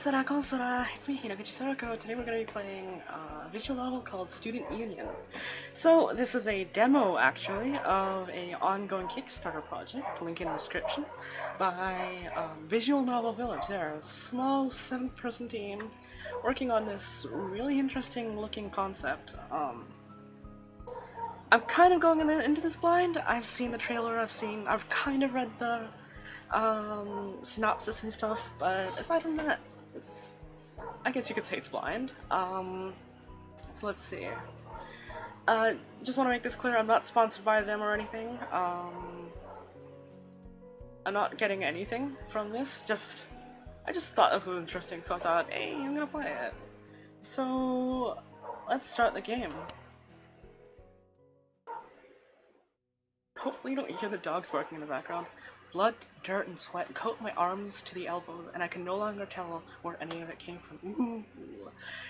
Kon-sora, it's me, Sorako. Today we're going to be playing a visual novel called Student Union. So this is a demo, actually, of a ongoing Kickstarter project, link in the description, by Visual Novel Village. They're a small 7-person team working on this really interesting looking concept. I'm kind of going into this blind. I've seen the trailer, I've kind of read the synopsis and stuff, but aside from that, I guess you could say it's blind. So let's see. Just want to make this clear, I'm not sponsored by them or anything. I'm not getting anything from this, I just thought this was interesting, so I thought, hey, I'm gonna play it. So, let's start the game. Hopefully you don't hear the dogs barking in the background. Blood, dirt, and sweat coat my arms to the elbows, and I can no longer tell where any of it came from. Ooh,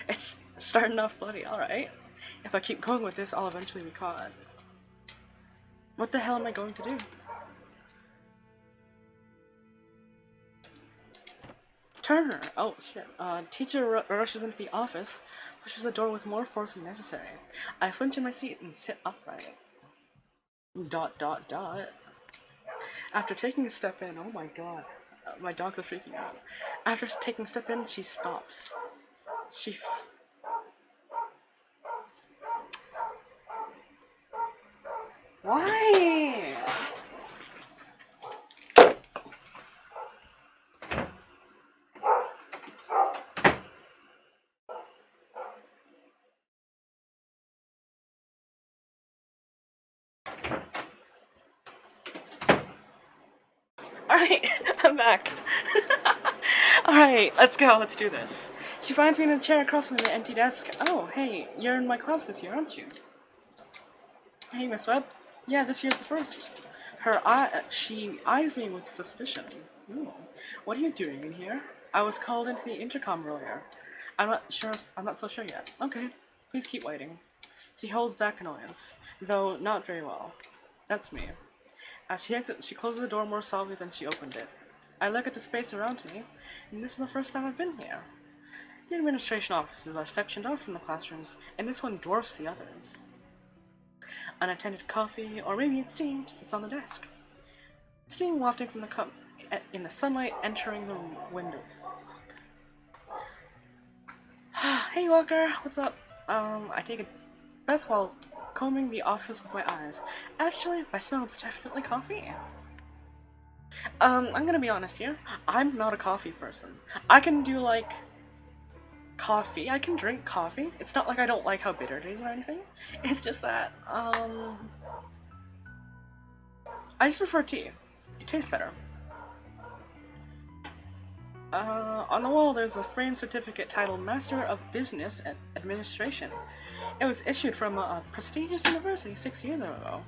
it's starting off bloody, alright. If I keep going with this, I'll eventually be caught. What the hell am I going to do? Turner! Oh shit. Teacher rushes into the office, pushes the door with more force than necessary. I flinch in my seat and sit upright. ... After taking a step in, oh my god, my dogs are freaking out. After taking a step in, she stops. Why? Alright, I'm back. Alright, let's go, let's do this. She finds me in a chair across from the empty desk. Oh, hey, you're in my class this year, aren't you? Hey, Miss Webb. Yeah, this year's the first. She eyes me with suspicion. Ooh. What are you doing in here? I was called into the intercom earlier. I'm not so sure yet. Okay, please keep waiting. She holds back annoyance, though not very well. That's me. As she exits, she closes the door more softly than she opened it. I look at the space around me, and this is the first time I've been here. The administration offices are sectioned off from the classrooms, and this one dwarfs the others. Unattended coffee, or maybe it's steam, sits on the desk. Steam wafting from the cup in the sunlight entering the window. Hey Walker, what's up? I take a breath while combing the office with my eyes. Actually, by smell, it's definitely coffee. I'm gonna be honest here. I'm not a coffee person. I can do, like, coffee. I can drink coffee. It's not like I don't like how bitter it is or anything. It's just that, I just prefer tea. It tastes better. On the wall, there's a framed certificate titled Master of Business Administration. It was issued from a prestigious university 6 years ago.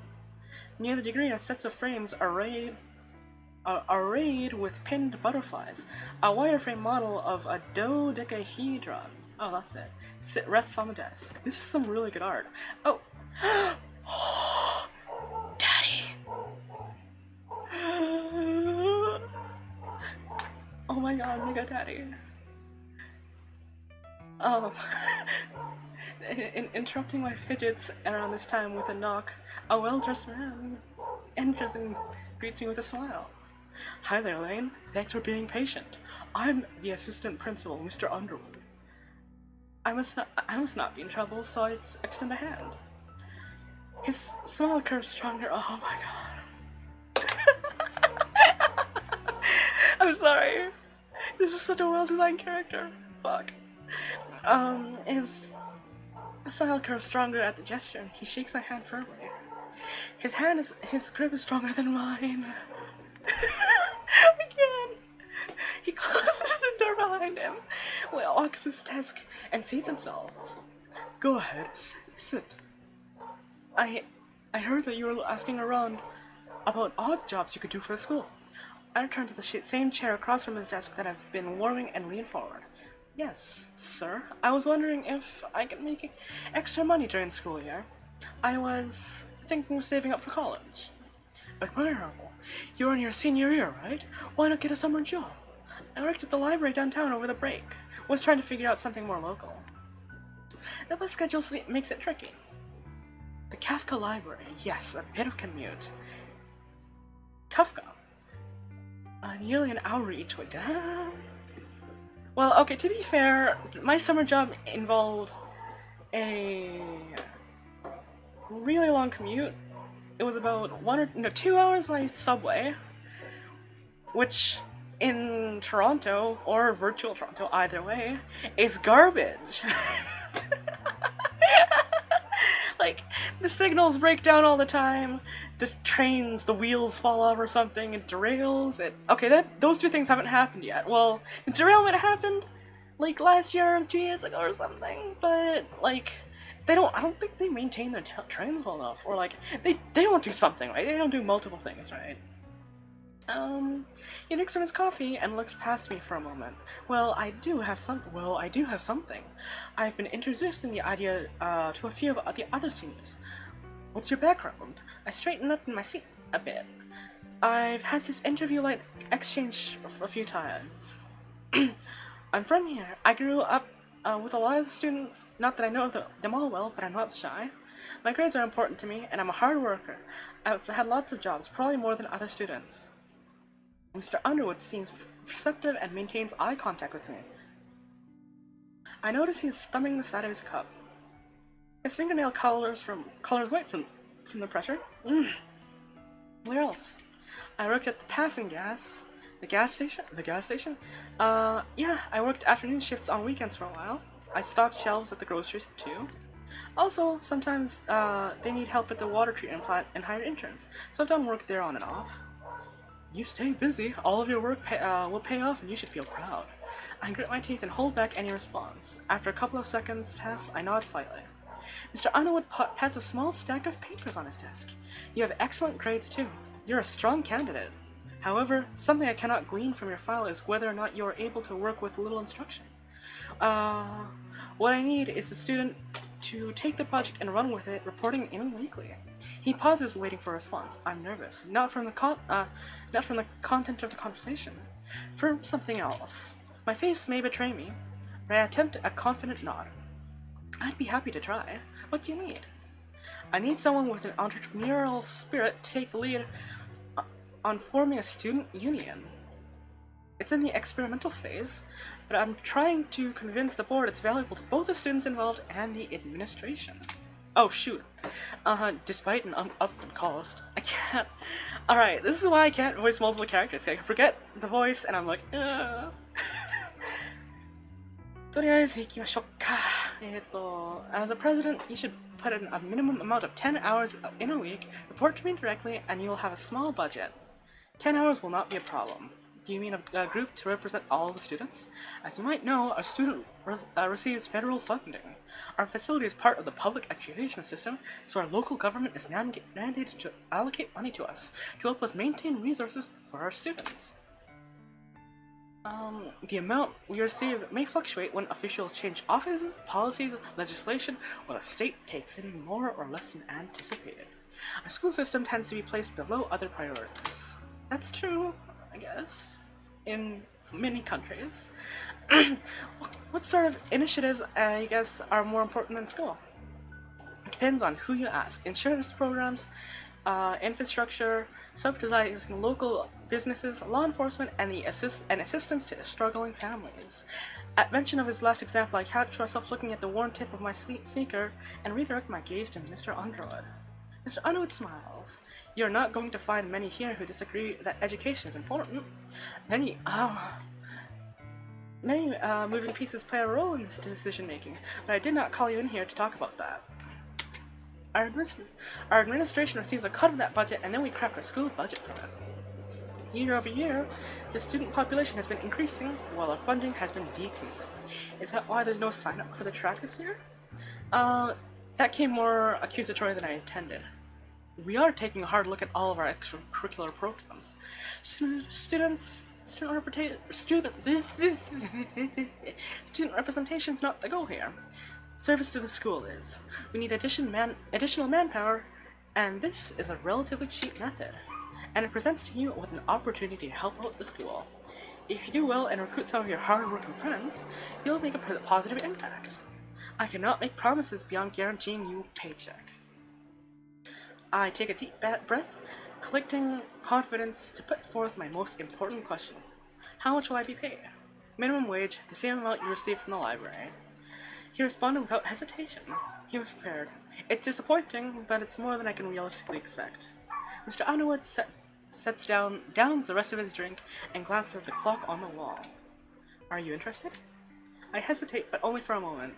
Near the degree are sets of frames arrayed with pinned butterflies. A wireframe model of a dodecahedron. Oh, that's it. Rests on the desk. This is some really good art. Oh! Daddy! Oh my god, Mega Daddy. Interrupting my fidgets around this time with a knock, a well-dressed man enters and greets me with a smile. Hi there, Lane. Thanks for being patient. I'm the assistant principal, Mr. Underwood. I must not be in trouble, so I extend a hand. His smile curves stronger. Oh my god. I'm sorry. This is such a well-designed character. Fuck. His smile curves stronger at the gesture, and he shakes my hand firmly. His grip is stronger than mine. I can't. He closes the door behind him, walks to his desk, and seats himself. Go ahead, sit. I heard that you were asking around about odd jobs you could do for the school. I returned to the same chair across from his desk that I've been warming and leaned forward. Yes, sir. I was wondering if I could make extra money during the school year. I was thinking of saving up for college. Admirable. You're in your senior year, right? Why not get a summer job? I worked at the library downtown over the break. Was trying to figure out something more local. The bus schedule makes it tricky. The Kafka Library, yes, a bit of commute. Kafka. Nearly an hour each way. Damn. Well, okay, to be fair, my summer job involved a really long commute. It was about 2 hours by subway, which in Toronto, or virtual Toronto, either way, is garbage. Like, the signals break down all the time, the trains, the wheels fall off or something, it derails, those two things haven't happened yet. Well, the derailment happened, like, last year or 2 years ago or something, but, like, I don't think they maintain their trains well enough, or, like, they don't do something, right? They don't do multiple things, right? He drinks from his coffee and looks past me for a moment. Well, I do have something. I've been introducing the idea to a few of the other seniors. What's your background? I straighten up in my seat a bit. I've had this interview-like exchange a few times. I'm from here. I grew up with a lot of the students. Not that I know them all well, but I'm not shy. My grades are important to me, and I'm a hard worker. I've had lots of jobs, probably more than other students. Mr. Underwood seems perceptive and maintains eye contact with me. I notice he's thumbing the side of his cup. His fingernail colors white from the pressure. Where else? I worked at the passing gas. The gas station? Yeah, I worked afternoon shifts on weekends for a while. I stocked shelves at the groceries too. Also, sometimes they need help at the water treatment plant and hired interns, so I've done work there on and off. You stay busy, all of your work will pay off and you should feel proud. I grit my teeth and hold back any response. After a couple of seconds pass, I nod slightly. Mr. Underwood pats a small stack of papers on his desk. You have excellent grades too. You're a strong candidate. However, something I cannot glean from your file is whether or not you are able to work with little instruction. What I need is the student to take the project and run with it, reporting in weekly. He pauses, waiting for a response. I'm nervous, not from the content of the conversation, from something else. My face may betray me, but I attempt a confident nod. I'd be happy to try. What do you need? I need someone with an entrepreneurial spirit to take the lead on forming a student union. It's in the experimental phase, but I'm trying to convince the board it's valuable to both the students involved and the administration. Oh shoot. Despite an upfront cost, I can't. Alright, this is why I can't voice multiple characters. I forget the voice and I'm like, とりあえず行きましょうか。As a president, you should put in a minimum amount of 10 hours in a week, report to me directly, and you'll have a small budget. 10 hours will not be a problem. Do you mean a group to represent all the students? As you might know, a student receives federal funding. Our facility is part of the public education system, so our local government is mandated to allocate money to us to help us maintain resources for our students. The amount we receive may fluctuate when officials change offices, policies, legislation, or the state takes in more or less than anticipated. Our school system tends to be placed below other priorities. That's true, I guess, in many countries. What sort of initiatives, I guess, are more important than school? It depends on who you ask. Insurance programs, infrastructure, subsidizing local businesses, law enforcement, and assistance to struggling families. At mention of his last example, I catch myself looking at the worn tip of my sneaker and redirect my gaze to Mr. Underwood. Mr. Underwood smiles. You're not going to find many here who disagree that education is important. Many moving pieces play a role in this decision-making, but I did not call you in here to talk about that. Our administration receives a cut of that budget, and then we craft our school budget from it. Year over year, the student population has been increasing, while our funding has been decreasing. Is that why there's no sign-up for the track this year? That came more accusatory than I intended. We are taking a hard look at all of our extracurricular programs. Student representation is not the goal here. Service to the school is. We need additional manpower, and this is a relatively cheap method, and it presents to you with an opportunity to help out the school. If you do well and recruit some of your hard-working friends, you'll make a positive impact. I cannot make promises beyond guaranteeing you a paycheck. I take a deep breath, collecting confidence to put forth my most important question. How much will I be paid? Minimum wage, the same amount you receive from the library. He responded without hesitation. He was prepared. It's disappointing, but it's more than I can realistically expect. Mr. Underwood downs the rest of his drink and glances at the clock on the wall. Are you interested? I hesitate, but only for a moment.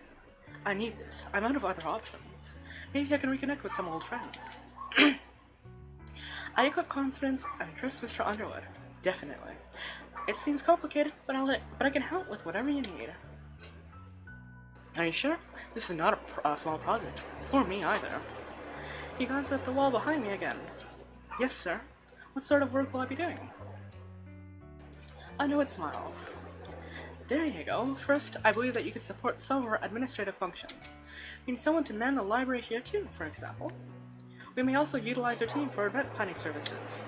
I need this. I'm out of other options. Maybe I can reconnect with some old friends. I equip confidence and trust Mr. Underwood. Definitely. It seems complicated, but I can help with whatever you need. Are you sure? This is not a small project. For me either. He glances at the wall behind me again. Yes, sir. What sort of work will I be doing? Underwood smiles. There you go. First, I believe that you could support some of our administrative functions. We need someone to man the library here too, for example. We may also utilize our team for event planning services.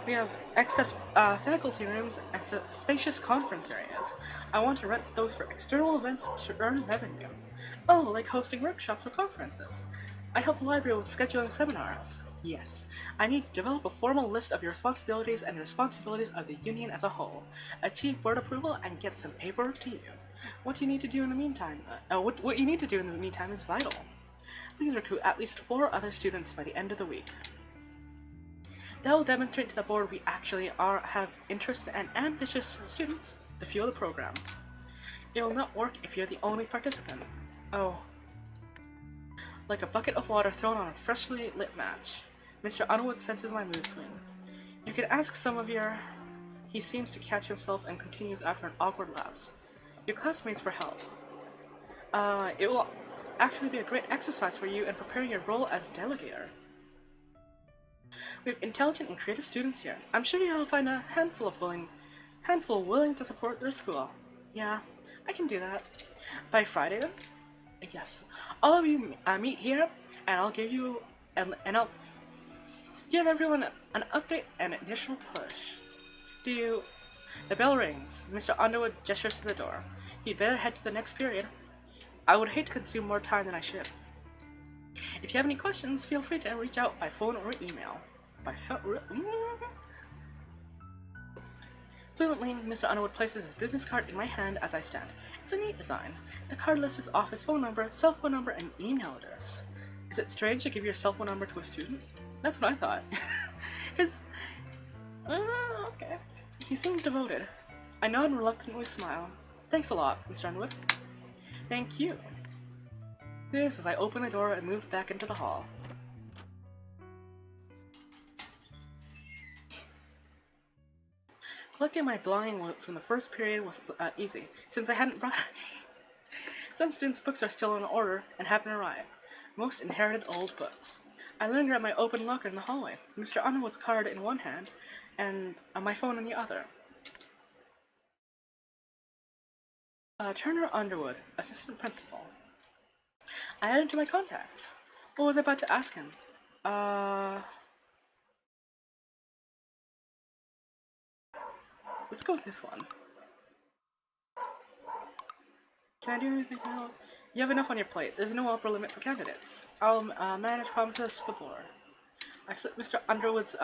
We have excess faculty rooms and spacious conference areas. I want to rent those for external events to earn revenue. Oh, like hosting workshops or conferences. I help the library with scheduling seminars. Yes, I need to develop a formal list of your responsibilities and the responsibilities of the union as a whole, achieve board approval, and get some paperwork to you. What you need to do in the meantime? What you need to do in the meantime is vital. Please recruit at least 4 other students by the end of the week. That will demonstrate to the board we actually have interested and ambitious students, the fuel of the program. It will not work if you're the only participant. Oh. Like a bucket of water thrown on a freshly lit match. Mr. Underwood senses my mood swing. You can ask some of your... He seems to catch himself and continues after an awkward lapse. Your classmates for help. It will actually be a great exercise for you in preparing your role as delegator. We have intelligent and creative students here. I'm sure you'll find a handful willing to support their school. Yeah, I can do that. By Friday then? Yes. All of you meet here, and I'll give you I'll give everyone an update and additional push. The bell rings. Mr. Underwood gestures to the door. He'd better head to the next period. I would hate to consume more time than I should. If you have any questions, feel free to reach out by phone or email. Fluently, Mr. Underwood places his business card in my hand as I stand. It's a neat design. The card lists his office phone number, cell phone number, and email address. Is it strange to give your cell phone number to a student? That's what I thought. Because... okay. He seems devoted. I nod and reluctantly smile. Thanks a lot, Mr. Underwood. Thank you. This as I open the door and move back into the hall. Collecting my belongings from the first period was easy, since I hadn't brought Some students' books are still in order and haven't arrived. Most inherited old books. I learned to grab my open locker in the hallway, Mr. Underwood's card in one hand, and my phone in the other. Turner Underwood, assistant principal. I added to my contacts. What was I about to ask him? Let's go with this one. Can I do anything now? You have enough on your plate. There's no upper limit for candidates. I'll manage promises to the board. I slipped Mr. Underwood's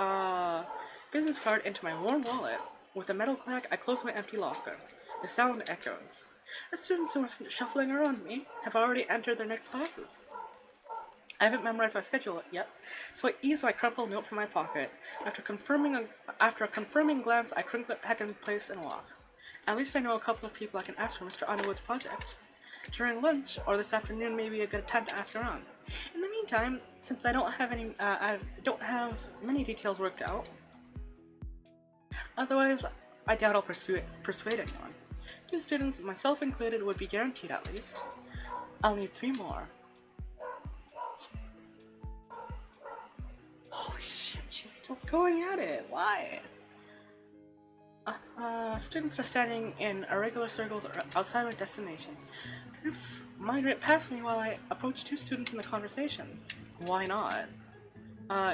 business card into my warm wallet. With a metal clack, I close my empty locker. The sound echoes. The students who are shuffling around me have already entered their next classes. I haven't memorized my schedule yet, so I ease my crumpled note from my pocket. After a confirming glance, I crinkle it back in place and walk. At least I know a couple of people I can ask for Mr. Underwood's project. During lunch, or this afternoon may be a good time to ask around. In the meantime, since I don't have many details worked out, otherwise, I doubt I'll persuade anyone. 2 students, myself included, would be guaranteed at least. I'll need 3 more. Holy shit, she's still going at it. Why? Students are standing in irregular circles outside my destination. Groups migrate past me while I approach 2 students in the conversation. Why not?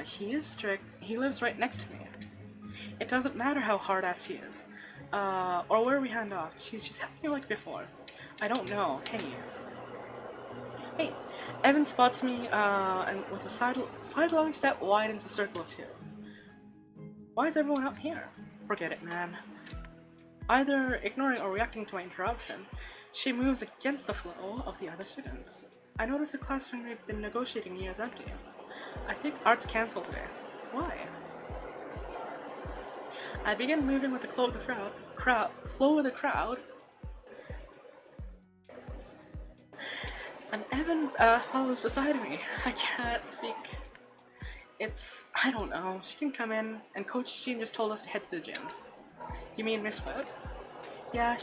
He is strict. He lives right next to me. It doesn't matter how hard-assed he is. Or where we hand off? She's helping me like before. I don't know. Hey, Evan spots me, and with a sidelong step widens the circle of two. Why is everyone up here? Forget it, man. Either ignoring or reacting to my interruption, she moves against the flow of the other students. I notice the classroom we've been negotiating near is empty. I think art's cancelled today. Why? I begin moving with the flow of the crowd, and Evan follows beside me. I can't speak. I don't know. She can come in, and Coach Jean just told us to head to the gym. You mean Miss Webb? Yeah,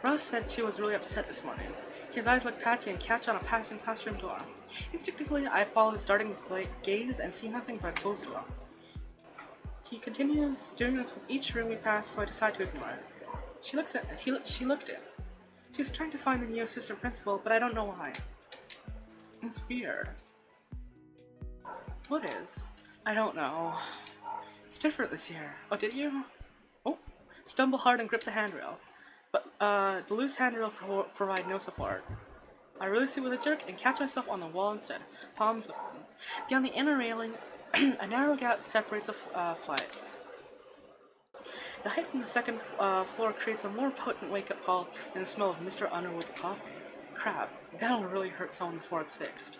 Ross said she was really upset this morning. His eyes look past me and catch on a passing classroom door. Instinctively, I follow his darting gaze and see nothing but a closed door. He continues doing this with each room we pass, so I decide to ignore it. She looked in. She was trying to find the new assistant principal, but I don't know why. It's weird. What is? I don't know. It's different this year. Oh, did you? Oh, stumble hard and grip the handrail. But the loose handrail provide no support. I release it with a jerk and catch myself on the wall instead, palms open. Beyond the inner railing, a narrow gap separates the flights. The height from the second floor creates a more potent wake-up call than the smell of Mr. Underwood's coffee. Crap, that'll really hurt someone before it's fixed.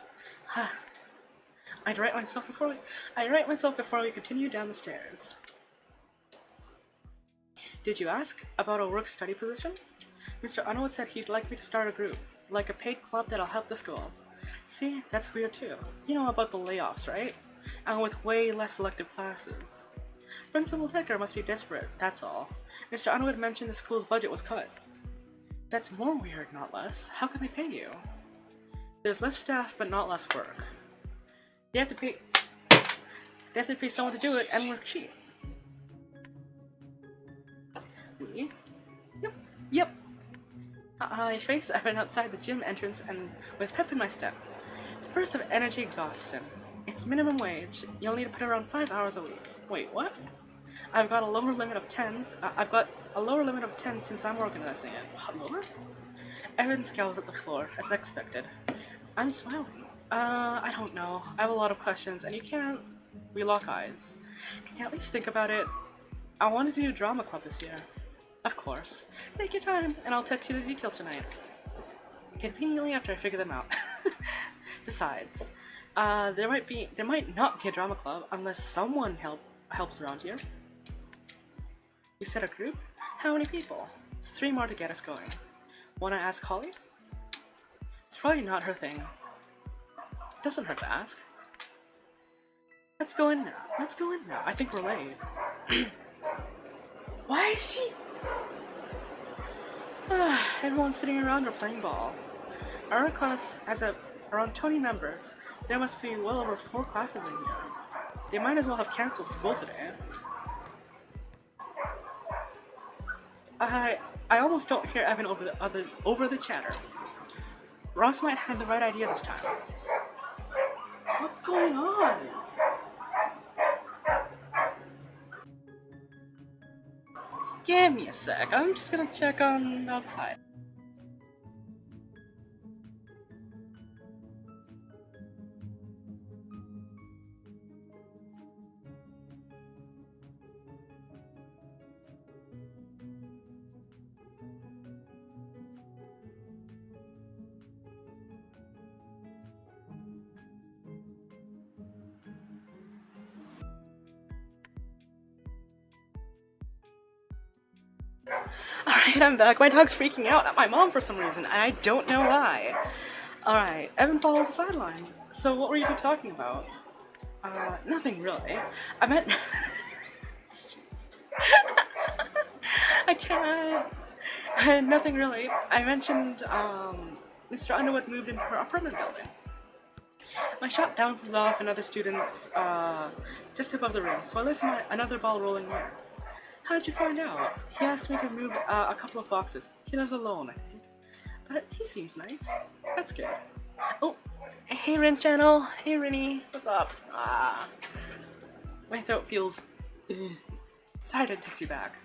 I'd right myself before we continue down the stairs. Did you ask about a work-study position? Mr. Underwood said he'd like me to start a group, like a paid club that'll help the school. See, that's weird too. You know about the layoffs, right? And with way less selective classes. Principal Decker must be desperate, that's all. Mr. Underwood mentioned the school's budget was cut. That's more weird, not less. How can they pay you? There's less staff, but not less work. They have to pay someone to do it and work cheap. Me? Yep. I face Evan outside the gym entrance and with pep in my step. The burst of energy exhausts him. It's minimum wage. You'll need to put around 5 hours a week. Wait, what? I've got a lower limit of 10. I've got a lower limit of 10 since I'm organizing it. Lower? Evan scowls at the floor, as expected. I'm smiling. I don't know. I have a lot of questions, and you can't... We lock eyes. Can you at least think about it? I wanted to do drama club this year. Of course. Take your time, and I'll text you the details tonight. Conveniently after I figure them out. Besides, there might not be a drama club unless someone helps around here. You said a group? How many people? 3 more to get us going. Wanna ask Holly? It's probably not her thing. Doesn't hurt to ask. Let's go in now. I think we're late. Why is she? Everyone's sitting around or playing ball. Our class has around 20 members. There must be well over 4 classes in here. They might as well have cancelled school today. I almost don't hear Evan over the chatter. Ross might have the right idea this time. What's going on? Give me a sec. I'm just gonna check on outside. Alright, I'm back. My dog's freaking out at my mom for some reason, and I don't know why. Alright, Evan follows the sideline. So what were you two talking about? Nothing really. I meant... I can't... Nothing really. I mentioned, Mr. Underwood moved into her apartment building. My shot bounces off another student's, just above the rim, so I left another ball rolling there. How'd you find out? He asked me to move a couple of boxes. He lives alone, I think. But he seems nice. That's good. Oh, hey Rin channel. Hey Rinny. What's up? My throat feels... Sorry I didn't text you back.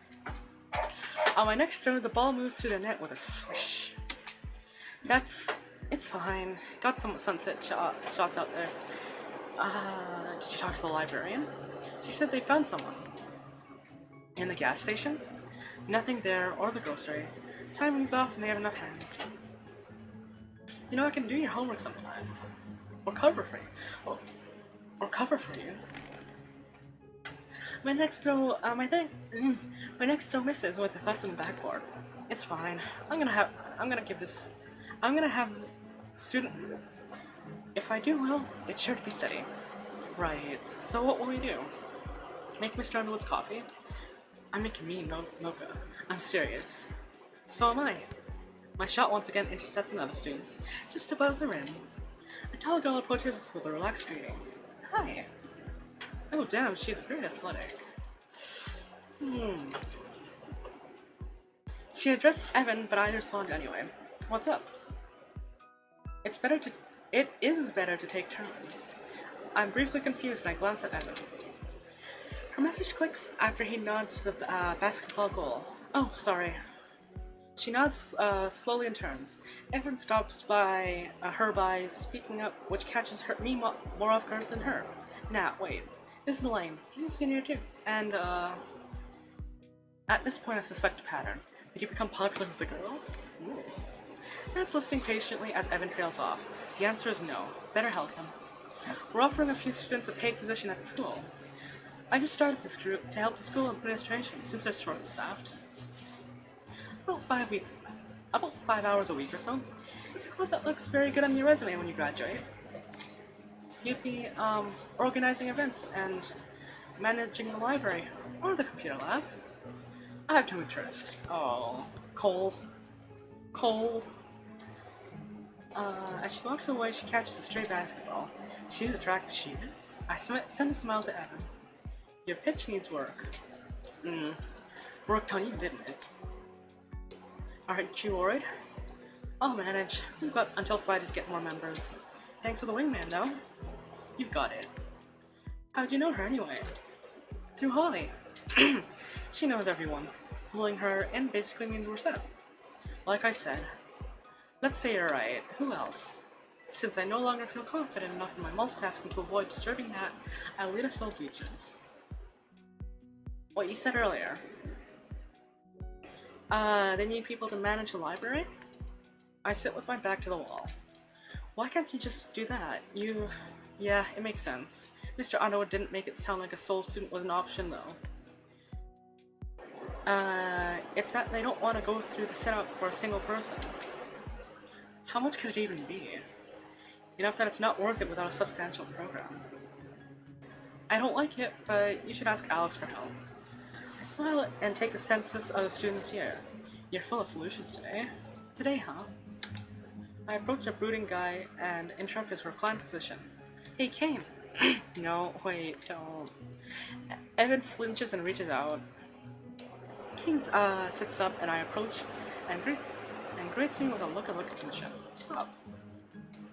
On my next throw, the ball moves through the net with a swish. It's fine. Got some sunset shots out there. Did you talk to the librarian? She said they found someone. In the gas station? Nothing there, or the grocery. Timing's off and they have enough hands. You know, I can do your homework sometimes. Or cover for you. Or cover for you. My next throw misses with a thud from the backboard. It's fine. I'm gonna have this student. If I do well, it's sure to be steady. Right. So what will we do? Make Mr. Underwood's coffee? I'm making me mocha. I'm serious. So am I. My shot once again intercepts another student's, just above the rim. A tall girl approaches us with a relaxed greeting. Hi. Oh damn, she's very athletic. She addressed Evan, but I respond anyway. What's up? It is better to take turns. I'm briefly confused and I glance at Evan. Her message clicks after he nods to the basketball goal. Oh, sorry. She nods slowly and turns. Evan stops her by speaking up, which catches me more off guard than her. Nah, wait. This is Elaine. He's a senior too. And, at this point I suspect a pattern. Did you become popular with the girls? Ooh. Matt's listening patiently as Evan trails off. The answer is no. Better help him. We're offering a few students a paid position at the school. I just started this group to help the school administration since they're short-staffed. About 5 hours a week or so. It's a club that looks very good on your resume when you graduate. You'd be organizing events and managing the library or the computer lab. I have no interest. Oh, cold. As she walks away, she catches a stray basketball. She's attracted, she is. I send a smile to Evan. Your pitch needs work. Worked on you, didn't it? Aren't you worried? I'll manage. We've got until Friday to get more members. Thanks for the wingman, though. You've got it. How'd you know her anyway? Through Holly. She knows everyone. Pulling her in basically means we're set. Like I said, let's say you're right. Who else? Since I no longer feel confident enough in my multitasking to avoid disturbing Nat, I'll lead us to the bleachers. What you said earlier. They need people to manage the library? I sit with my back to the wall. Why can't you just do that? Yeah, it makes sense. Mr. Underwood didn't make it sound like a sole student was an option, though. It's that they don't want to go through the setup for a single person. How much could it even be? Enough that it's not worth it without a substantial program. I don't like it, but you should ask Alice for help. I smile and take a census of the students here. You're full of solutions today. Today, huh? I approach a brooding guy and interrupt his reclined position. Hey, Kane! No, wait, don't. Evan flinches and reaches out. Kane sits up and I approach and greets me with a look of recognition. What's up?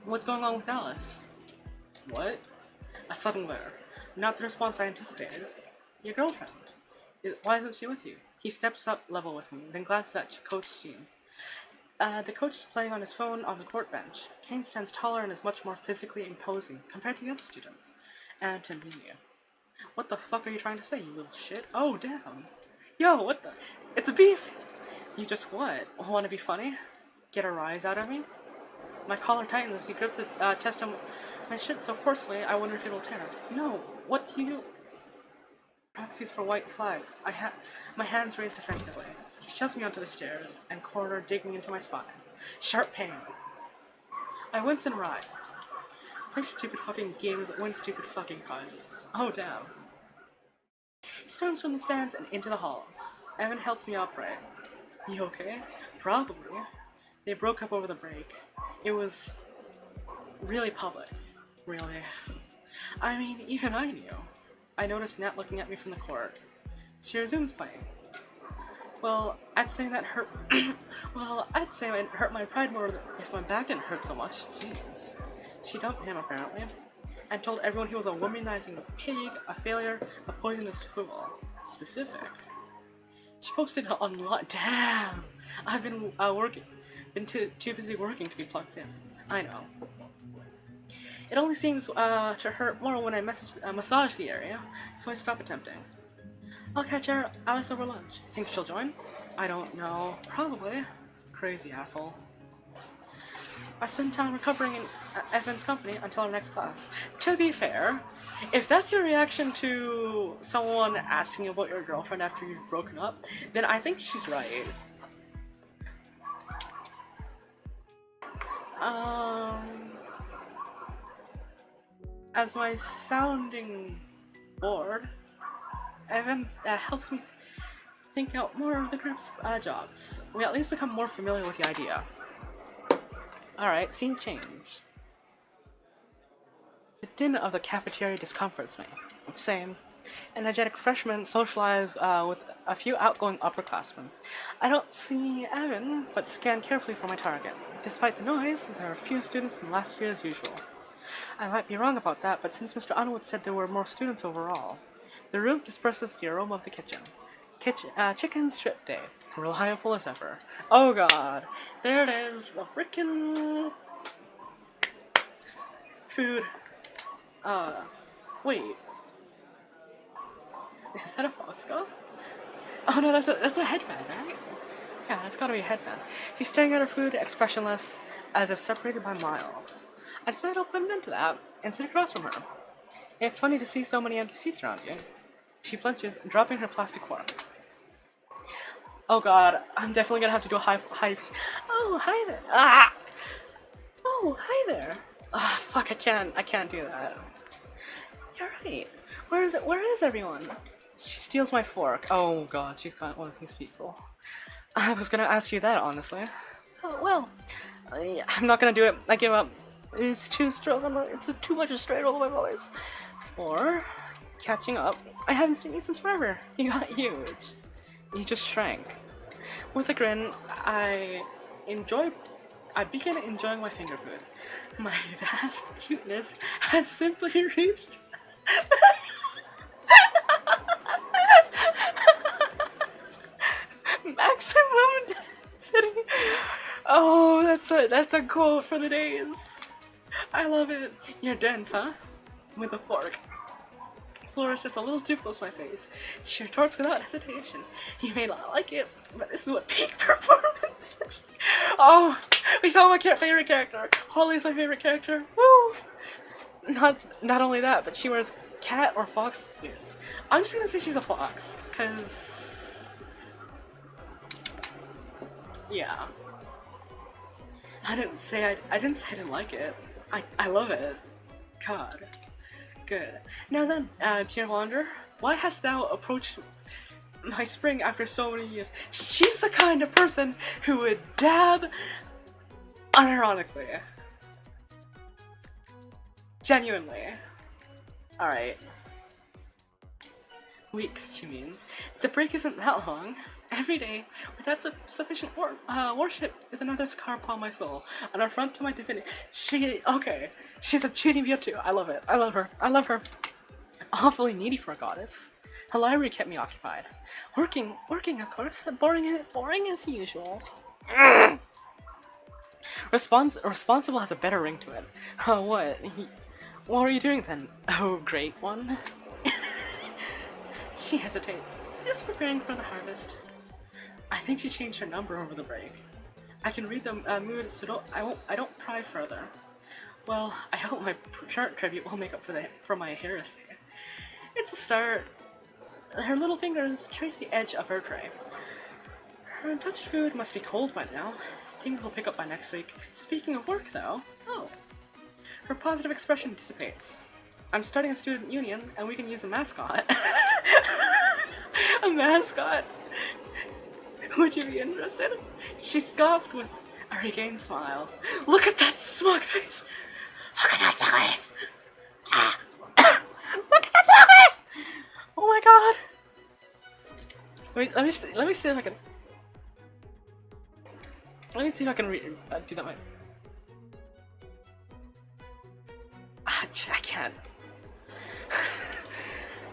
What's going on with Alice? What? A sudden glare. Not the response I anticipated. Your girlfriend. Why isn't she with you? He steps up level with me, then glances at Coach Jean. The coach is playing on his phone on the court bench. Kane stands taller and is much more physically imposing compared to the other students. And to me. What the fuck are you trying to say, you little shit? Oh, damn. Yo, what the? It's a beef! You just what? Want to be funny? Get a rise out of me? My collar tightens as he grips the chest of my shirt so forcefully I wonder if it'll tear. No, what do you... Proxies for white flags. My hands raised defensively. He shoves me onto the stairs and corner digging into my spine. Sharp pain. I wince and writhe. Play stupid fucking games, win stupid fucking prizes. Oh damn. He storms from the stands and into the halls. Evan helps me upright. You okay? Probably. They broke up over the break. It was really public. Really. I mean, even I knew. I noticed Nat looking at me from the court. She resumes playing. Well, I'd say it hurt my pride more if my back didn't hurt so much. Jeez. She dumped him, apparently, and told everyone he was a womanizing pig, a failure, a poisonous fool. Specific. She posted on what? Damn! I've been too busy working to be plugged in. I know. It only seems to hurt more when I massage the area, so I stop attempting. I'll catch Alice over lunch. Think she'll join? I don't know. Probably. Crazy asshole. I spend time recovering in Evan's company until our next class. To be fair, if that's your reaction to someone asking about your girlfriend after you've broken up, then I think she's right. As my sounding board, Evan helps me think out more of the group's jobs. We at least become more familiar with the idea. Alright, scene change. The din of the cafeteria discomforts me. Same. Energetic freshmen socialize with a few outgoing upperclassmen. I don't see Evan, but scan carefully for my target. Despite the noise, there are fewer students than last year as usual. I might be wrong about that, but since Mr. Underwood said there were more students overall, the room disperses the aroma of the kitchen. Chicken strip day. Reliable as ever. Oh god. There it is. The frickin' food. Wait. Is that a fox skull? Oh no, that's a headband, right? Yeah, that's gotta be a headband. She's staring at her food, expressionless, as if separated by miles. I decided I'll put an end to that and sit across from her. It's funny to see so many empty seats around you. She flinches, dropping her plastic fork. Oh god, I'm definitely gonna have to do a high. Oh, hi there. Ah! Oh, hi there. Ah, fuck, I can't do that. You're right. Where is everyone? She steals my fork. Oh god, she's got one of these people. I was gonna ask you that, honestly. Oh, well, I'm not gonna do it. I give up. It's too strong. It's too much strain over my voice. Or catching up. I haven't seen you since forever. You got huge. You just shrank. With a grin, I begin enjoying my finger food. My vast cuteness has simply reached maximum density. Oh, that's a quote for the days. I love it. You're dense, huh? With a fork. Flourish that's a little too close to my face. She retorts without hesitation. You may not like it, but this is what peak performance looks like. Oh, we found my favorite character. Holly's my favorite character. Woo! Not only that, but she wears cat or fox ears. I'm just gonna say she's a fox, cause yeah. I didn't say I didn't like it. I love it. God. Good. Now then, dear wanderer, why hast thou approached my spring after so many years? She's the kind of person who would dab unironically. Genuinely. Alright. Weeks, you mean? The break isn't that long. Every day, without sufficient worship, is another scar upon my soul, an affront to my divinity. She's a cheating beauty. I love it. I love her. Awfully needy for a goddess. Her library kept me occupied. Working, of course. Boring as usual. Responsible has a better ring to it. What were you doing then? Oh, great one. She hesitates. Just preparing for the harvest. I think she changed her number over the break. I can read the mood, so I don't pry further. Well, I hope my current tribute will make up for my heresy. It's a start. Her little fingers trace the edge of her tray. Her untouched food must be cold by now. Things will pick up by next week. Speaking of work, though, her positive expression dissipates. I'm starting a student union, and we can use a mascot. A mascot? Would you be interested? She scoffed with a regained smile. Look at that smug face! Look at that smug face! Look at that smug face! Oh my god! Let me see if I can. Let me see if I can do that. I can't.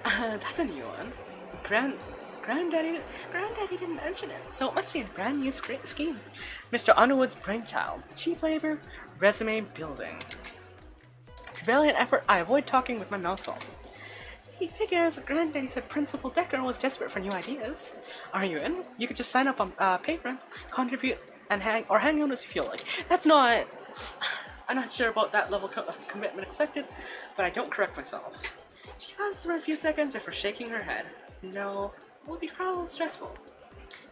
That's a new one. Granddaddy didn't mention it, so it must be a brand new scheme. Mr. Underwood's brainchild. Cheap labor, resume building. Valiant effort, I avoid talking with my mouth full. He figures Granddaddy said Principal Decker was desperate for new ideas. Are you in? You could just sign up on paper, contribute, and hang out as you feel like. That's not... I'm not sure about that level of commitment expected, but I don't correct myself. She pauses for a few seconds before shaking her head. No, it will be probably stressful.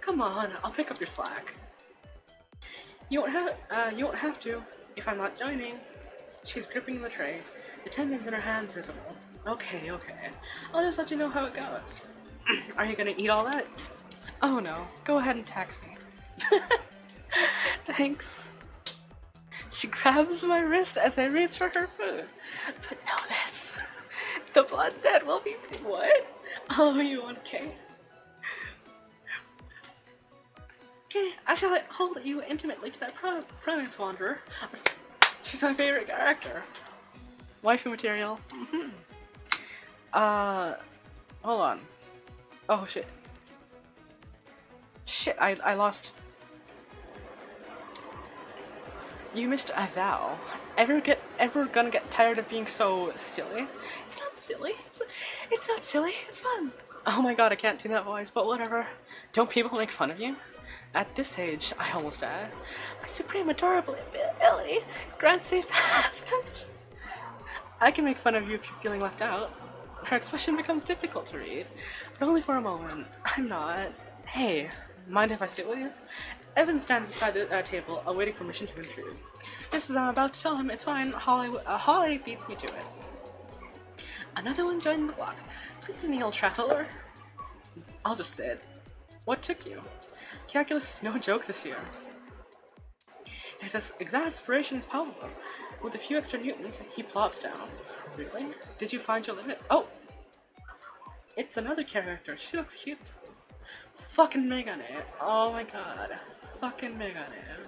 Come on, I'll pick up your slack. You won't have to, if I'm not joining. She's gripping the tray, the tendons in her hands visible. Okay. I'll just let you know how it goes. Are you gonna eat all that? Oh no, go ahead and tax me. Thanks. She grabs my wrist as I reach for her food. But know this. The blood debt will be... What? I'll owe you 1K. Okay, I shall hold you intimately to that promise, Wanderer. She's my favorite character. Waifu material. Hold on. Oh shit. Shit, I lost. You missed a vow. Ever gonna get tired of being so silly? It's not silly. It's not silly. It's fun. Oh my god, I can't do that voice, but whatever. Don't people make fun of you? At this age, I almost died. My supreme adorable ability grants safe passage. I can make fun of you if you're feeling left out. Her expression becomes difficult to read, but only for a moment. I'm not. Hey, mind if I sit with you? Evan stands beside the table, awaiting permission to intrude. Just as I'm about to tell him it's fine, Holly beats me to it. Another one joined the block. Please kneel, traveler. I'll just sit. What took you? Calculus is no joke this year. His exasperation is palpable. With a few extra newtons, he plops down. Really? Did you find your limit? Oh! It's another character. She looks cute. Fucking Megane. Oh my god. Fucking Megane.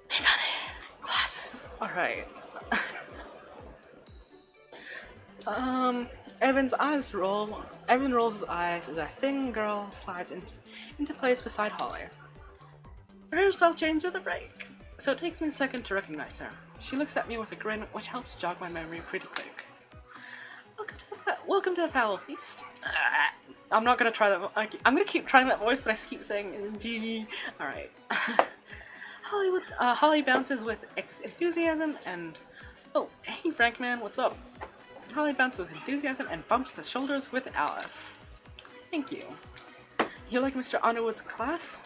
Megane. Glasses. Alright. Evan's eyes roll. Evan rolls his eyes as a thin girl slides into place beside Holly. Her hairstyle changed with a break, so it takes me a second to recognize her. She looks at me with a grin, which helps jog my memory pretty quick. Welcome to the foul feast. I'm not gonna try that. I'm gonna keep trying that voice, but I keep saying G. All right. Holly bounces with enthusiasm and oh, hey Frank man, what's up? Holly bounces with enthusiasm and bumps the shoulders with Alice. Thank you. You like Mr. Underwood's class?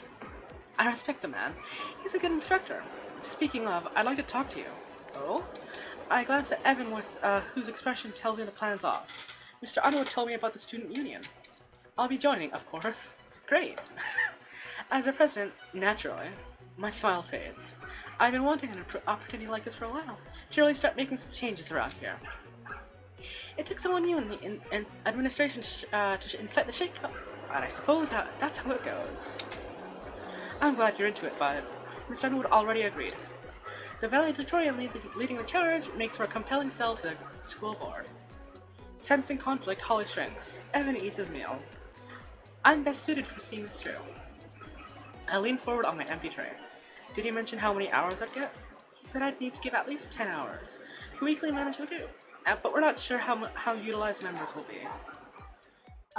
I respect the man. He's a good instructor. Speaking of, I'd like to talk to you. Oh? I glance at Evan with whose expression tells me the plan's off. Mr. Underwood told me about the student union. I'll be joining, of course. Great. As a president, naturally. My smile fades. I've been wanting an opportunity like this for a while. To really start making some changes around here. It took someone new in the administration to incite the shake-up, but I suppose that's how it goes. I'm glad you're into it, bud. Mr. Underwood already agreed. The valedictorian leading the charge makes for a compelling sell to the school board. Sensing conflict, Holly shrinks. Evan eats his meal. I'm best suited for seeing this through. I lean forward on my empty tray. Did he mention how many hours I'd get? He said I'd need to give at least 10 hours. He weekly manages a group, but we're not sure how utilized members will be.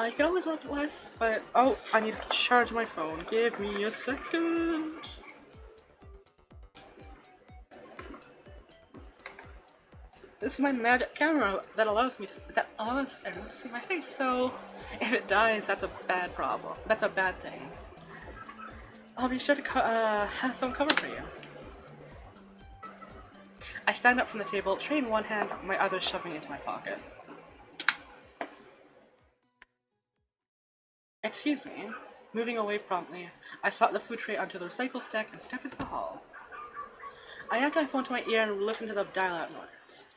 You can always work less, but... Oh, I need to charge my phone. Give me a second. This is my magic camera that allows everyone to see my face, so if it dies, that's a bad problem. That's a bad thing. I'll be sure to have some cover for you. I stand up from the table, tray in one hand, my other shoving into my pocket. Excuse me. Moving away promptly, I slot the food tray onto the recycle stack and step into the hall. I yank my phone to my ear and listen to the dial-out noise.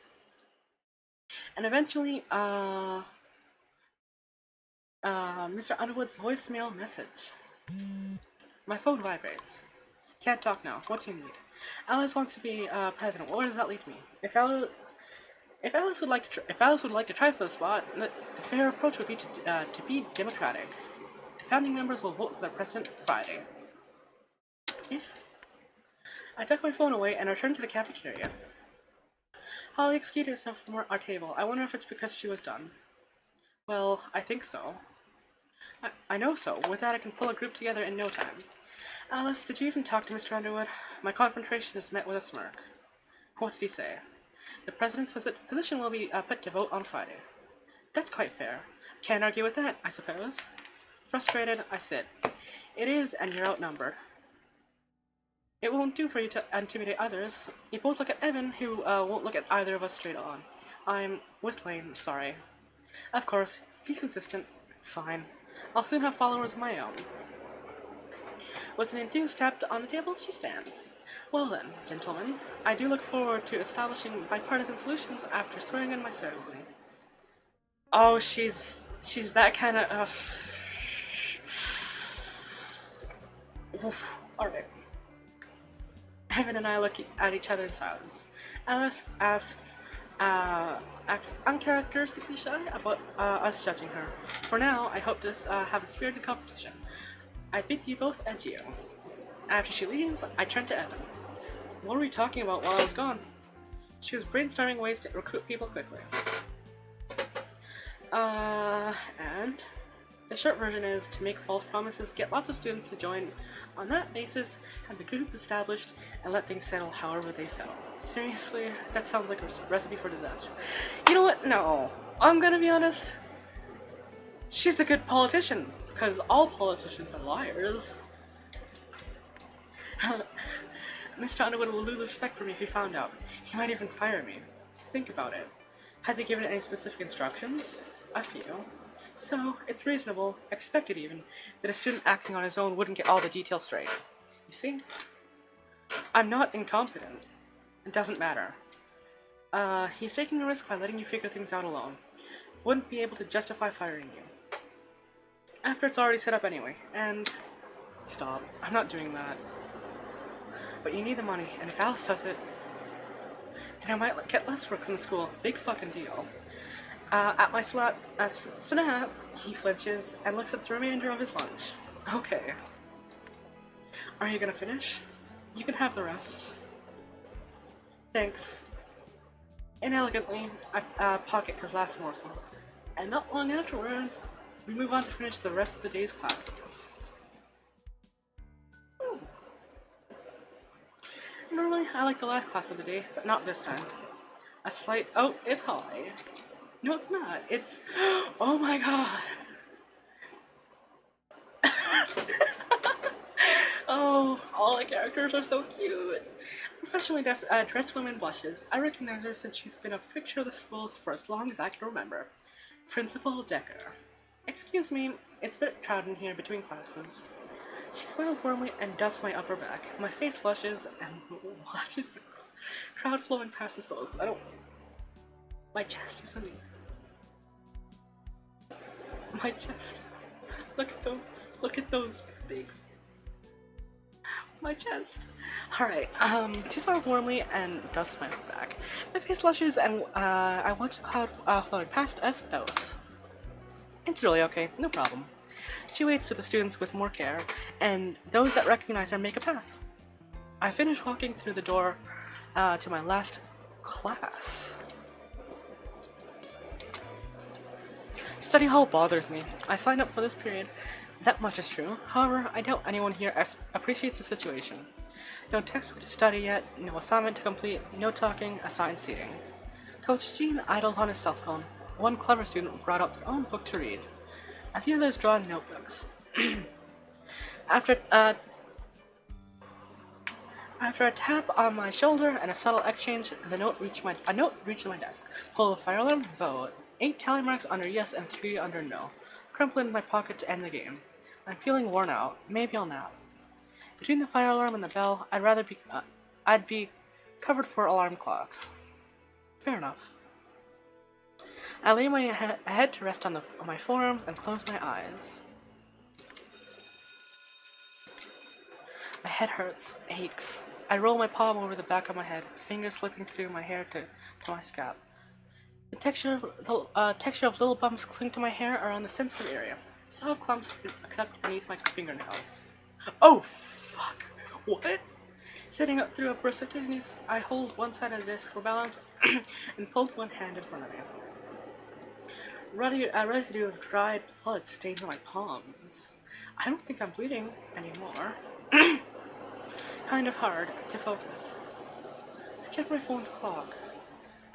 And eventually, Mr. Underwood's voicemail message. My phone vibrates. Can't talk now. What do you need? Alice wants to be president. Where does that lead me? If Alice would like to try for the spot, the fair approach would be to be democratic. The founding members will vote for their president Friday. If I tuck my phone away and return to the cafeteria. Holly excused herself from our table. I wonder if it's because she was done. Well, I think so. I know so. With that, I can pull a group together in no time. Alice, did you even talk to Mr. Underwood? My confrontation is met with a smirk. What did he say? The president's position will be put to vote on Friday. That's quite fair. Can't argue with that, I suppose. Frustrated, I sit. It is, and you're outnumbered. It won't do for you to intimidate others. You both look at Evan, who won't look at either of us straight on. I'm with Lane, sorry. Of course, he's consistent. Fine. I'll soon have followers of my own. With an enthused tap on the table, she stands. Well then, gentlemen, I do look forward to establishing bipartisan solutions after swearing in my ceremony. Oh, she's that kind of. Alright. Evan and I look at each other in silence. Alice acts uncharacteristically shy about us judging her. For now, I hope to have a spirited competition. I bid you both adieu. After she leaves, I turn to Evan. What were we talking about while I was gone? She was brainstorming ways to recruit people quickly. And the short version is to make false promises, get lots of students to join. On that basis, have the group established, and let things settle however they settle. Seriously? That sounds like a recipe for disaster. You know what? No. I'm gonna be honest. She's a good politician, because all politicians are liars. Mr. Underwood will lose respect for me if he found out. He might even fire me. Think about it. Has he given any specific instructions? A few. So, it's reasonable, expected even, that a student acting on his own wouldn't get all the details straight. You see? I'm not incompetent. It doesn't matter. He's taking a risk by letting you figure things out alone. Wouldn't be able to justify firing you. After it's already set up anyway, and... Stop. I'm not doing that. But you need the money, and if Alice does it, then I might get less work from the school. Big fucking deal. At my snap, he flinches and looks at the remainder of his lunch. Okay. Are you gonna finish? You can have the rest. Thanks. Inelegantly, I pocket his last morsel. And not long afterwards, we move on to finish the rest of the day's classes. Normally, I like the last class of the day, but not this time. A slight... Oh, it's Holly. No, it's not. It's... Oh my god. Oh, all the characters are so cute. Professionally dressed woman blushes. I recognize her since she's been a fixture of the schools for as long as I can remember. Principal Decker. Excuse me, it's a bit crowded in here between classes. She smiles warmly and dusts my upper back. My face flushes and watches the crowd flowing past us both. My chest is under. My chest. Look at those big. My chest. Alright, she smiles warmly and dusts my back. My face flushes and I watch the cloud flowing past us both. It's really okay, no problem. She waits to the students with more care, and those that recognize her make a path. I finish walking through the door to my last class. Study hall bothers me. I signed up for this period. That much is true. However, I doubt anyone here appreciates the situation. No textbook to study yet, no assignment to complete, no talking, assigned seating. Coach Gene idles on his cell phone. One clever student brought out their own book to read. A few others draw notebooks. After a tap on my shoulder and a subtle exchange, a note reached my desk. Pull the fire alarm, vote. 8 tally marks under yes and 3 under no. Crumple in my pocket to end the game. I'm feeling worn out. Maybe I'll nap. Between the fire alarm and the bell, I'd be covered for alarm clocks. Fair enough. I lay my head to rest on my forearms and close my eyes. My head hurts, aches. I roll my palm over the back of my head, fingers slipping through my hair to my scalp. The texture of little bumps cling to my hair around the sensitive area. Soft clumps connect beneath my fingernails. Oh, fuck! What? Sitting up through a burst of dizziness, I hold one side of the desk for balance and pull one hand in front of me. A residue of dried blood stains on my palms. I don't think I'm bleeding anymore. Kind of hard to focus. I check my phone's clock.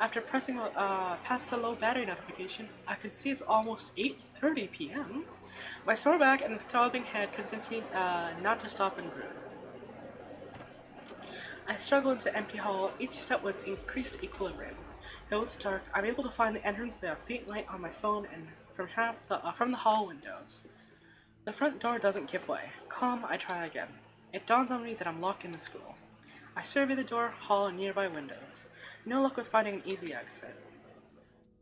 After pressing past the low battery notification, I can see it's almost 8:30 p.m. My sore back and throbbing head convince me not to stop and brood. I struggle into the empty hall, each step with increased equilibrium. Though it's dark, I'm able to find the entrance via a faint light on my phone and from the hall windows. The front door doesn't give way. Calm, I try again. It dawns on me that I'm locked in the school. I survey the door, hall, and nearby windows. No luck with finding an easy exit.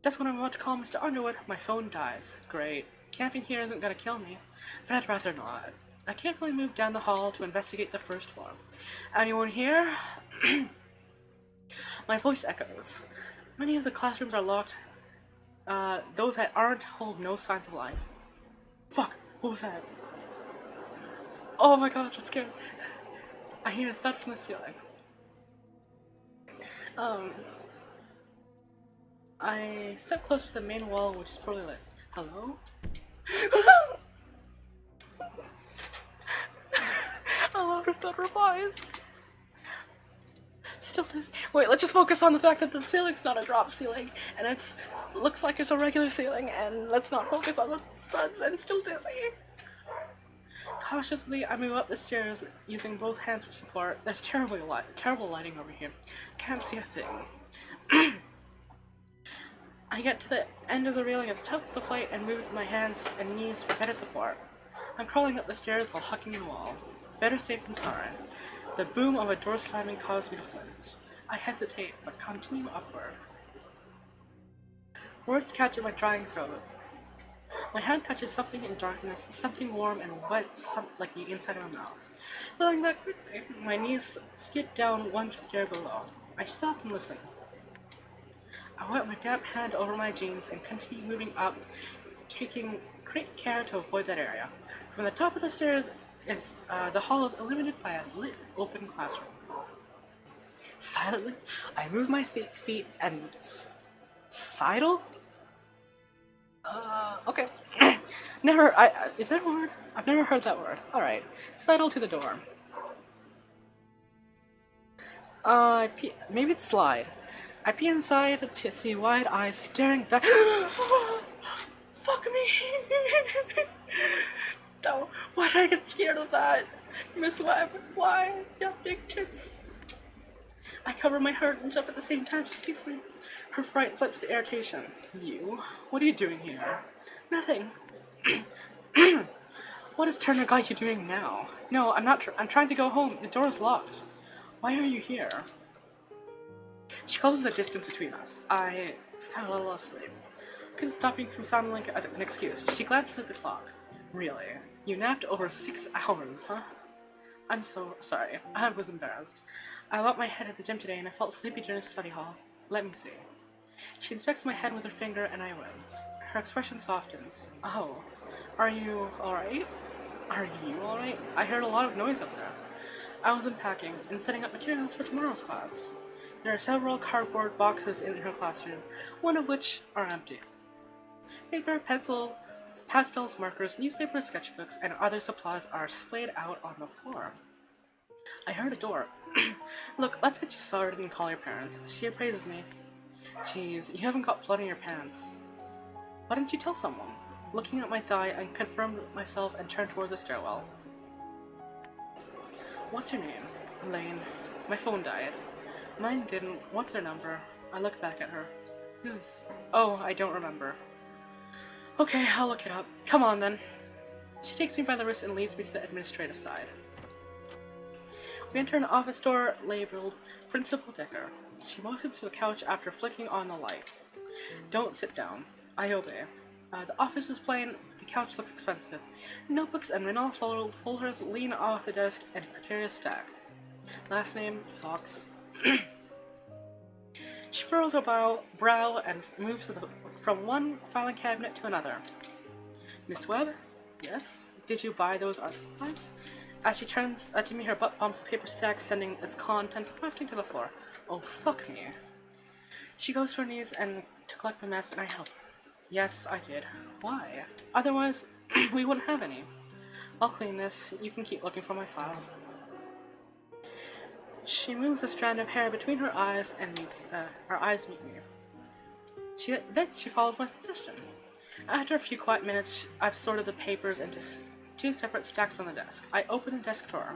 Just when I'm about to call Mr. Underwood, my phone dies. Great. Camping here isn't gonna kill me, but I'd rather not. I carefully move down the hall to investigate the first floor. Anyone here? My voice echoes. Many of the classrooms are locked. Those that aren't hold no signs of life. Fuck, what was that? Oh my gosh, I'm scared. I hear a thud from the ceiling. I step closer to the main wall, which is poorly lit. Hello? A lot of thud replies. Still dizzy. Wait, let's just focus on the fact that the ceiling's not a drop ceiling, and it's looks like it's a regular ceiling, and let's not focus on the thuds and still dizzy. Cautiously, I move up the stairs using both hands for support. There's terrible lighting over here. Can't see a thing. I get to the end of the railing at the top of the flight and move my hands and knees for better support. I'm crawling up the stairs while hugging the wall. Better safe than sorry. The boom of a door slamming caused me to flinch. I hesitate, but continue upward. Words catch in my drying throat. My hand touches something in darkness, something warm and wet, like the inside of my mouth. Feeling that quickly, my knees skid down one stair below. I stop and listen. I wipe my damp hand over my jeans and continue moving up, taking great care to avoid that area. From the top of the stairs, the hall is illuminated by a lit, open classroom. Silently, I move my feet and sidle? Okay. Is that a word? I've never heard that word. Alright. Sidle to the door. Maybe it's slide. I peer inside to see wide eyes staring back. Fuck me! No, why did I get scared of that? Miss Webb, why? You have big tits. I cover my heart and jump at the same time she sees me. Her fright flips to irritation. You? What are you doing here? Nothing. What has Turner got you doing now? No, I'm not. I'm trying to go home. The door is locked. Why are you here? She closes the distance between us. I fell a little asleep. Couldn't stop me from sounding like an excuse. She glances at the clock. Really? You napped over 6 hours, huh? I'm so sorry. I was embarrassed. I bumped my head at the gym today and I felt sleepy during study hall. Let me see. She inspects my head with her finger and I wince. Her expression softens. Oh, are you alright? Are you alright? I heard a lot of noise up there. I was unpacking and setting up materials for tomorrow's class. There are several cardboard boxes in her classroom, one of which are empty. Paper, pencil, pastels, markers, newspapers, sketchbooks, and other supplies are splayed out on the floor. I heard a door. Look, let's get you started and call your parents. She appraises me. Jeez, you haven't got blood in your pants. Why didn't you tell someone? Looking at my thigh, I confirmed myself and turned towards the stairwell. What's your name? Elaine. My phone died. Mine didn't. What's her number? I look back at her. Whose? Oh, I don't remember. Okay, I'll look it up. Come on, then. She takes me by the wrist and leads me to the administrative side. We enter an office door labeled Principal Decker. She motions to a couch after flicking on the light. Don't sit down. I obey. The office is plain, the couch looks expensive. Notebooks and manila folders lean off the desk in a precarious stack. Last name, Fox. She furrows her brow and moves from one filing cabinet to another. Miss Webb? Yes? Did you buy those art supplies? As she turns to me, her butt bumps the paper stack, sending its contents wafting to the floor. Oh, fuck me. She goes to her knees and to collect the mess, and I help her. Yes, I did. Why? Otherwise, we wouldn't have any. I'll clean this. You can keep looking for my file. She moves a strand of hair between her eyes and our eyes meet me. Then she follows my suggestion. After a few quiet minutes, I've sorted the papers into 2 separate stacks on the desk. I open the desk drawer.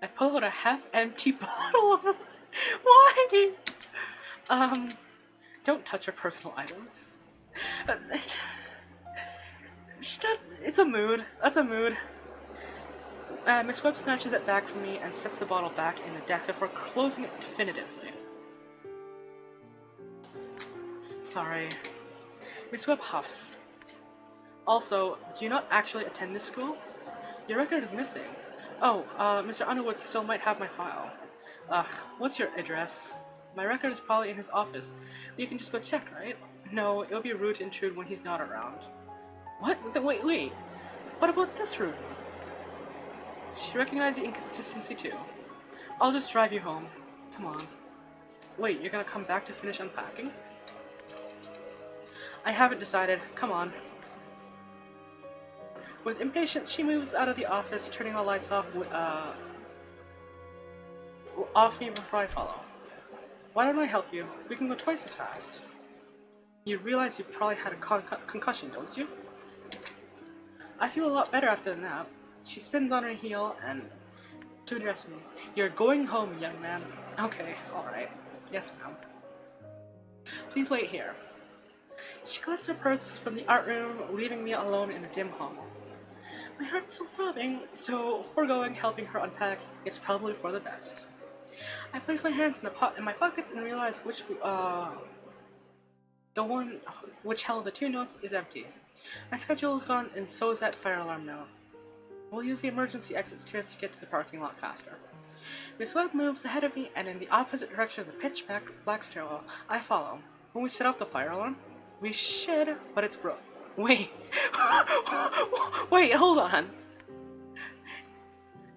I pull out a half-empty bottle of... Why? Don't touch her personal items. It's a mood. That's a mood. Miss Webb snatches it back from me and sets the bottle back in the deck before closing it definitively. Sorry. Miss Webb huffs. Also, do you not actually attend this school? Your record is missing. Oh, Mr. Underwood still might have my file. Ugh, what's your address? My record is probably in his office. You can just go check, right? No, it would be rude to intrude when he's not around. What? Wait. What about this room? She recognized the inconsistency too. I'll just drive you home. Come on. Wait, you're gonna come back to finish unpacking? I haven't decided. Come on. With impatience, she moves out of the office, turning the lights off me before I follow. Why don't I help you? We can go twice as fast. You realize you've probably had a concussion, don't you? I feel a lot better after the nap. She spins on her heel and to address me. You're going home, young man. Okay, alright. Yes, ma'am. Please wait here. She collects her purse from the art room, leaving me alone in the dim hall. My heart's still throbbing, so foregoing helping her unpack is probably for the best. I place my hands in my pockets and realize the one which held the 2 notes is empty. My schedule is gone, and so is that fire alarm note. We'll use the emergency exit stairs to get to the parking lot faster. Miss Webb moves ahead of me, and in the opposite direction of the pitch black stairwell, I follow. When we set off the fire alarm, we should, but it's broke. Wait. Wait, hold on.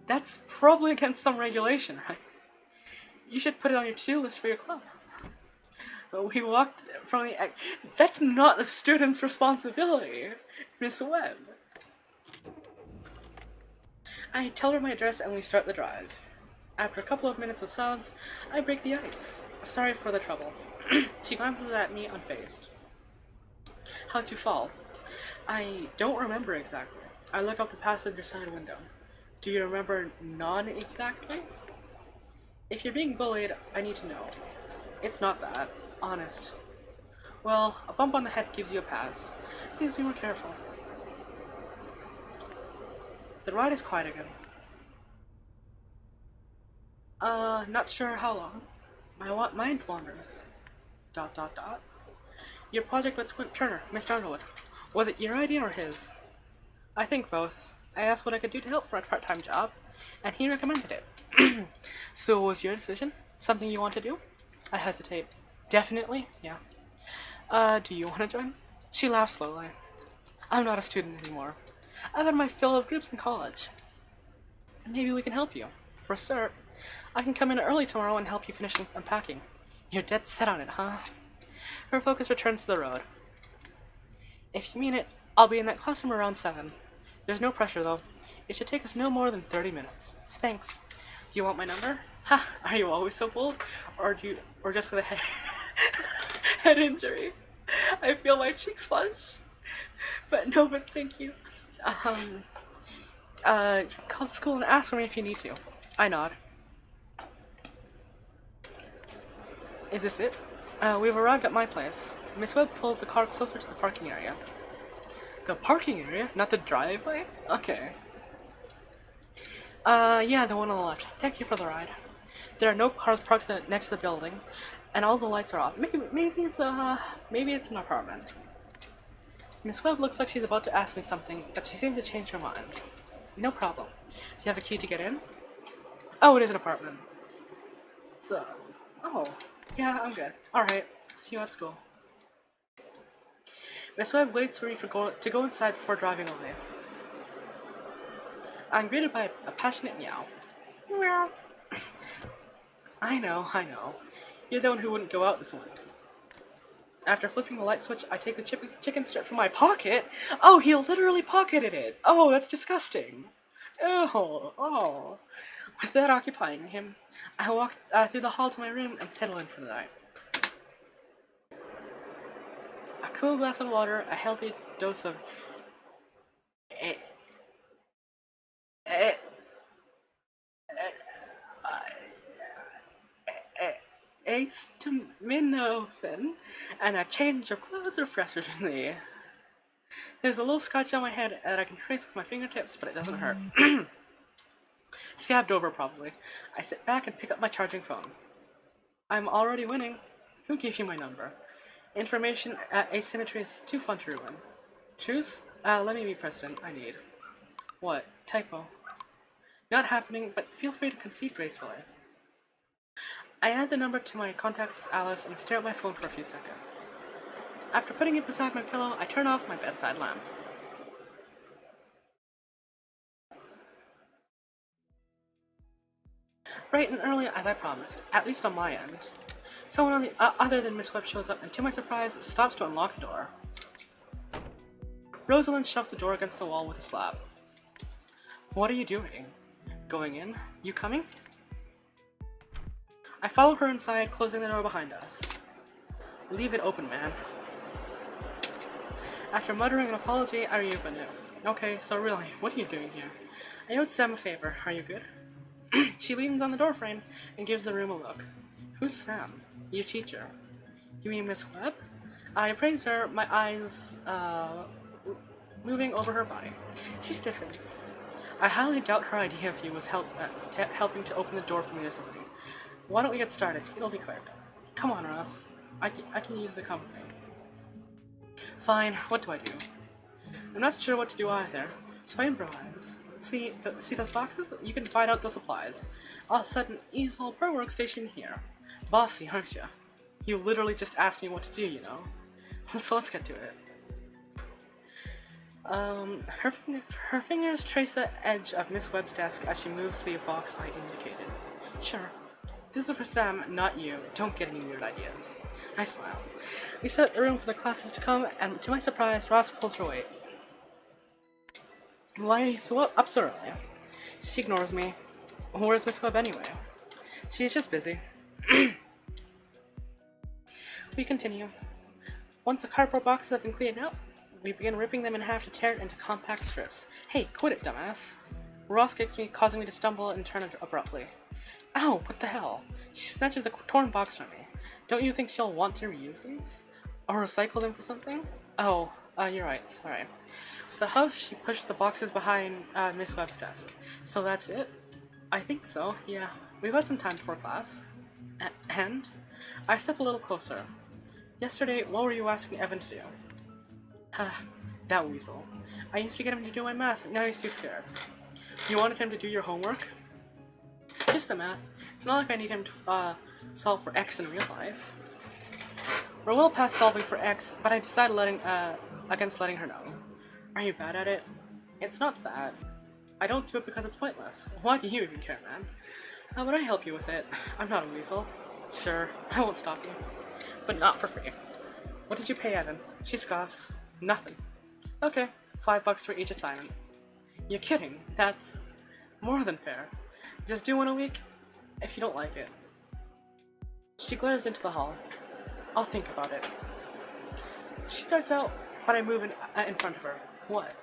That's probably against some regulation, right? You should put it on your to-do list for your club. But we walked from the... That's not a student's responsibility, Miss Webb. I tell her my address and we start the drive. After a couple of minutes of silence, I break the ice. Sorry for the trouble. She glances at me unfazed. How'd you fall? I don't remember exactly. I look out the passenger side window. Do you remember non-exactly? If you're being bullied, I need to know. It's not that. Honest. Well, a bump on the head gives you a pass. Please be more careful. The ride is quiet again. Not sure how long. My mind wanders. ... Your project with Turner, Mr. Underwood. Was it your idea or his? I think both. I asked what I could do to help for a part-time job, and he recommended it. So what was your decision? Something you want to do? I hesitate. Definitely, yeah. Do you want to join? She laughs slowly. I'm not a student anymore. I've had my fill of groups in college. Maybe we can help you. For a start, I can come in early tomorrow and help you finish unpacking. You're dead set on it, huh? Her focus returns to the road. If you mean it, I'll be in that classroom around 7. There's no pressure, though. It should take us no more than 30 minutes. Thanks. Do you want my number? Ha! Are you always so bold? Or just with a head injury? I feel my cheeks flush. But thank you. You can call the school and ask for me if you need to. I nod. Is this it? We've arrived at my place. Miss Webb pulls the car closer to the parking area. The parking area? Not the driveway? Okay. Yeah, the one on the left. Thank you for the ride. There are no cars parked next to the building, and all the lights are off. Maybe it's an apartment. Miss Webb looks like she's about to ask me something, but she seems to change her mind. No problem. Do you have a key to get in? Oh, it is an apartment. Oh. Yeah, I'm good. Alright, see you at school. Miss Webb waits for me to go inside before driving away. I'm greeted by a passionate meow. Meow. I know. You're the one who wouldn't go out this morning. After flipping the light switch, I take the chicken strip from my pocket. Oh, he literally pocketed it. Oh, that's disgusting. Oh. With that occupying him, I walk through the hall to my room and settle in for the night. A cool glass of water, a healthy dose of acetaminophen, and a change of clothes refreshes me. There's a little scratch on my head that I can trace with my fingertips, but it doesn't hurt. Scabbed over, probably. I sit back and pick up my charging phone. I'm already winning. Who gave you my number? Information asymmetry is too fun to ruin. Truce? Let me be president. I need. What? Typo. Not happening, but feel free to concede gracefully. I add the number to my contacts as Alice and stare at my phone for a few seconds. After putting it beside my pillow, I turn off my bedside lamp. Bright and early as I promised, at least on my end. Someone on the other than Miss Webb shows up and, to my surprise, stops to unlock the door. Rosalind shoves the door against the wall with a slap. What are you doing? Going in? You coming? I follow her inside, closing the door behind us. Leave it open, man. After muttering an apology, I reopen it. Okay, so really, what are you doing here? I owed Sam a favor. Are you good? She leans on the doorframe and gives the room a look. Who's Sam? Your teacher. You mean Miss Webb? I appraise her, my eyes, moving over her body. She stiffens. I highly doubt her idea of you was helping to open the door for me this morning. Why don't we get started? It'll be quick. Come on, Ross. I can use the company. Fine, what do I do? I'm not sure what to do either, so I improvise. See those boxes? You can find out the supplies. I'll set an easel per workstation here. Bossy, aren't you? You literally just asked me what to do, you know? So let's get to it. Her fingers trace the edge of Miss Webb's desk as she moves to the box I indicated. Sure. This is for Sam, not you. Don't get any weird ideas. I smile. We set the room for the classes to come, and to my surprise, Ross pulls her weight. Why are you up so early? She ignores me. Where's Miss Webb anyway? She's just busy. We continue. Once the cardboard boxes have been cleaned out, we begin ripping them in half to tear it into compact strips. Hey, quit it, dumbass. Ross kicks me, causing me to stumble and turn abruptly. Ow, what the hell? She snatches the torn box from me. Don't you think she'll want to reuse these? Or recycle them for something? Oh, you're right, sorry. With a huff, she pushes the boxes behind Miss Webb's desk. So that's it? I think so, yeah. We've got some time before class. And? I step a little closer. Yesterday, what were you asking Evan to do? That weasel. I used to get him to do my math, now he's too scared. You wanted him to do your homework? Just the math. It's not like I need him to solve for X in real life. We're well past solving for X, but I decided against letting her know. Are you bad at it? It's not that. I don't do it because it's pointless. Why do you even care, man? How would I help you with it? I'm not a weasel. Sure, I won't stop you. But not for free. What did you pay Evan? She scoffs. Nothing. Okay, $5 for each assignment. You're kidding. That's more than fair. Just do one a week, if you don't like it. She glares into the hall. I'll think about it. She starts out, but I move in front of her. What?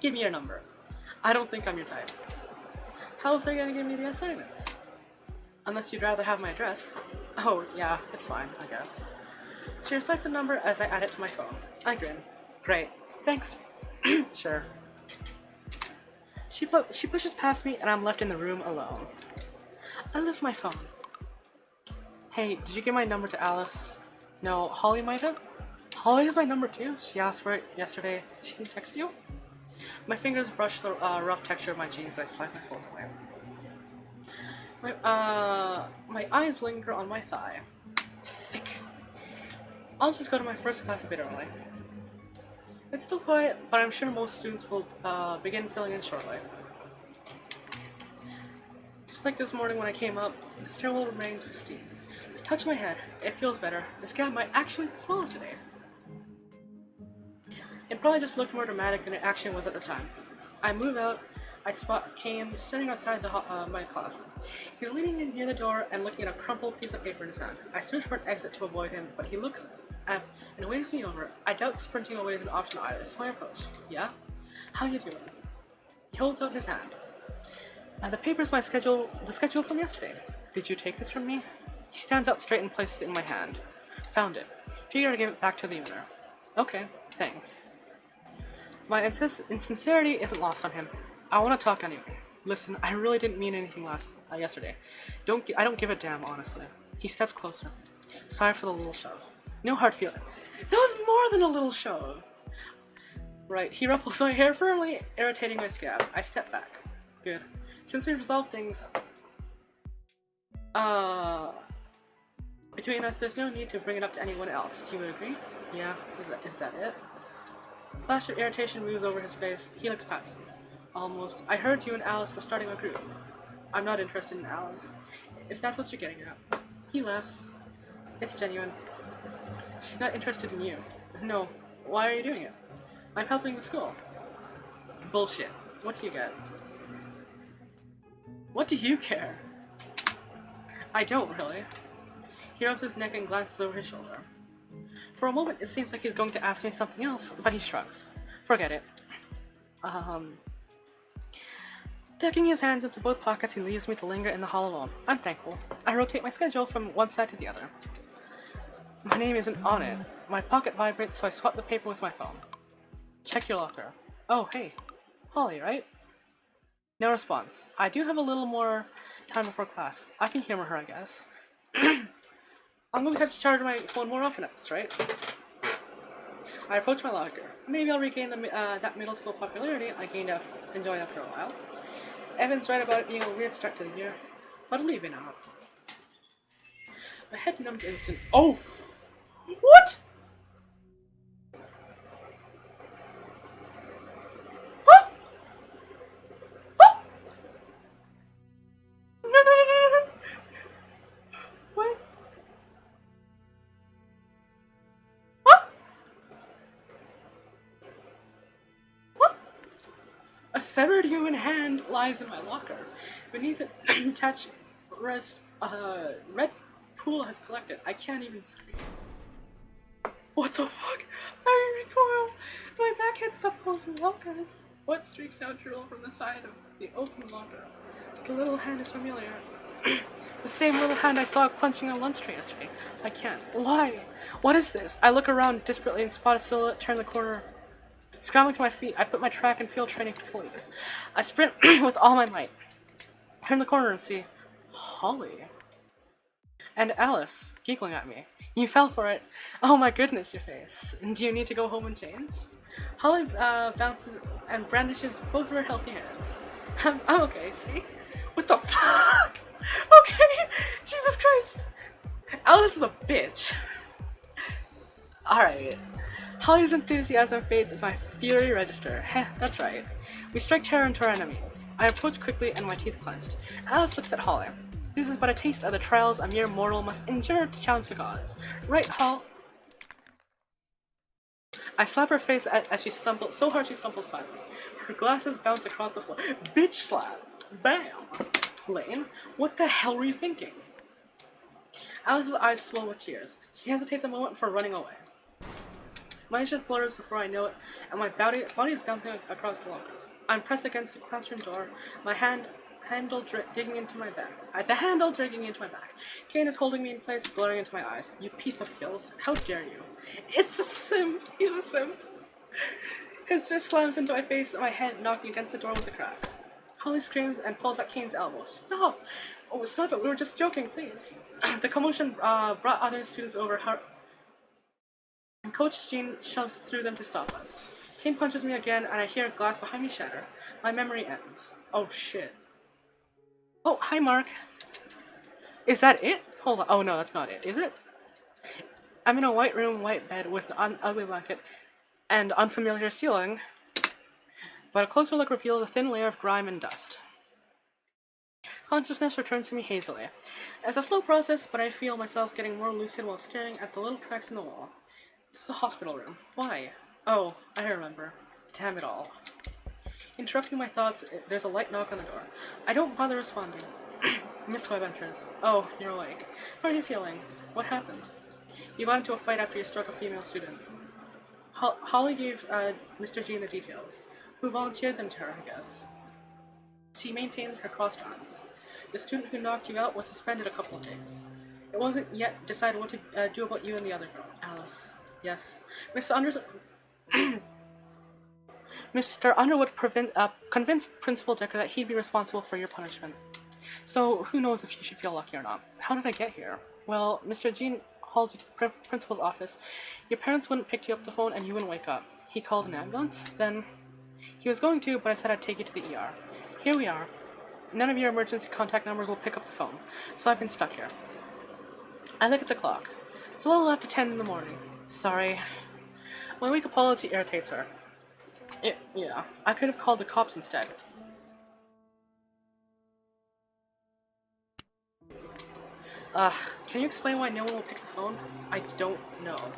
Give me your number. I don't think I'm your type. How else are you gonna give me the assignments? Unless you'd rather have my address. Oh, yeah, it's fine, I guess. She recites a number as I add it to my phone. I grin. Great. Thanks. Sure. She pushes past me and I'm left in the room alone. I lift my phone. Hey, did you give my number to Alice? No, Holly might have? Holly has my number too? She asked for it yesterday. She didn't text you? My fingers brush the rough texture of my jeans as I slide my phone away. My eyes linger on my thigh. Thick. I'll just go to my first class a bit early. It's still quiet, but I'm sure most students will begin filling in shortly. Just like this morning when I came up, the stairwell remains pristine. I touch my head. It feels better. The scab might actually be smaller today. It probably just looked more dramatic than it actually was at the time. I move out. I spot Kane standing outside my classroom. He's leaning in near the door and looking at a crumpled piece of paper in his hand. I search for an exit to avoid him, but he looks at and waves me over. I doubt sprinting away is an option either, so I approach. Yeah? How you doing? He holds out his hand. The paper's the schedule from yesterday. Did you take this from me? He stands up straight and places it in my hand. Found it. Figured I'd give it back to the owner. Okay, thanks. My insincerity isn't lost on him. I want to talk anyway. Listen, I really didn't mean anything yesterday. I don't give a damn, honestly. He steps closer. Sorry for the little shove. No hard feeling. That was more than a little shove. Right, he ruffles my hair firmly, irritating my scab. I step back. Good. Since we resolved things, between us, there's no need to bring it up to anyone else. Do you agree? Yeah. Is that it? A flash of irritation moves over his face. He looks past me. Almost. I heard you and Alice are starting a group. I'm not interested in Alice, if that's what you're getting at. He laughs. It's genuine. She's not interested in you. No. Why are you doing it? I'm helping the school. Bullshit. What do you get? What do you care? I don't, really. He rubs his neck and glances over his shoulder. For a moment, it seems like he's going to ask me something else, but he shrugs. Forget it. Tucking his hands into both pockets, he leaves me to linger in the hall alone. I'm thankful. I rotate my schedule from one side to the other. My name isn't on it. My pocket vibrates, so I swap the paper with my phone. Check your locker. Oh, hey. Holly, right? No response. I do have a little more time before class. I can humor her, I guess. I'm going to have to charge my phone more often at this rate. I approach my locker. Maybe I'll regain that middle school popularity I gained enjoying after a while. Evan's right about it being a weird start to the year, but I'll leave it out. My head numbs instant. Oh! What?! Huh?! Huh?! No. What? Huh?! What?! A severed human hand lies in my locker. Beneath it, attached rest, red pool has collected. I can't even scream. What the fuck? I recoil. My back hits the poles and lockers. What streaks now drool from the side of the open locker? The little hand is familiar. The same little hand I saw clenching a lunch tray yesterday. I can't. Why? What is this? I look around desperately and spot a silhouette turn the corner. Scrambling to my feet, I put my track and field training to full use. I sprint with all my might. Turn the corner and see Holly. And Alice, giggling at me. You fell for it. Oh my goodness, your face. Do you need to go home and change? Holly bounces and brandishes both of her healthy hands. I'm okay, see? What the fuck? Okay, Jesus Christ. Alice is a bitch. Alright. Holly's enthusiasm fades as my fury register. Heh, that's right. We strike terror into our enemies. I approach quickly and my teeth clenched. Alice looks at Holly. This is but a taste of the trials a mere mortal must endure to challenge the gods. Right, Hol? I slap her face as she stumbles, so hard she stumbles sideways. Her glasses bounce across the floor. Bitch slap! Bam! Lane, what the hell were you thinking? Alice's eyes swell with tears. She hesitates a moment before running away. My shit flutters before I know it, and my body is bouncing across the lockers. I'm pressed against the classroom door, my handle digging into my back. The handle digging into my back. Kane is holding me in place, glaring into my eyes. You piece of filth. How dare you? It's a simp. He's a simp. His fist slams into my face and my head, knocking against the door with a crack. Holly screams and pulls at Kane's elbow. Stop! Oh, stop it. We were just joking, please. The commotion brought other students over. And Coach Jean shoves through them to stop us. Kane punches me again, and I hear a glass behind me shatter. My memory ends. Oh shit. Oh, hi, Mark. Is that it? Hold on. Oh, no, that's not it. Is it? I'm in a white room, white bed with an ugly blanket and unfamiliar ceiling, but a closer look reveals a thin layer of grime and dust. Consciousness returns to me hazily. It's a slow process, but I feel myself getting more lucid while staring at the little cracks in the wall. This is a hospital room. Why? Oh, I remember. Damn it all. Interrupting my thoughts, there's a light knock on the door. I don't bother responding. Miss Webb enters. Oh, you're awake. How are you feeling? What happened? You got into a fight after you struck a female student. Holly gave Mr. Jean the details. Who volunteered them to her, I guess. She maintained her crossed arms. The student who knocked you out was suspended a couple of days. It wasn't yet decided what to do about you and the other girl, Alice. Yes. Mr. Underwood convinced Principal Decker that he'd be responsible for your punishment. So, who knows if you should feel lucky or not. How did I get here? Well, Mr. Jean hauled you to the principal's office. Your parents wouldn't pick you up the phone and you wouldn't wake up. He called an ambulance? Then... He was going to, but I said I'd take you to the ER. Here we are. None of your emergency contact numbers will pick up the phone, so I've been stuck here. I look at the clock. It's a little after 10 in the morning. Sorry. My weak apology irritates her. Yeah, I could have called the cops instead. Can you explain why no one will pick the phone? I don't know.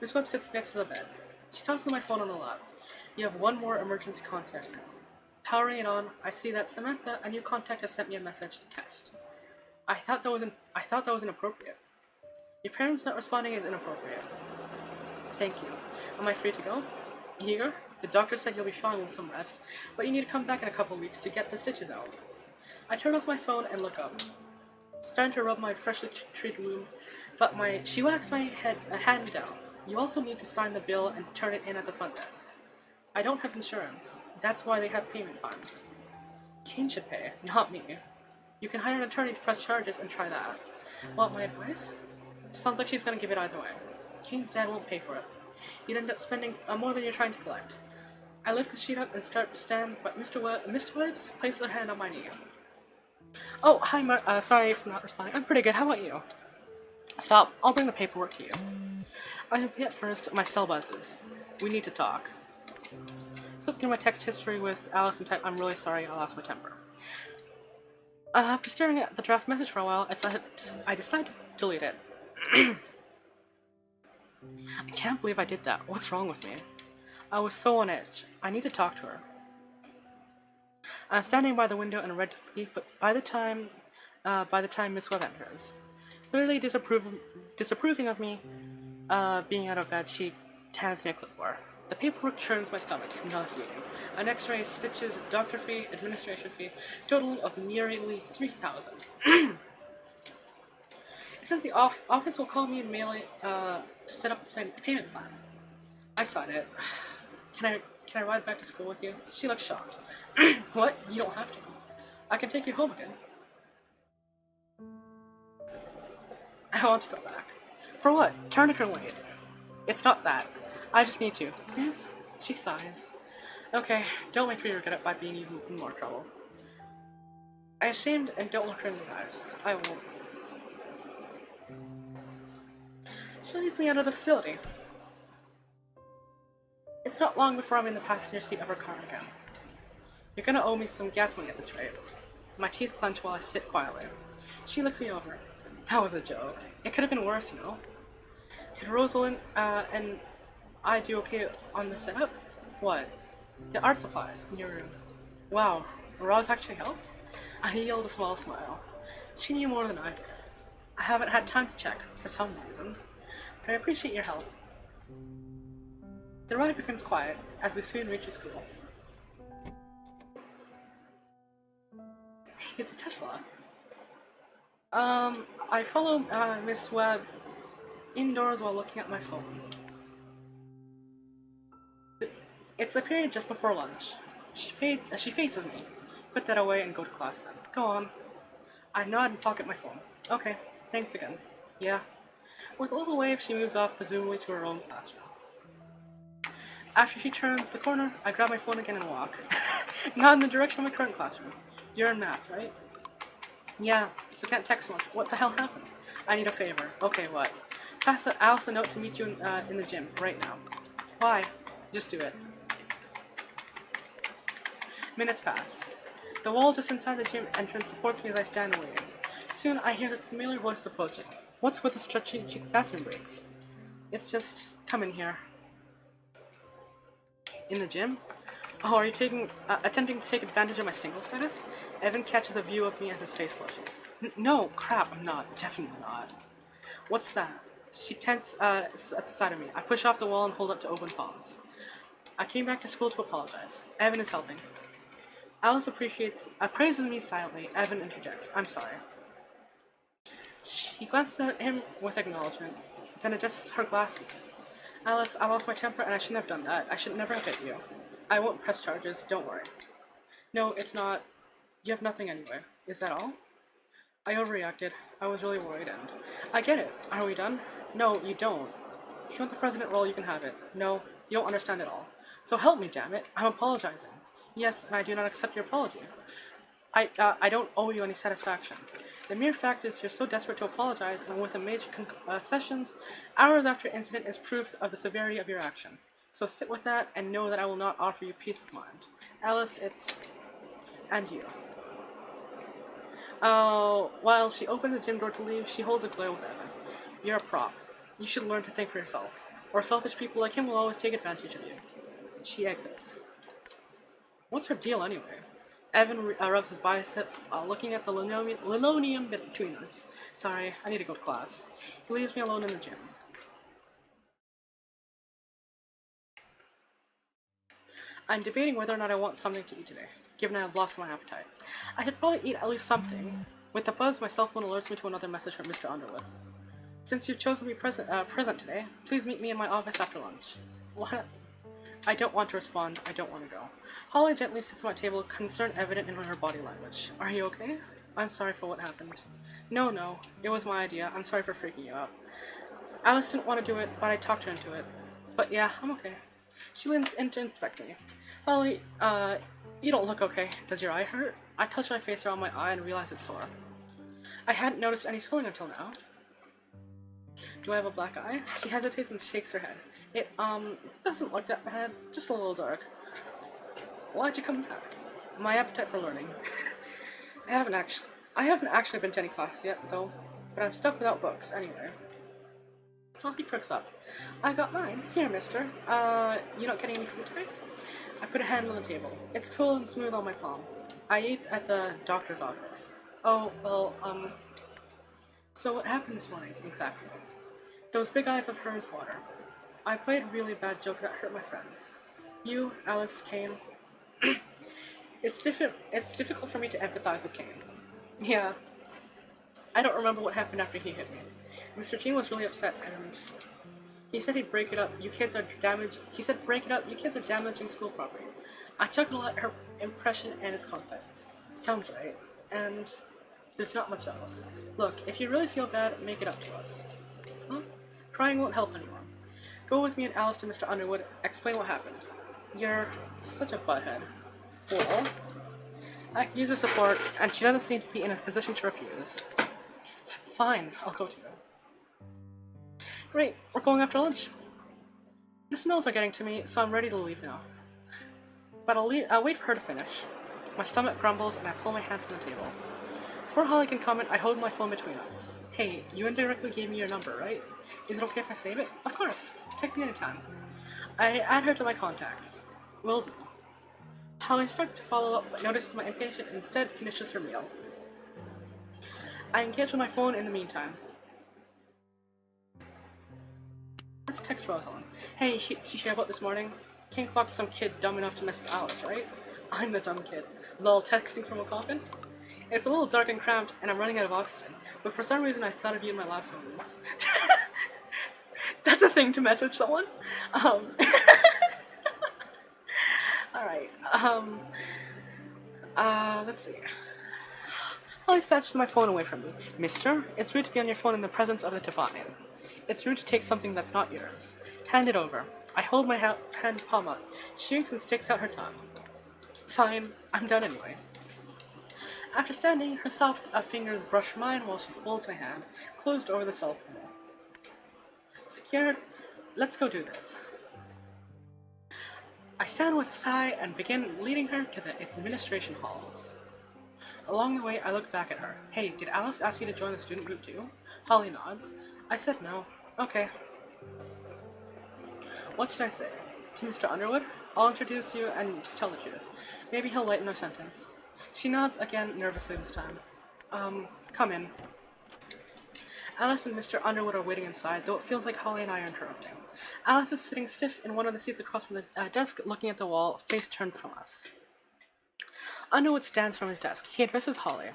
Miss Webb sits next to the bed. She tosses my phone on the lap. You have one more emergency contact now. Powering it on, I see that Samantha, a new contact, has sent me a message to test. I thought that was inappropriate. Your parents not responding is inappropriate. Thank you. Am I free to go? Here? The doctor said you'll be fine with some rest, but you need to come back in a couple weeks to get the stitches out. I turn off my phone and look up. Starting to rub my freshly treated wound, but she whacks my hand down. You also need to sign the bill and turn it in at the front desk. I don't have insurance. That's why they have payment plans. Kane should pay, not me. You can hire an attorney to press charges and try that. Want my advice? Sounds like she's gonna give it either way. Kane's dad won't pay for it. You'd end up spending more than you're trying to collect. I lift the sheet up and start to stand, but Miss Webb places her hand on my knee. Oh, hi, Mark. Sorry for not responding. I'm pretty good. How about you? Stop. I'll bring the paperwork to you. I have hit first. My cell buzzes. We need to talk. Flip through my text history with Alice and type, I'm really sorry I lost my temper. After staring at the draft message for a while, I decided to delete it. I can't believe I did that. What's wrong with me? I was so on edge. I need to talk to her. I'm standing by the window and ready to leave, but by the time Miss Webb enters, clearly disapproving of me being out of bed, she hands me a clipboard. The paperwork churns my stomach, nauseating. An x-ray, stitches, doctor fee, administration fee, totaling of nearly $3,000. It says the office will call me and mail it to set up a payment plan. I sign it. Can I ride back to school with you? She looks shocked. What? You don't have to. I can take you home again. I want to go back. For what? Tourniquet late. It's not that. I just need to. Please? She sighs. Okay, don't make me regret it by being even in more trouble. I ashamed and don't look her in the eyes. I won't. She leads me out of the facility. It's not long before I'm in the passenger seat of her car again. You're gonna owe me some gas money at this rate. My teeth clench while I sit quietly. She looks me over. That was a joke. It could have been worse, you know? Did Rosalind and I do okay on the setup? What? The art supplies in your room. Wow, Roz actually helped? I yield a small smile. She knew more than I did. I haven't had time to check, for some reason. But I appreciate your help. The ride becomes quiet, as we soon reach a school. Hey, it's a Tesla. I follow Miss Webb indoors while looking at my phone. It's a period just before lunch. She faces me. Put that away and go to class then. Go on. I nod and pocket my phone. Okay, thanks again. Yeah. With a little wave, she moves off, presumably to her own classroom. After she turns the corner, I grab my phone again and walk. Not in the direction of my current classroom. You're in math, right? Yeah, so can't text much. What the hell happened? I need a favor. Okay, what? Pass Alice a note to meet you in the gym right now. Why? Just do it. Minutes pass. The wall just inside the gym entrance supports me as I stand waiting. Soon I hear the familiar voice approaching. What's with the strategic bathroom breaks? It's just, come in here. In the gym? Oh, are you attempting to take advantage of my single status? Evan catches a view of me as his face flushes. No, crap, I'm not. Definitely not. What's that? She tenses at the side of me. I push off the wall and hold up to open palms. I came back to school to apologize. Evan is helping. Alice praises me silently. Evan interjects. I'm sorry. She glances at him with acknowledgement, then adjusts her glasses. Alice, I lost my temper and I shouldn't have done that. I should never have hit you. I won't press charges, don't worry. No, it's not. You have nothing anyway. Is that all? I overreacted. I was really worried and... I get it. Are we done? No, you don't. If you want the president role, you can have it. No, you don't understand at all. So help me, damn it. I'm apologizing. Yes, and I do not accept your apology. I don't owe you any satisfaction. The mere fact is you're so desperate to apologize, and with a major concessions, hours after incident is proof of the severity of your action. So sit with that, and know that I will not offer you peace of mind. Alice, it's... and you. While she opens the gym door to leave, she holds a glow with Evan. You're a prop. You should learn to think for yourself, or selfish people like him will always take advantage of you. She exits. What's her deal anyway? Evan rubs his biceps, looking at the linoleum between us. Sorry, I need to go to class. He leaves me alone in the gym. I'm debating whether or not I want something to eat today, given I have lost my appetite. I should probably eat at least something. With the buzz, my cell phone alerts me to another message from Mr. Underwood. Since you've chosen to be present today, please meet me in my office after lunch. What? I don't want to respond. I don't want to go. Holly gently sits at my table, concern evident in her body language. Are you okay? I'm sorry for what happened. No. It was my idea. I'm sorry for freaking you out. Alice didn't want to do it, but I talked her into it. But yeah, I'm okay. She leans in to inspect me. Holly, you don't look okay. Does your eye hurt? I touch my face around my eye and realize it's sore. I hadn't noticed any swelling until now. Do I have a black eye? She hesitates and shakes her head. It, doesn't look that bad. Just a little dark. Why'd you come back? My appetite for learning. I haven't actually been to any class yet, though. But I'm stuck without books, anyway. He perks up. I got mine. Here, mister. You not getting any food today? I put a hand on the table. It's cool and smooth on my palm. I ate at the doctor's office. Oh, well, so what happened this morning, exactly? Those big eyes of hers water. I played a really bad joke that hurt my friends. You, Alice, Kane. It's difficult for me to empathize with Kane. Yeah. I don't remember what happened after he hit me. Mr. Jean was really upset and he said he'd break it up. You kids are damaging school property. I chuckled at her impression and its contents. Sounds right. And there's not much else. Look, if you really feel bad, make it up to us. Huh? Crying won't help anyone. Go with me and Alice to Mr. Underwood, explain what happened. You're such a butthead. Well, I can use her support, and she doesn't seem to be in a position to refuse. Fine, I'll go to you. Great, we're going after lunch. The smells are getting to me, so I'm ready to leave now. But I'll wait for her to finish. My stomach grumbles, and I pull my hand from the table. Before Holly can comment, I hold my phone between us. Hey, you indirectly gave me your number, right? Is it okay if I save it? Of course. Text me anytime. I add her to my contacts. Will do. Holly starts to follow up, but notices my impatience and instead finishes her meal. I engage with my phone in the meantime. Let's text Rosalind. Hey, you hear about this morning? King clocked some kid dumb enough to mess with Alice, right? I'm the dumb kid. Lol, texting from a coffin? It's a little dark and cramped, and I'm running out of oxygen, but for some reason I thought of you in my last moments. That's a thing to message someone? Alright, let's see. Holly snatches my phone away from me. Mister, it's rude to be on your phone in the presence of the divine. It's rude to take something that's not yours. Hand it over. I hold my hand palm up. She winks and sticks out her tongue. Fine, I'm done anyway. After standing, her soft fingers brush mine while she folds my hand, closed over the cell panel. Secured, let's go do this. I stand with a sigh and begin leading her to the administration halls. Along the way, I look back at her. Hey, did Alice ask you to join the student group too? Holly nods. I said no. Okay. What should I say? To Mr. Underwood? I'll introduce you and just tell the truth. Maybe he'll lighten our sentence. She nods again, nervously this time. Come in. Alice and Mr. Underwood are waiting inside, though it feels like Holly and I are interrupting. Alice is sitting stiff in one of the seats across from the desk, looking at the wall, face turned from us. Underwood stands from his desk. He addresses Holly.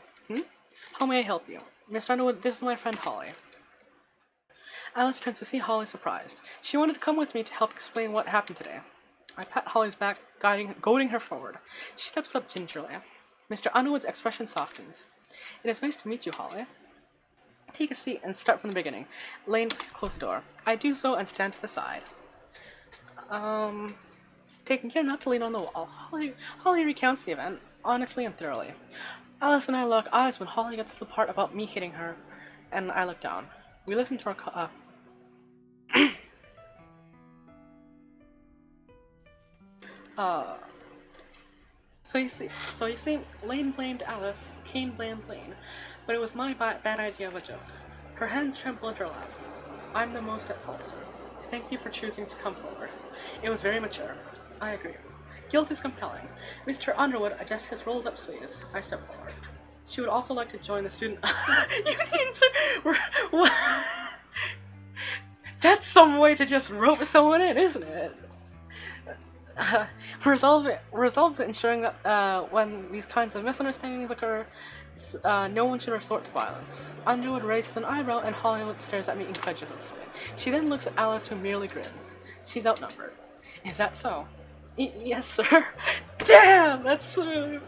How may I help you? Mr. Underwood, this is my friend Holly. Alice turns to see Holly surprised. She wanted to come with me to help explain what happened today. I pat Holly's back, goading her forward. She steps up gingerly. Mr. Underwood's expression softens. It is nice to meet you, Holly. Take a seat and start from the beginning. Lane, please close the door. I do so and stand to the side. Taking care not to lean on the wall, Holly recounts the event, honestly and thoroughly. Alice and I lock eyes when Holly gets to the part about me hitting her, and I look down. We listen to our So you see, Lane blamed Alice, Kane blamed Lane, but it was my bad idea of a joke. Her hands tremble in her lap. I'm the most at fault, sir. Thank you for choosing to come forward. It was very mature. I agree. Guilt is compelling. Mr. Underwood adjusts his rolled up sleeves. I step forward. She would also like to join the student union, sir. That's some way to just rope someone in, isn't it? Resolved to ensuring that when these kinds of misunderstandings occur, no one should resort to violence. Underwood raises an eyebrow and Hollywood stares at me incredulously. She then looks at Alice, who merely grins. She's outnumbered. Is that so? Yes, sir. Damn, that's smooth.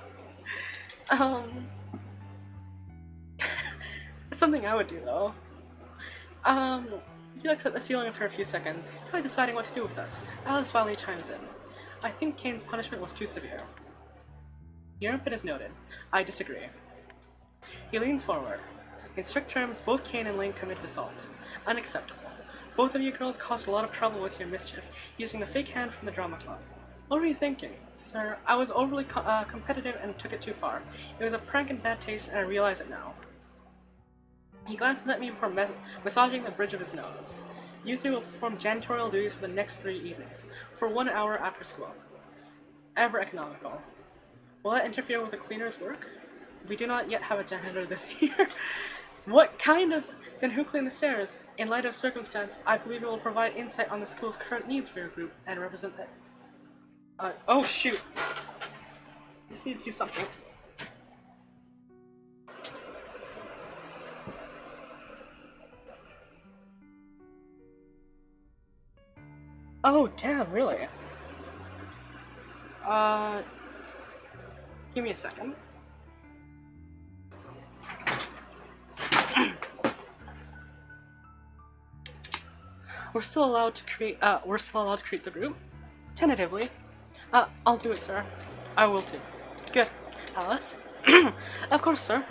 It's something I would do, though. He looks at the ceiling for a few seconds. He's probably deciding what to do with us. Alice finally chimes in. I think Kane's punishment was too severe. Your input is noted. I disagree. He leans forward. In strict terms, both Kane and Lane committed assault. Unacceptable. Both of you girls caused a lot of trouble with your mischief, using the fake hand from the drama club. What were you thinking? Sir, I was overly competitive and took it too far. It was a prank in bad taste, and I realize it now. He glances at me before massaging the bridge of his nose. You three will perform janitorial duties for the next 3 evenings, for 1 hour after school. Ever economical. Will that interfere with the cleaner's work? We do not yet have a janitor this year. What kind of... Then who cleaned the stairs? In light of circumstance, I believe it will provide insight on the school's current needs for your group and represent that. Oh shoot. Just need to do something. Oh, damn, really? Give me a second. We're still allowed to create the group? Tentatively. I'll do it, sir. I will too. Good. Alice? Of course, sir.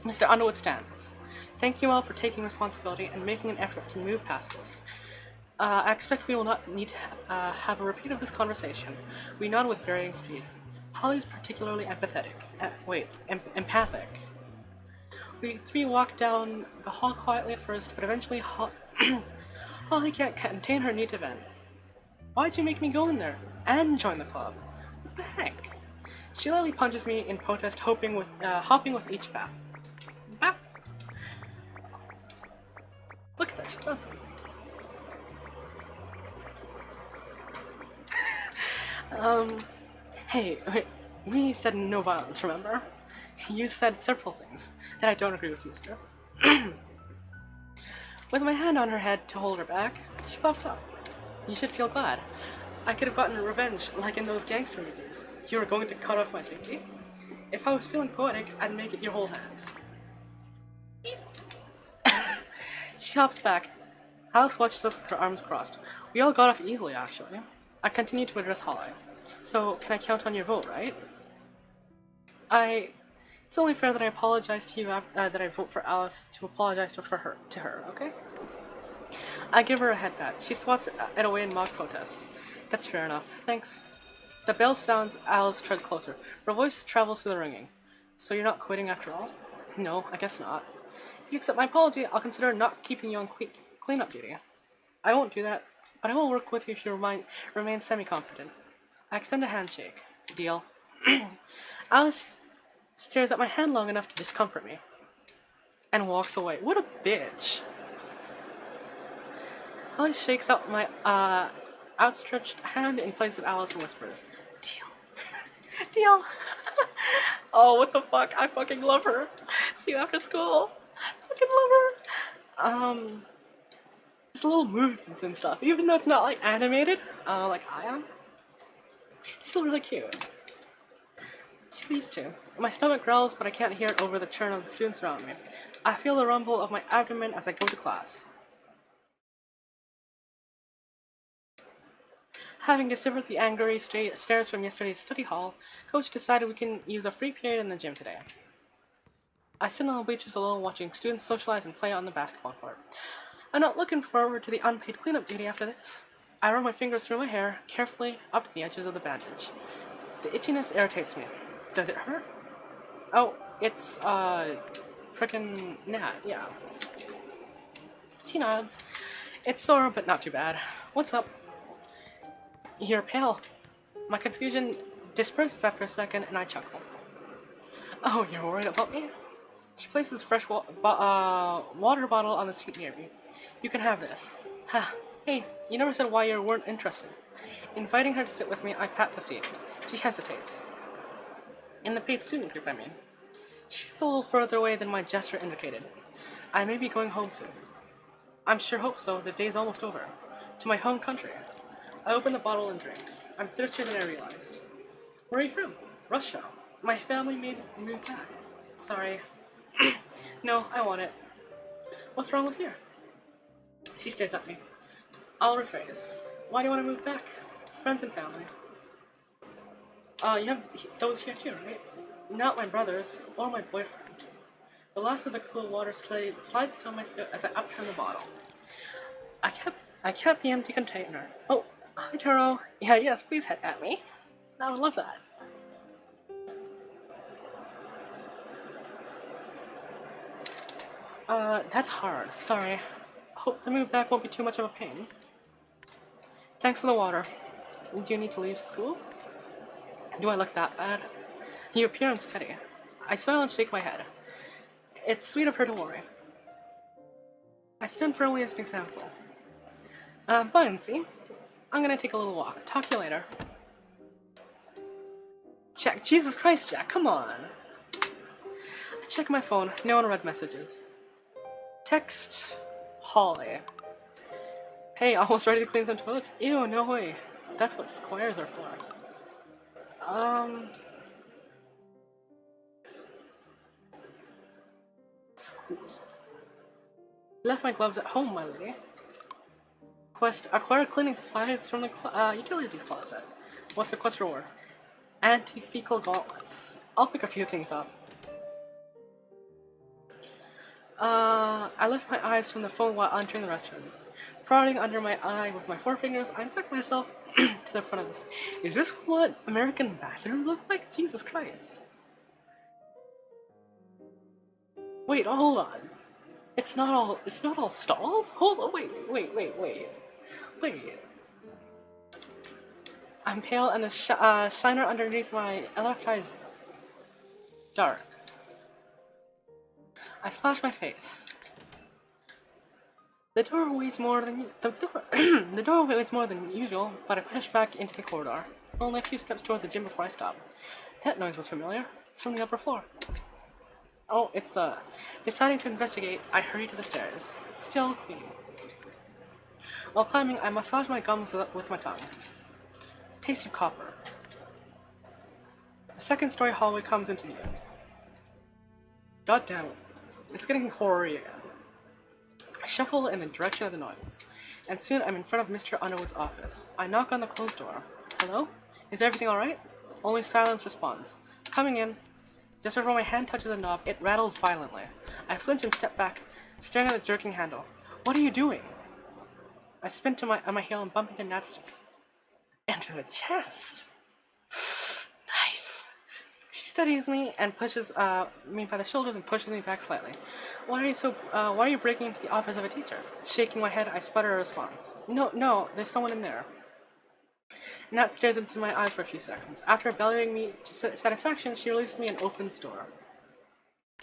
Mr. Underwood stands. Thank you all for taking responsibility and making an effort to move past this. I expect we will not need to have a repeat of this conversation. We nod with varying speed. Holly's particularly empathic. Empathic. We 3 walk down the hall quietly at first, but eventually Holly can't contain her need to vent. Why'd you make me go in there and join the club? What the heck? She lightly punches me in protest, hopping with each bat. Bap. Look at this. That's Hey, we said no violence, remember? You said several things that I don't agree with, mister. With my hand on her head to hold her back, she pops up. You should feel glad. I could have gotten revenge like in those gangster movies. You were going to cut off my pinky? If I was feeling poetic, I'd make it your whole hand. She hops back. Alice watches us with her arms crossed. We all got off easily, actually. I continue to address Holly. So, can I count on your vote, right? It's only fair that I apologize to you that I vote for Alice to apologize to her, okay? I give her a head pat. She swats it away in mock protest. That's fair enough. Thanks. The bell sounds. Alice treads closer. Her voice travels through the ringing. So you're not quitting after all? No, I guess not. If you accept my apology, I'll consider not keeping you on cleanup duty. I won't do that, but I will work with you if you remain semi-competent. I extend a handshake. Deal. Alice stares at my hand long enough to discomfort me. And walks away. What a bitch. Alice shakes out my outstretched hand in place of Alice and whispers, Deal. Deal. Oh, what the fuck? I fucking love her. See you after school. I fucking love her. Just little movements and stuff. Even though it's not like animated, like I am. It's still really cute. She leaves too. My stomach growls, but I can't hear it over the churn of the students around me. I feel the rumble of my abdomen as I go to class. Having deciphered the angry stares from yesterday's study hall, Coach decided we can use a free period in the gym today. I sit on the bleachers alone watching students socialize and play on the basketball court. I'm not looking forward to the unpaid cleanup duty after this. I run my fingers through my hair, carefully up to the edges of the bandage. The itchiness irritates me. Does it hurt? Oh, it's, frickin' gnat, yeah. She nods. It's sore, but not too bad. What's up? You're pale. My confusion disperses after a second, and I chuckle. Oh, you're worried about me? She places fresh water bottle on the seat near me. You can have this. Ha. Hey, you never said why you weren't interested. Inviting her to sit with me, I pat the seat. She hesitates. In the paid student group, I mean. She's a little further away than my gesture indicated. I may be going home soon. I'm sure hope so. The day's almost over. To my home country. I open the bottle and drink. I'm thirstier than I realized. Where are you from? Russia. My family made me move back. Sorry. No, I want it. What's wrong with here? She stares at me. I'll rephrase. Why do you want to move back? Friends and family. You have those here too, right? Not my brothers, or my boyfriend. The last of the cool water slides down my throat as I upturn the bottle. I kept the empty container. Oh, hi Taro. Yeah, yes, please head at me. I would love that. That's hard. Sorry. Hope the move back won't be too much of a pain. Thanks for the water. Do you need to leave school? Do I look that bad? You appear unsteady. I smile and shake my head. It's sweet of her to worry. I stand firmly as an example. Bye, see? I'm gonna take a little walk. Talk to you later. Jack, Jesus Christ, Jack, come on! I check my phone. No one read messages. Text Holly. Hey, almost ready to clean some toilets? Ew, no way. That's what squares are for. Schools. Left my gloves at home, my lady. Quest: acquire cleaning supplies from the utilities closet. What's the quest reward? Anti-fecal gauntlets. I'll pick a few things up. I lift my eyes from the phone while entering the restroom. Prodding under my eye with my forefingers, I inspect myself to the front of this. Is this what American bathrooms look like? Jesus Christ. Wait, hold on. It's not all stalls? Hold on, wait. I'm pale and the shiner underneath my left eye is dark. I splash my face. The door weighs more than the door weighs more than usual, but I push back into the corridor. Only a few steps toward the gym before I stop. That noise was familiar. It's from the upper floor. Oh, it's the... Deciding to investigate, I hurry to the stairs. Still cleaning. While climbing, I massage my gums with my tongue. Taste of copper. The second-story hallway comes into view. God damn it. It's getting horror-y again. I shuffle in the direction of the noise, and soon I'm in front of Mr. Underwood's office. I knock on the closed door. Hello? Is everything alright? Only silence responds. Coming in. Just before my hand touches the knob, it rattles violently. I flinch and step back, staring at the jerking handle. What are you doing? I spin to on my heel and bump into Nat's into the chest. Nice. She steadies me and pushes me by the shoulders and pushes me back slightly. Why are you breaking into the office of a teacher? Shaking my head, I sputter a response. No, there's someone in there. Nat stares into my eyes for a few seconds. After evaluating me to satisfaction, she releases me and opens the door.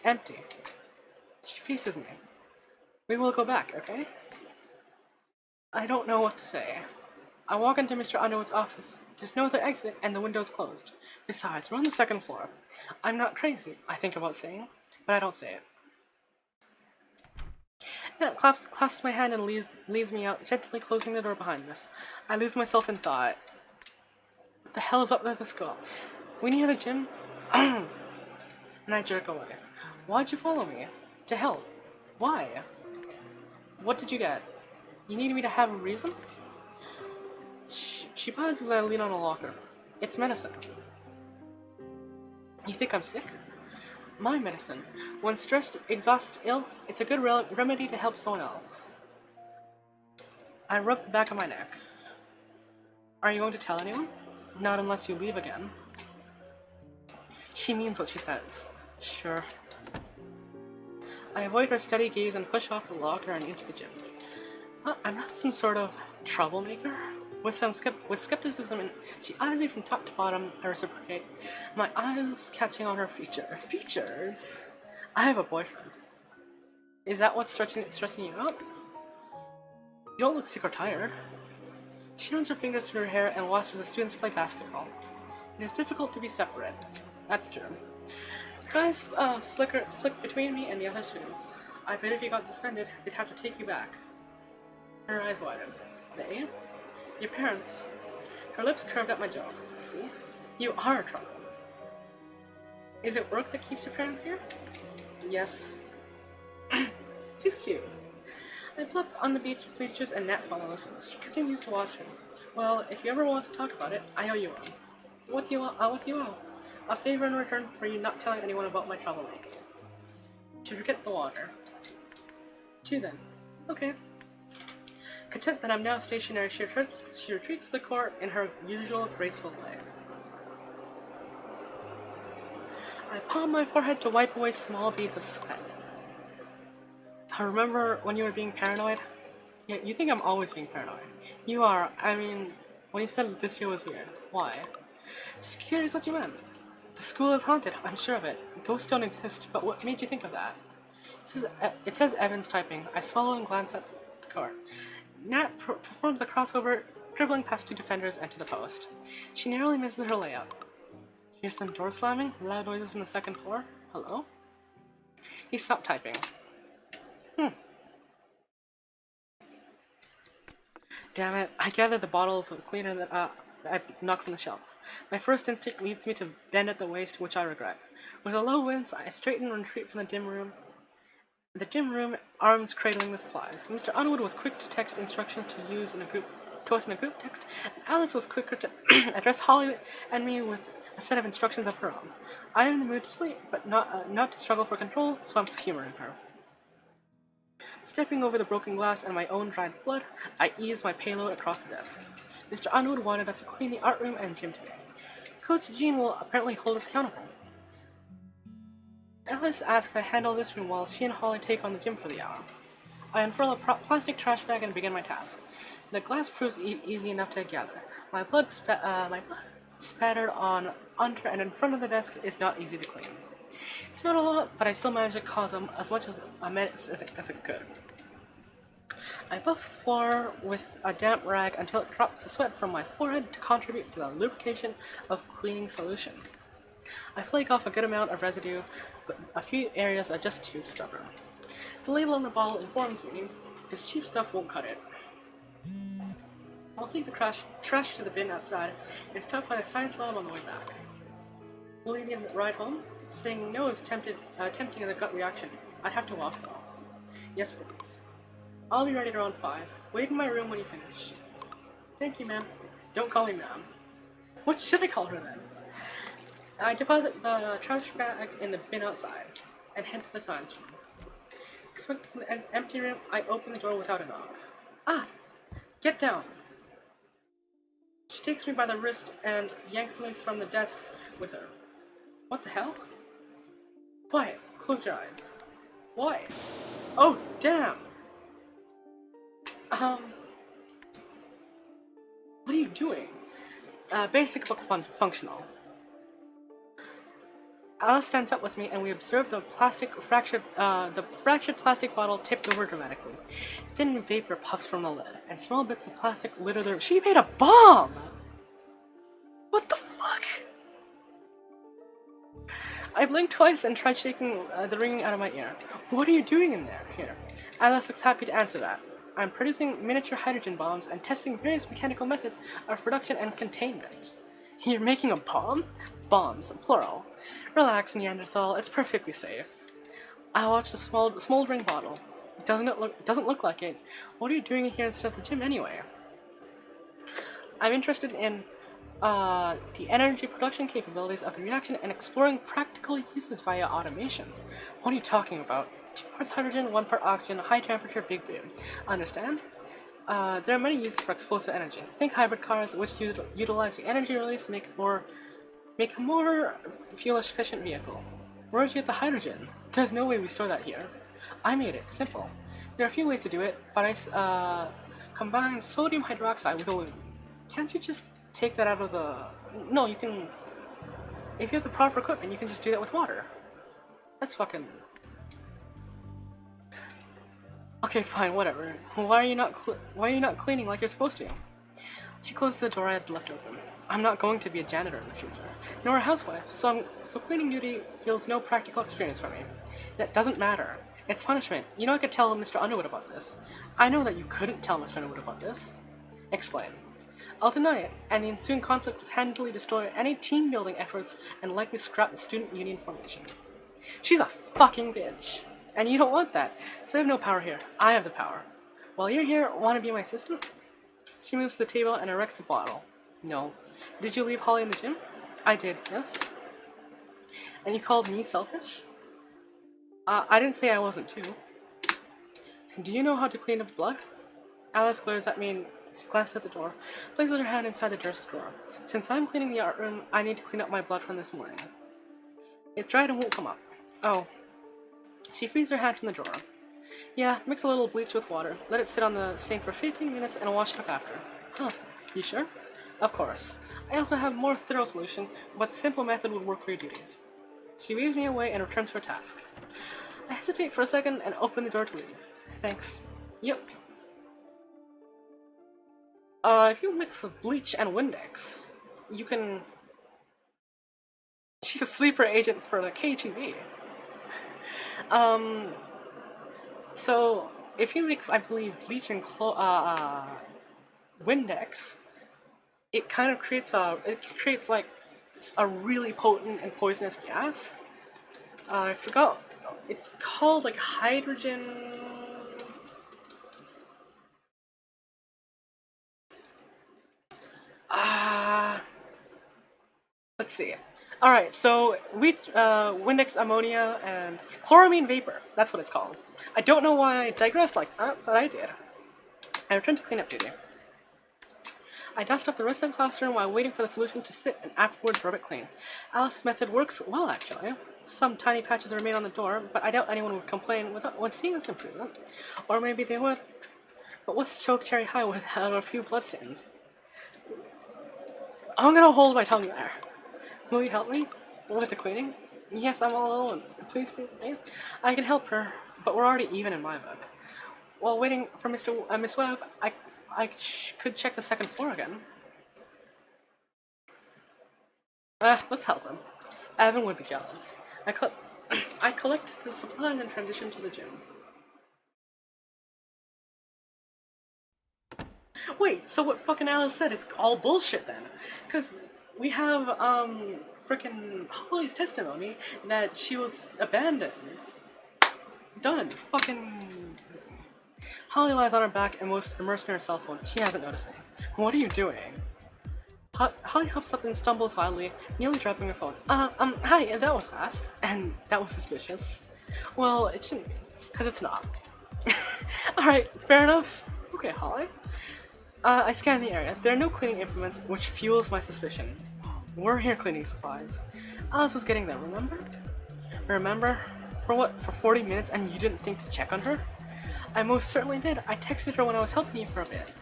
Empty. She faces me. We will go back, okay? I don't know what to say. I walk into Mr. Underwood's office. Just know the exit and the window's closed. Besides, we're on the second floor. I'm not crazy, I think about saying, but I don't say it. Nat clasps my hand and leads me out, gently closing the door behind us. I lose myself in thought. What the hell is up with the skull? We near the gym? And I jerk away. Why'd you follow me? To help. Why? What did you get? You needed me to have a reason? She pauses as I lean on a locker. It's medicine. You think I'm sick? My medicine. When stressed, exhausted, ill, it's a good remedy to help someone else. I rub the back of my neck. Are you going to tell anyone? Not unless you leave again. She means what she says. Sure. I avoid her steady gaze and push off the locker and into the gym. I'm not some sort of troublemaker. With skepticism, and she eyes me from top to bottom. I reciprocate, my eyes catching on her features. I have a boyfriend. Is that what's stressing you out? You don't look sick or tired. She runs her fingers through her hair and watches the students play basketball. It is difficult to be separate. That's true. Her eyes flick between me and the other students. I bet if you got suspended, they'd have to take you back. Her eyes widen. They? Your parents. Her lips curved at my joke. See? You are a trouble. Is it work that keeps your parents here? Yes. She's cute. I plop on the beach bleachers and Nat follows. She continues to watch him. Well, if you ever want to talk about it, I owe you one. What do you owe? A favor in return for you not telling anyone about my troublemaking. To forget the water. 2 then. Okay. Content that I'm now stationary, she retreats to the court in her usual graceful way. I palm my forehead to wipe away small beads of sweat. I remember when you were being paranoid? Yeah, you think I'm always being paranoid. You are. I mean, when you said this year was weird. Why? Just curious what you meant. The school is haunted, I'm sure of it. Ghosts don't exist, but what made you think of that? It says Evans typing. I swallow and glance at the court. Nat performs a crossover, dribbling past 2 defenders and to the post. She narrowly misses her layup. Here's some door slamming, loud noises from the second floor. Hello? He stopped typing. Damn it, I gather the bottles of cleaner that I knocked from the shelf. My first instinct leads me to bend at the waist, which I regret. With a low wince, I straighten and retreat from the gym room, arms cradling the supplies. Mr. Underwood was quick to text instructions to us in a group text, and Alice was quicker to address Holly and me with a set of instructions of her own. I am in the mood to sleep, but not to struggle for control, so I'm humoring her. Stepping over the broken glass and my own dried blood, I ease my payload across the desk. Mr. Underwood wanted us to clean the art room and gym today. Coach Jean will apparently hold us accountable. Alice asks that I handle this room while she and Holly take on the gym for the hour. I unfurl a plastic trash bag and begin my task. The glass proves easy enough to gather. My blood spattered under and in front of the desk is not easy to clean. It's not a lot, but I still manage to cause as much as a mess as it could. I buff the floor with a damp rag until it drops the sweat from my forehead to contribute to the lubrication of cleaning solution. I flake off a good amount of residue, but a few areas are just too stubborn. The label on the bottle informs me this cheap stuff won't cut it. I'll take the trash to the bin outside and stop by the science lab on the way back. Will you need a ride home? Saying no is tempting as a gut reaction. I'd have to walk though. Yes, please. I'll be ready around 5. Wait in my room when you finish. Thank you, ma'am. Don't call me ma'am. What should I call her then? I deposit the trash bag in the bin outside and head to the science room. Expecting an empty room, I open the door without a knock. Ah! Get down! She takes me by the wrist and yanks me from the desk with her. What the hell? Quiet! Close your eyes. Why? Oh, damn! What are you doing? Basic book functional. Alice stands up with me and we observe the fractured plastic bottle tipped over dramatically. Thin vapor puffs from the lid, and small bits of plastic litter the— She made a bomb! What the fuck? I blinked twice and tried shaking the ringing out of my ear. What are you doing in there? Here. Alice looks happy to answer that. I'm producing miniature hydrogen bombs and testing various mechanical methods of production and containment. You're making a bomb? Bombs, plural. Relax, Neanderthal, it's perfectly safe. I watch the smoldering bottle. Doesn't look like it. What are you doing here instead of the gym anyway? I'm interested in the energy production capabilities of the reaction and exploring practical uses via automation. What are you talking about? 2 parts hydrogen, 1 part oxygen, high temperature, big boom. Understand? There are many uses for explosive energy. Think hybrid cars, which utilize the energy released to make a more fuel-efficient vehicle. Where'd you get the hydrogen? There's no way we store that here. I made it. Simple. There are a few ways to do it, but I combined sodium hydroxide with aluminum. Can't you just take that out of the... No, you can... If you have the proper equipment, you can just do that with water. That's fucking... Okay, fine, whatever. Why are you not cleaning like you're supposed to? She closed the door I had left open. I'm not going to be a janitor in the future, nor a housewife, so cleaning duty yields no practical experience for me. That doesn't matter. It's punishment. You know I could tell Mr. Underwood about this. I know that you couldn't tell Mr. Underwood about this. Explain. I'll deny it, and the ensuing conflict would handily destroy any team-building efforts and likely scrap the student union formation. She's a fucking bitch. And you don't want that, so I have no power here. I have the power. While you're here, want to be my assistant? She moves to the table and erects a bottle. No. Did you leave Holly in the gym? I did, yes. And you called me selfish? I didn't say I wasn't too. Do you know how to clean up blood? Alice glares at me and glances at the door, places her hand inside the desk drawer. Since I'm cleaning the art room, I need to clean up my blood from this morning. It dried and won't come up. Oh. She frees her hand from the drawer. Yeah, mix a little bleach with water, let it sit on the stain for 15 minutes, and wash it up after. Huh, you sure? Of course. I also have more thorough solution, but the simple method would work for your duties. She waves me away and returns to her task. I hesitate for a second and open the door to leave. Thanks. Yep. If you mix bleach and Windex, you can... She's a sleeper agent for the KGB. So, if you mix, I believe, bleach and Windex, it kind of creates like a really potent and poisonous gas. I forgot, it's called like hydrogen... let's see. Alright, so Windex ammonia and chloramine vapor. That's what it's called. I don't know why I digressed like that, but I did. I returned to cleanup duty. I dust off the rest of the classroom while waiting for the solution to sit and afterwards rub it clean. Alice's method works well, actually. Some tiny patches remain on the door, but I doubt anyone would complain when seeing this improvement. Or maybe they would. But what's choke cherry high without a few bloodstains? I'm gonna hold my tongue there. Will you help me with the cleaning? Yes, I'm all alone. Please, please, please. I can help her, but we're already even in my book. While waiting for Miss Webb, I could check the second floor again. Let's help him. Evan would be jealous. I collect the supplies and transition to the gym. Wait, so what fucking Alice said is all bullshit then? Because we have, frickin' Holly's testimony that she was abandoned. Done. Fucking... Holly lies on her back and most immersed in her cell phone. She hasn't noticed it. What are you doing? Holly hops up and stumbles wildly, nearly dropping her phone. Hi, that was fast. And that was suspicious. Well, it shouldn't be, because it's not. Alright, fair enough. Okay, Holly. I scan the area. There are no cleaning implements, which fuels my suspicion. We're here cleaning supplies. Alice was getting there, remember? Remember? For what, for 40 minutes and you didn't think to check on her? I most certainly did. I texted her when I was helping you for a bit.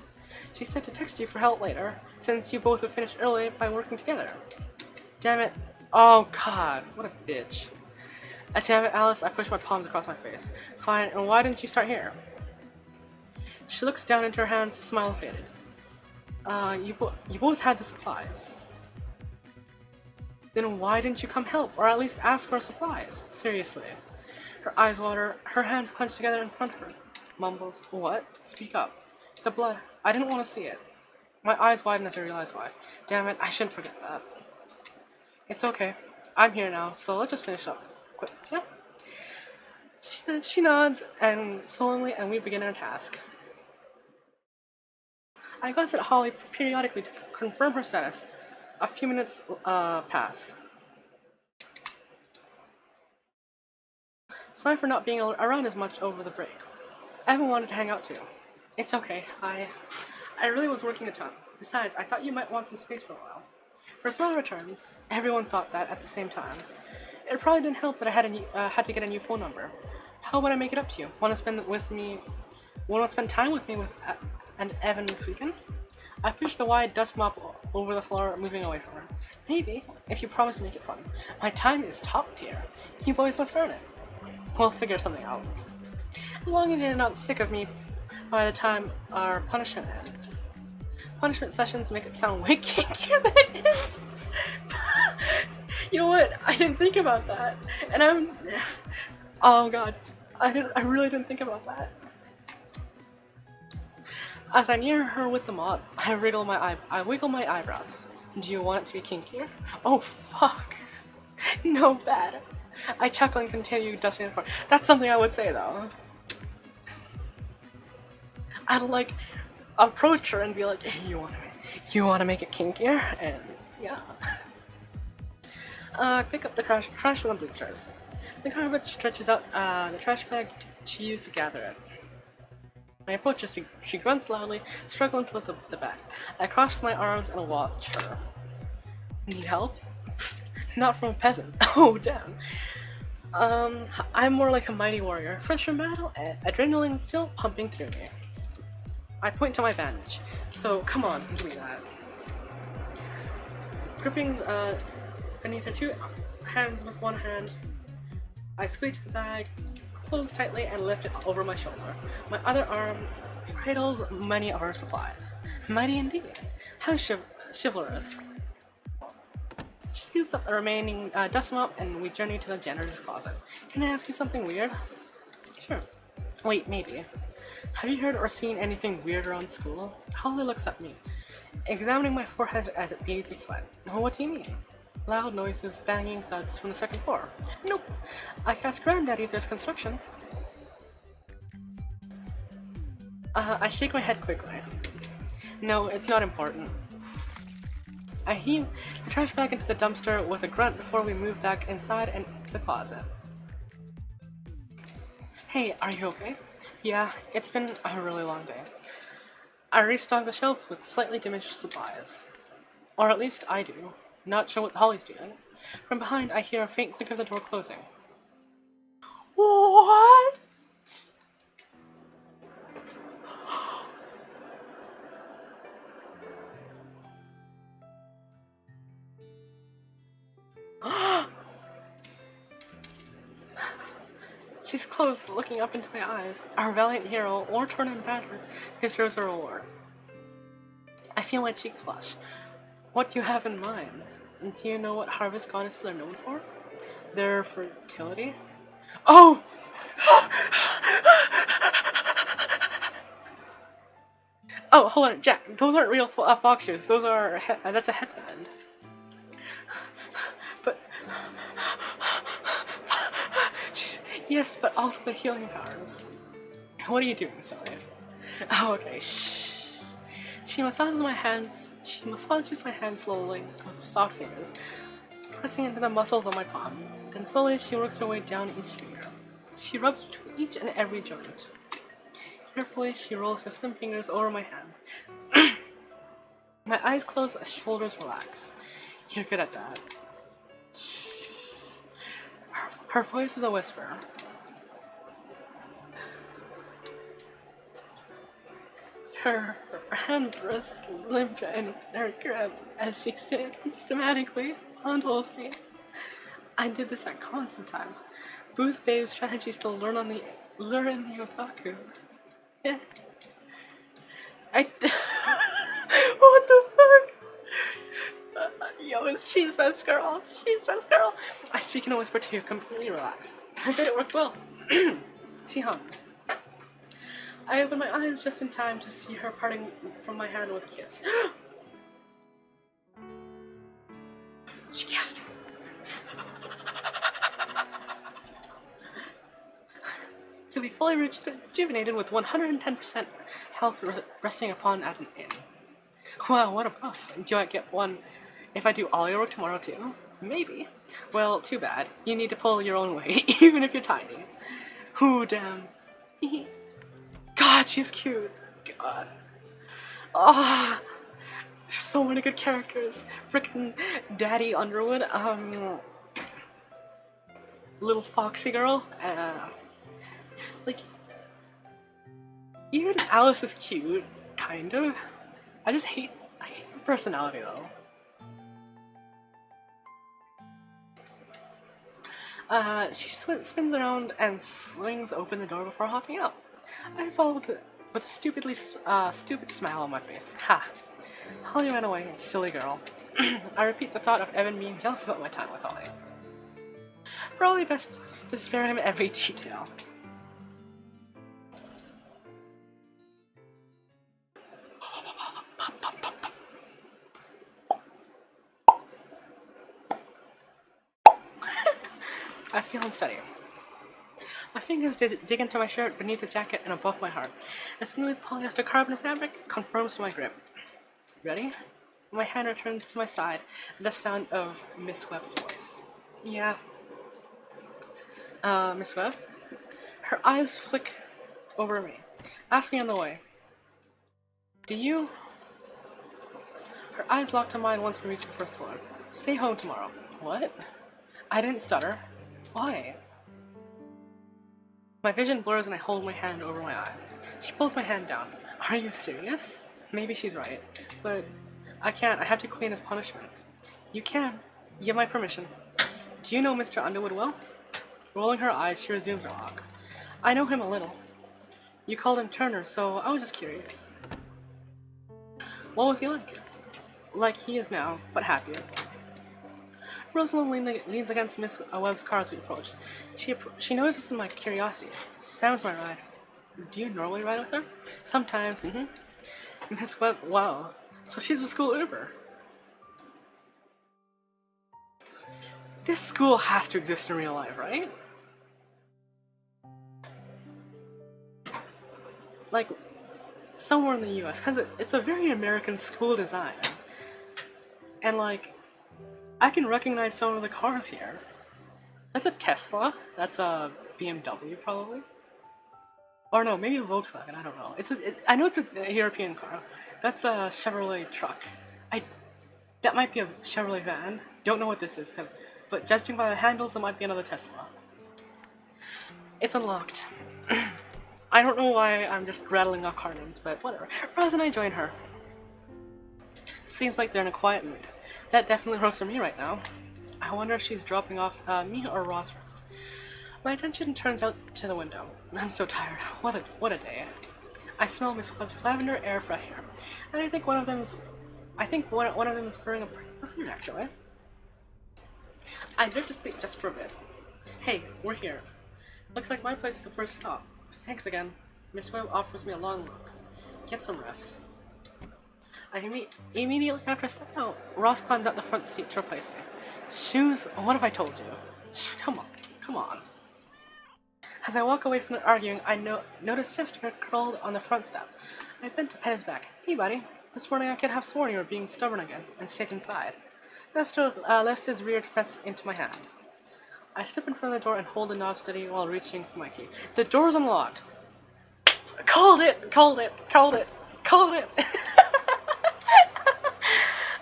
She said to text you for help later, since you both would finish early by working together. Damn it. Oh god, what a bitch. Damn it, Alice, I pushed my palms across my face. Fine, and why didn't you start here? She looks down into her hands, smile faded. You both had the supplies. Then why didn't you come help, or at least ask for supplies? Seriously. Her eyes water, her hands clenched together in front of her. Mumbles, what? Speak up. The blood. I didn't want to see it. My eyes widen as I realize why. Damn it, I shouldn't forget that. It's okay. I'm here now, so let's just finish up. Quick, yeah? She nods, and solemnly, and we begin our task. I glance at Holly periodically to confirm her status. A few minutes pass. Sorry for not being around as much over the break. Evan wanted to hang out too. It's okay. I really was working a ton. Besides, I thought you might want some space for a while. For slow returns, everyone thought that at the same time. It probably didn't help that I had to get a new phone number. How would I make it up to you? Want to spend time with me and Evan this weekend? I pushed the wide dust mop over the floor, moving away from her. Maybe, if you promise to make it fun. My time is top tier. You boys must earn it. We'll figure something out. As long as you're not sick of me by the time our punishment ends. Punishment sessions make it sound way kinkier than it is. You know what? I didn't think about that. And oh god. I really didn't think about that. As I near her with the mop, I wiggle my eyebrows. Do you want it to be kinkier? Oh fuck. No bad. I chuckle and continue dusting the floor. That's something I would say though. I'd like approach her and be like, hey, you wanna make it kinkier? And yeah. Pick up the trash from the bleachers. The garbage stretches out the trash bag she used to gather it. I approach her, she grunts loudly, struggling to lift up the bag. I cross my arms and watch her. Need help? Not from a peasant. Oh, damn. I'm more like a mighty warrior, fresh from battle, adrenaline still pumping through me. I point to my bandage. So, come on, give me that. Gripping beneath her two hands with one hand, I squeeze the bag, close tightly, and lift it over my shoulder. My other arm cradles many of our supplies. Mighty indeed. How chivalrous. She scoops up the remaining dust mop, and we journey to the janitor's closet. Can I ask you something weird? Sure. Wait, maybe. Have you heard or seen anything weird around school? Holly looks at me, examining my forehead as it beads with sweat. What do you mean? Loud noises, banging thuds from the second floor. Nope. I can ask Granddaddy if there's construction. I shake my head quickly. No, it's not important. I heave the trash bag into the dumpster with a grunt before we move back inside and into the closet. Hey, are you okay? Yeah, it's been a really long day. I restock the shelf with slightly diminished supplies. Or at least I do. Not sure what Holly's doing. From behind, I hear a faint click of the door closing. What? She's close, looking up into my eyes. Our valiant hero, or torn and battered, deserves a reward. I feel my cheeks flush. What do you have in mind? Do you know what harvest goddesses are known for? Their fertility? Oh! Oh, hold on, Jack. Those aren't real fox ears. Those are that's a headband. But yes, but also the healing powers. What are you doing, Sony? Oh, okay. Shh. She massages my hands slowly with her soft fingers, pressing into the muscles on my palm. Then slowly she works her way down each finger. She rubs each and every joint. Carefully, she rolls her slim fingers over my hand. My eyes close, shoulders relax. You're good at that. Her voice is a whisper. Her hand rests limp in her grip as she systematically fondles me. I did this at Kon sometimes. Booth Babe's strategies to lure in the otaku. Yeah. What the fuck? Yo, she's best girl. She's best girl. I speak in a whisper too, completely relaxed. I bet it worked well. She hums. I open my eyes just in time to see her parting from my hand with a kiss. She kissed me. To be fully rejuvenated with 110% health resting upon at an inn. Wow, what a buff. Do I get one if I do all your work tomorrow too? Maybe. Well, too bad. You need to pull your own weight, even if you're tiny. Ooh, damn. God, she's cute. God. Ah, there's so many good characters. Frickin' Daddy Underwood. Little Foxy Girl. Like, even Alice is cute, kind of. I hate her personality though. She spins around and slings open the door before hopping out. I follow with a stupid smile on my face. Ha! Holly ran away, silly girl. I repeat the thought of Evan being jealous about my time with Holly. Probably best to spare him every detail. I feel unsteady. My fingers dig into my shirt, beneath the jacket, and above my heart. A smooth polyester carbon fabric conforms to my grip. Ready? My hand returns to my side, the sound of Miss Webb's voice. Yeah. Miss Webb? Her eyes flick over me. Ask me on the way. Do you? Her eyes lock to mine once we reach the first floor. Stay home tomorrow. What? I didn't stutter. Why? My vision blurs and I hold my hand over my eye. She pulls my hand down. Are you serious? Maybe she's right, but I can't. I have to clean as punishment. You can. You have my permission. Do you know Mr. Underwood well? Rolling her eyes, she resumes her walk. I know him a little. You called him Turner, so I was just curious. What was he like? Like he is now, but happier. Rosalind leans against Miss Webb's car as we approach. She notices my curiosity. Sam's my ride. Do you normally ride with her? Sometimes, Miss Webb, wow. So she's a school Uber. This school has to exist in real life, right? Like, somewhere in the US, because it's a very American school design. And like, I can recognize some of the cars here. That's a Tesla. That's a BMW, probably. Or no, maybe a Volkswagen. I don't know. I know it's a European car. That's a Chevrolet truck. That might be a Chevrolet van. Don't know what this is, but judging by the handles, it might be another Tesla. It's unlocked. I don't know why I'm just rattling off car names, but whatever. Roz and I join her. Seems like they're in a quiet mood. That definitely works for me right now. I wonder if she's dropping off me or Roz first. My attention turns out to the window. I'm so tired. What a day. I smell Miss Webb's lavender air freshener, and I think one of them is wearing a pretty perfume actually. I drift to sleep just for a bit. Hey, we're here. Looks like my place is the first stop. Thanks again. Miss Webb offers me a long look. Get some rest. Immediately after stepping out, Ross climbs out the front seat to replace me. Shoes? What have I told you? Shh, come on. As I walk away from the arguing, I notice Chester curled on the front step. I bent to pet his back. Hey, buddy. This morning I could have sworn you were being stubborn again and stayed inside. Lester lifts his rear to press into my hand. I step in front of the door and hold the knob steady while reaching for my key. The door's unlocked. Called it! Called it! Called it! Called it!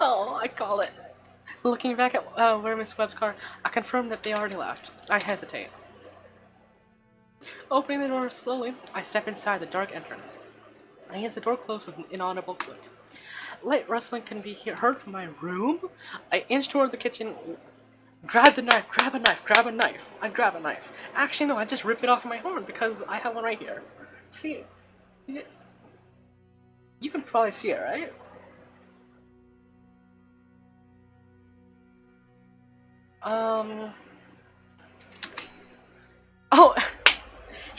Oh, I called it. Looking back at where Miss Webb's car, I confirm that they already left. I hesitate. Opening the door slowly, I step inside the dark entrance. I hear the door close with an inaudible click. Light rustling can be heard from my room. I inch toward the kitchen. Grab the knife, grab a knife, grab a knife. I grab a knife. Actually, no, I just rip it off of my horn because I have one right here. See it? You can probably see it, right? Oh!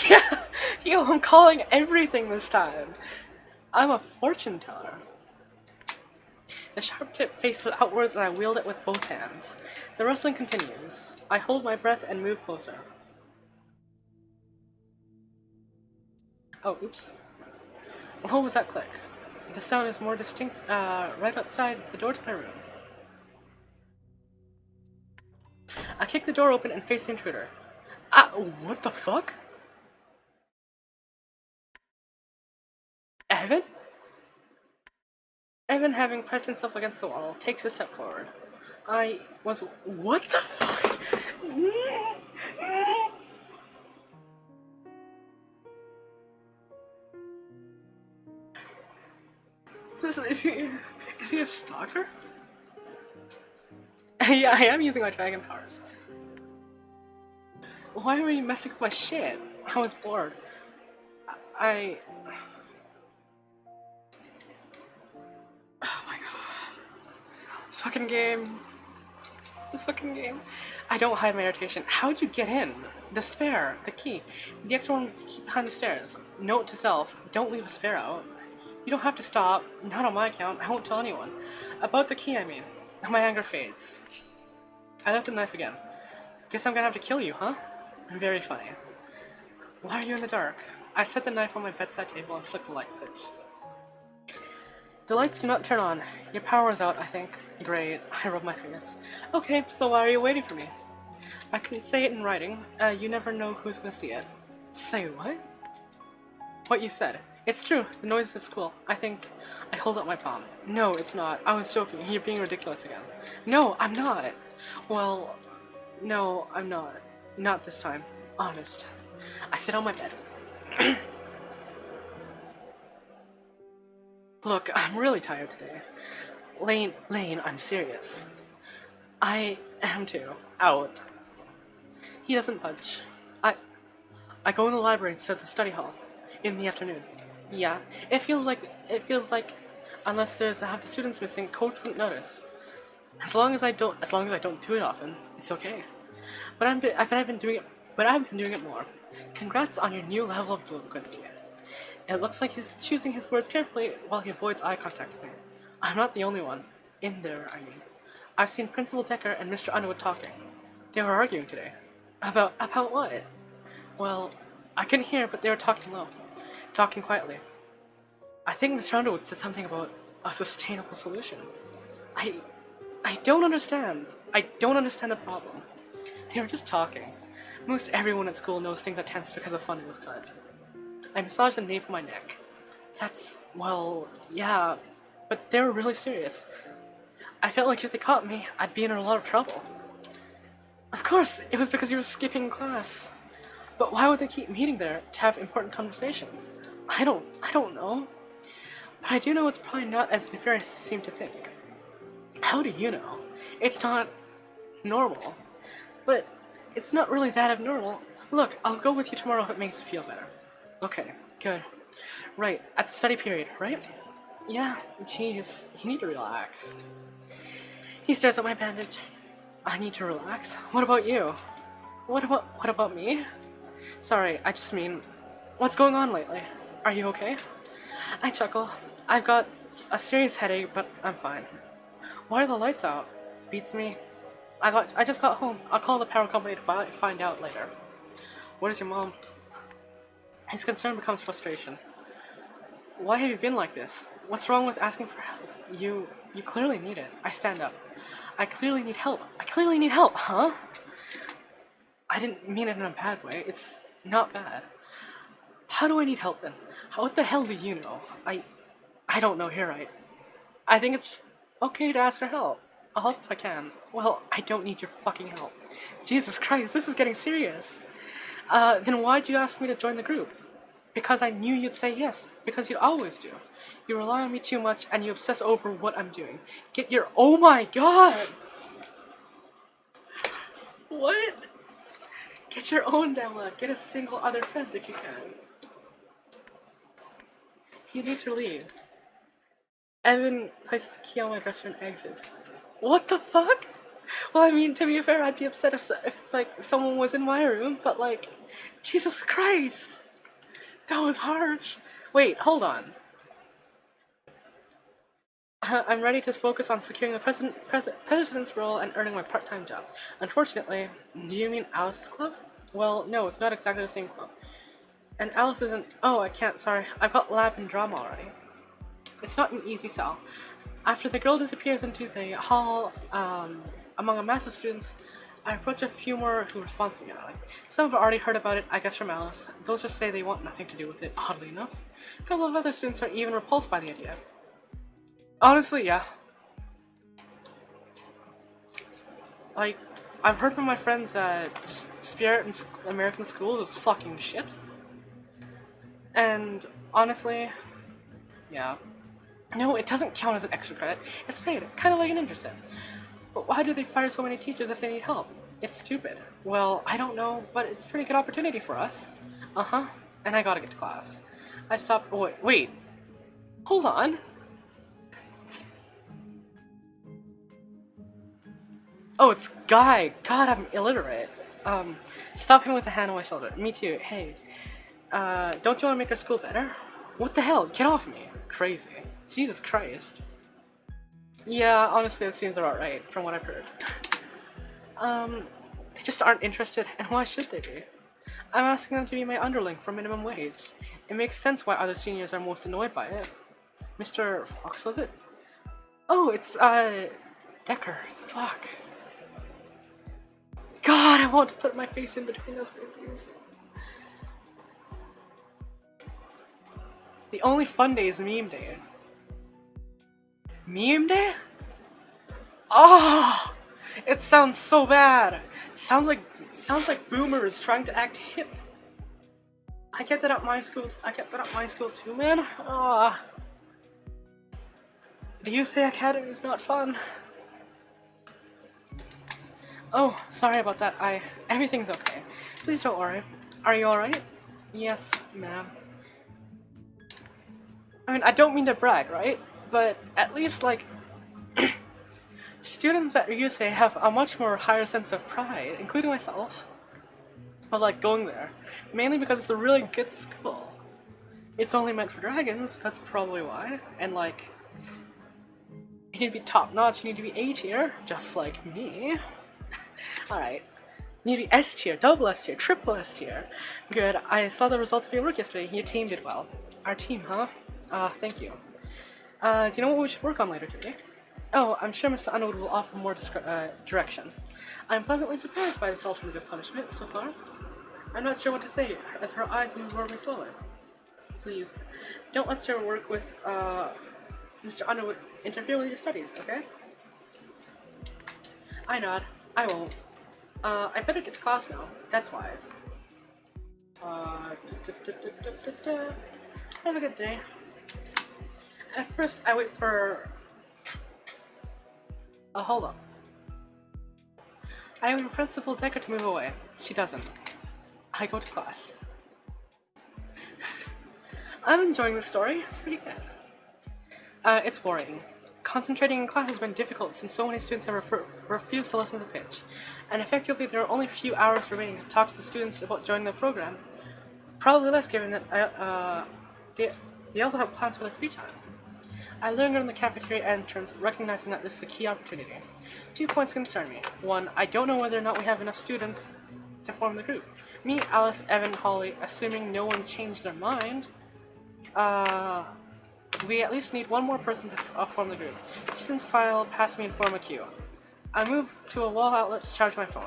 Yeah! Yo, I'm calling everything this time. I'm a fortune teller. The sharp tip faces outwards and I wield it with both hands. The rustling continues. I hold my breath and move closer. Oh, oops. What was that click? The sound is more distinct right outside the door to my room. I kick the door open and face the intruder. Ah, what the fuck? Evan? Evan, having pressed himself against the wall, takes a step forward. What the fuck? Is he a stalker? Yeah, I am using my dragon powers. Why were you messing with my shit? I was bored. Oh my god. This fucking game. I don't hide my irritation. How'd you get in? The spare, the key. The extra one keep behind the stairs. Note to self, don't leave a spare out. You don't have to stop. Not on my account. I won't tell anyone. About the key, I mean. My anger fades. I left the knife again. Guess I'm gonna have to kill you, huh? Very funny. Why are you in the dark? I set the knife on my bedside table and flick the light switch. The lights do not turn on. Your power is out, I think. Great. I rub my face. Okay, so why are you waiting for me? I can say it in writing. You never know who's gonna see it. Say what? What you said. It's true. The noise at school. I hold up my palm. No, it's not. I was joking. You're being ridiculous again. No, I'm not. Well, no, I'm not. Not this time. Honest. I sit on my bed. Look, I'm really tired today. Lane, I'm serious. I am too. Out. He doesn't budge. I go in the library instead of the study hall. In the afternoon. Yeah, it feels like unless there's half the students missing, coach wouldn't notice. As long as I don't do it often, it's okay. But I've been doing it more. Congrats on your new level of delinquency. It looks like he's choosing his words carefully while he avoids eye contact with me. I'm not the only one. In there, I mean. I've seen Principal Decker and Mr. Underwood talking. They were arguing today. About what? Well, I couldn't hear, but they were talking low. Talking quietly. I think Mr. Underwood said something about a sustainable solution. I don't understand. I don't understand the problem. They were just talking. Most everyone at school knows things are tense because a funding was cut. I massaged the nape of my neck. Well, yeah, but they were really serious. I felt like if they caught me, I'd be in a lot of trouble. Of course, it was because you were skipping class. But why would they keep meeting there to have important conversations? I don't know. But I do know it's probably not as nefarious as you seem to think. How do you know? It's not normal. But it's not really that abnormal. Look, I'll go with you tomorrow if it makes you feel better. Okay, good. Right, at the study period, right? Yeah, jeez, you need to relax. He stares at my bandage. I need to relax? What about you? What about me? Sorry, I just mean, what's going on lately? Are you okay? I chuckle. I've got a serious headache, but I'm fine. Why are the lights out? Beats me. I just got home. I'll call the power company to find out later. What is your mom? His concern becomes frustration. Why have you been like this? What's wrong with asking for help? You clearly need it. I stand up. I clearly need help. I clearly need help, huh? I didn't mean it in a bad way. It's not bad. How do I need help then? What the hell do you know? I don't know here, right? I think it's just okay to ask for help. I'll help if I can. Well, I don't need your fucking help. Jesus Christ, this is getting serious. Then why'd you ask me to join the group? Because I knew you'd say yes. Because you'd always do. You rely on me too much and you obsess over what I'm doing. Get your— oh my god! What? Get your own damn lab. Get a single other friend if you can. You need to leave. Evan places the key on my dresser and exits. What the fuck? Well, I mean, to be fair, I'd be upset if like, someone was in my room, but like, Jesus Christ! That was harsh. Wait, hold on. I'm ready to focus on securing the president's role and earning my part-time job. Unfortunately, do you mean Alice's club? Well, no, it's not exactly the same club. And Alice isn't— oh, I can't, sorry. I've got lab and drama already. It's not an easy sell. After the girl disappears into the hall, among a mass of students, I approach a few more who respond to me. Some have already heard about it, I guess from Alice. Those just say they want nothing to do with it, oddly enough. A couple of other students are even repulsed by the idea. Honestly, yeah. Like, I've heard from my friends that Spirit in American schools is fucking shit. And honestly, yeah. No, it doesn't count as an extra credit. It's paid, kind of like an internship. But why do they fire so many teachers if they need help? It's stupid. Well, I don't know, but it's a pretty good opportunity for us. Uh-huh. And I gotta get to class. I stopped— oh, wait. Hold on. Oh, it's Guy. God, I'm illiterate. Stop him with a hand on my shoulder. Me too. Hey. Don't you want to make our school better? What the hell? Get off me. Crazy. Jesus Christ. Yeah, honestly, it seems about right, from what I've heard. They just aren't interested, and why should they be? I'm asking them to be my underling for minimum wage. It makes sense why other seniors are most annoyed by it. Mr. Fox, was it? Oh, it's, Decker. Fuck. God, I want to put my face in between those babies. The only fun day is meme day. Meme day? Oh, it sounds so bad. Sounds like boomers trying to act hip. I get that at my school. Too, man. Ah. Do you say academy is not fun? Oh, sorry about that. Everything's okay. Please don't worry. Are you alright? Yes, ma'am. I mean, I don't mean to brag, right? But at least, like, students at USA have a much more higher sense of pride, including myself, of, like, going there. Mainly because it's a really good school. It's only meant for dragons, that's probably why. And, like, you need to be top-notch, you need to be A tier, just like me. Alright. You need to be S tier, double S tier, triple S tier. Good, I saw the results of your work yesterday. Your team did well. Our team, huh? Thank you. Do you know what we should work on later today? Oh, I'm sure Mr. Underwood will offer more direction. I'm pleasantly surprised by this alternative punishment so far. I'm not sure what to say, as her eyes move over me slowly. Please, don't let your work with, Mr. Underwood interfere with your studies, okay? I nod. I won't. I better get to class now. That's wise. Have a good day. At first, I wait for... oh, hold on. I wait for Principal Decker to move away. She doesn't. I go to class. I'm enjoying the story. It's pretty good. It's boring. Concentrating in class has been difficult since so many students have refused to listen to the pitch. And effectively, there are only a few hours remaining to talk to the students about joining the program. Probably less given that they also have plans for their free time. I linger in the cafeteria entrance, recognizing that this is a key opportunity. 2 points concern me. 1, I don't know whether or not we have enough students to form the group. Me, Alice, Evan, Holly, assuming no one changed their mind, We at least need one more person to form the group. Students file past me and form a queue. I move to a wall outlet to charge my phone.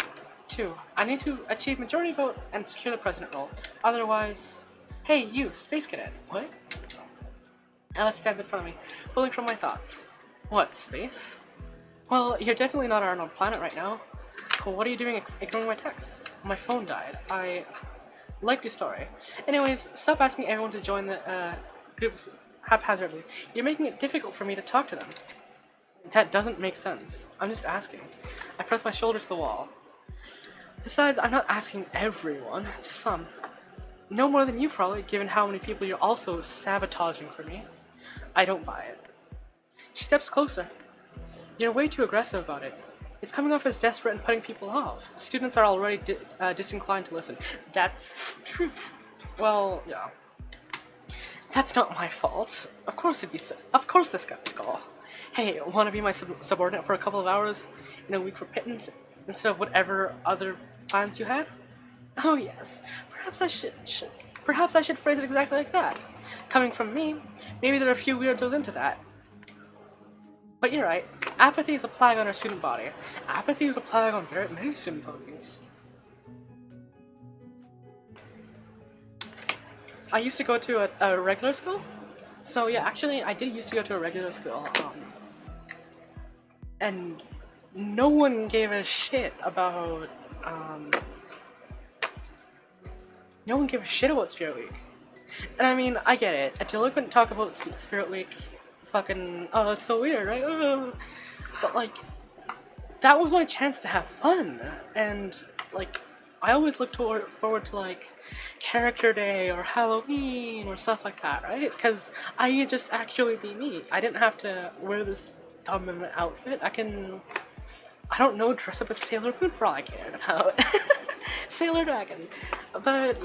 2. I need to achieve majority vote and secure the president role. Otherwise... Hey, you, space cadet. What? Alice stands in front of me, pulling from my thoughts. What, space? Well, you're definitely not on our planet right now. Well, what are you doing ignoring my texts? My phone died. I... Likely story. Anyways, stop asking everyone to join the groups haphazardly. You're making it difficult for me to talk to them. That doesn't make sense. I'm just asking. I press my shoulder to the wall. Besides, I'm not asking everyone, just some. No more than you probably, given how many people you're also sabotaging for me. I don't buy it. She steps closer. You're way too aggressive about it. It's coming off as desperate and putting people off. Students are already disinclined to listen. That's true. Well, yeah. That's not my fault. Of course they're skeptical. Hey, wanna be my subordinate for a couple of hours in a week for pittance instead of whatever other plans you had? Oh yes. Perhaps I should phrase it exactly like that. Coming from me, maybe there are a few weirdos into that. But you're right. Apathy is a plague on our student body. Apathy is a plague on very many student bodies. I used to go to a regular school. So yeah, actually I did used to go to a regular school. And no one gave a shit about no one gave a shit about Spirit Week. And I mean, I get it. A delinquent talk about Spirit Week, fucking, oh, that's so weird, right? But like, that was my chance to have fun. And like, I always look forward to like Character Day or Halloween or stuff like that, right? Because I could just actually be me. I didn't have to wear this dumb outfit. I don't know, dress up as Sailor Moon for all I cared about. Sailor Dragon. But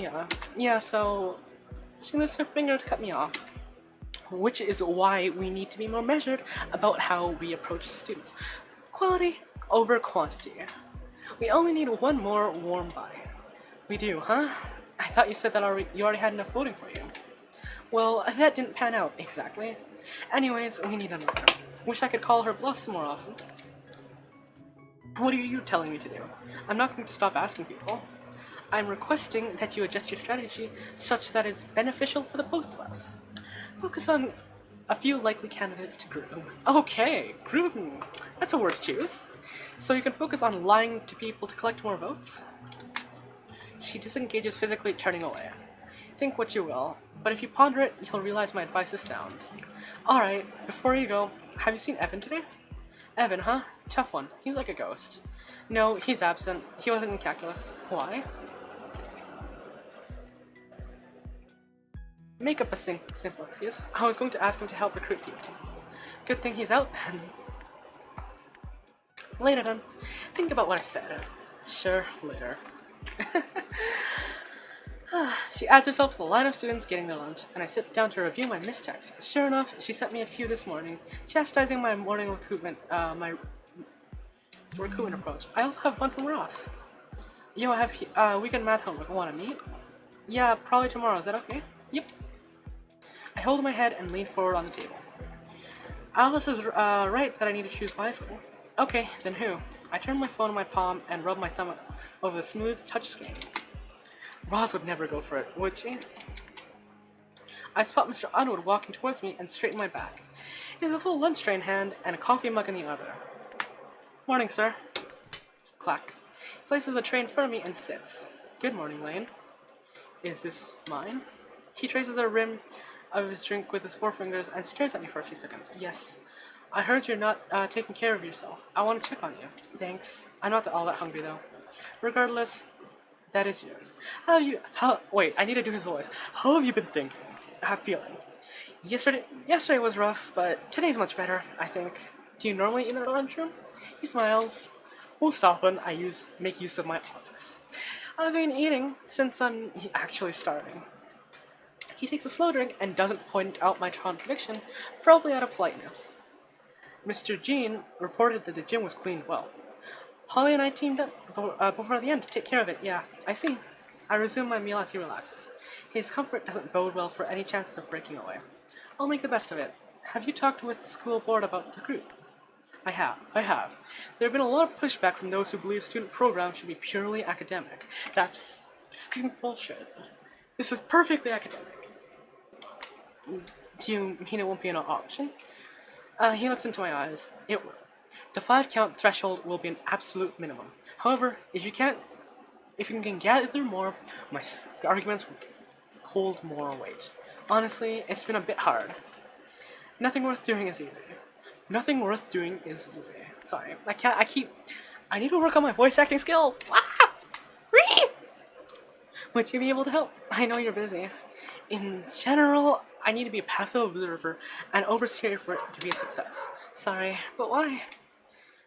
yeah, so she lifts her finger to cut me off. Which is why we need to be more measured about how we approach students. Quality over quantity. We only need one more warm body. We do, huh? I thought you said that you already had enough voting for you. Well, that didn't pan out exactly. Anyways, we need another. Wish I could call her bluffs more often. What are you telling me to do? I'm not going to stop asking people. I'm requesting that you adjust your strategy such that it's beneficial for the both of us. Focus on a few likely candidates to groom. Okay, groom. That's a word to choose. So you can focus on lying to people to collect more votes? She disengages physically, turning away. Think what you will, but if you ponder it, you'll realize my advice is sound. Alright, before you go, have you seen Evan today? Evan, huh? Tough one. He's like a ghost. No, he's absent. He wasn't in calculus. Why? Make up a simple excuse. I was going to ask him to help recruit people. Good thing he's out then. Later then. Think about what I said. Sure, later. She adds herself to the line of students getting their lunch, and I sit down to review my missed texts. Sure enough, she sent me a few this morning, chastising my morning recruitment approach. I also have one from Ross. Yo, I have weekend math homework. Wanna meet? Yeah, probably tomorrow. Is that okay? Yep. I hold my head and lean forward on the table. Alice is right that I need to choose wisely. Okay, then who? I turn my phone in my palm and rub my thumb over the smooth touchscreen. Roz would never go for it, would she? I spot Mr. Underwood walking towards me and straighten my back. He has a full lunch tray in hand and a coffee mug in the other. Morning, sir. Clack. He places the tray in front of me and sits. Good morning, Lane. Is this mine? He traces the rim of his drink with his forefingers and stares at me for a few seconds. Yes. I heard you're not taking care of yourself. I want to check on you. Thanks. I'm not all that hungry, though. Regardless, that is yours. Wait, I need to do his voice. How have you been thinking? Feeling? Yesterday was rough, but today's much better, I think. Do you normally eat in the lunchroom? He smiles. Most often, I make use of my office. I've been eating since I'm actually starving. He takes a slow drink and doesn't point out my contradiction, probably out of politeness. Mr. Jean reported that the gym was cleaned well. Holly and I teamed up before the end to take care of it. Yeah, I see. I resume my meal as he relaxes. His comfort doesn't bode well for any chances of breaking away. I'll make the best of it. Have you talked with the school board about the group? I have. There have been a lot of pushback from those who believe student programs should be purely academic. That's fucking bullshit. This is perfectly academic. Do you mean it won't be an option? He looks into my eyes. It will. The 5-count threshold will be an absolute minimum. However, if you can gather more, my arguments will hold more weight. Honestly, it's been a bit hard. Nothing worth doing is easy. Sorry, I need to work on my voice acting skills. Would you be able to help? I know you're busy. In general, I need to be a passive observer and overseer for it to be a success. Sorry, but why?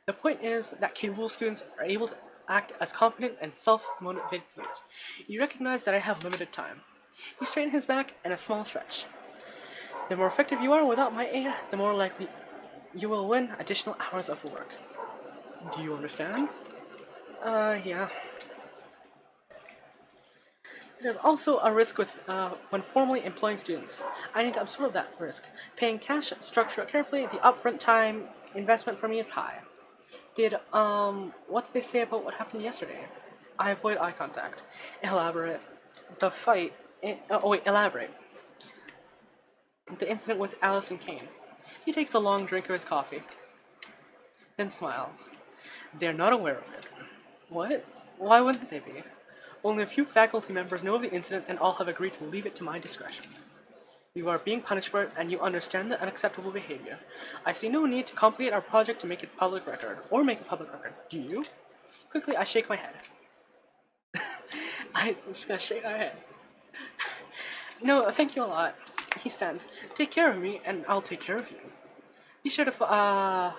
The point is that capable students are able to act as confident and self-motivated. You recognize that I have limited time. He straightened his back in a small stretch. The more effective you are without my aid, the more likely you will win additional hours of work. Do you understand? Yeah. There's also a risk with when formally employing students. I need to absorb that risk. Paying cash, structure it carefully, the upfront time investment for me is high. What did they say about what happened yesterday? I avoid eye contact. Elaborate. Elaborate. The incident with Alice and Kane. He takes a long drink of his coffee, then smiles. They're not aware of it. What? Why wouldn't they be? Only a few faculty members know of the incident and all have agreed to leave it to my discretion. You are being punished for it, and you understand the unacceptable behavior. I see no need to complicate our project to make it public record, or make a public record. Do you? Quickly, I shake my head. I'm just gonna shake my head. No, thank you a lot. He stands. Take care of me, and I'll take care of you. Be sure to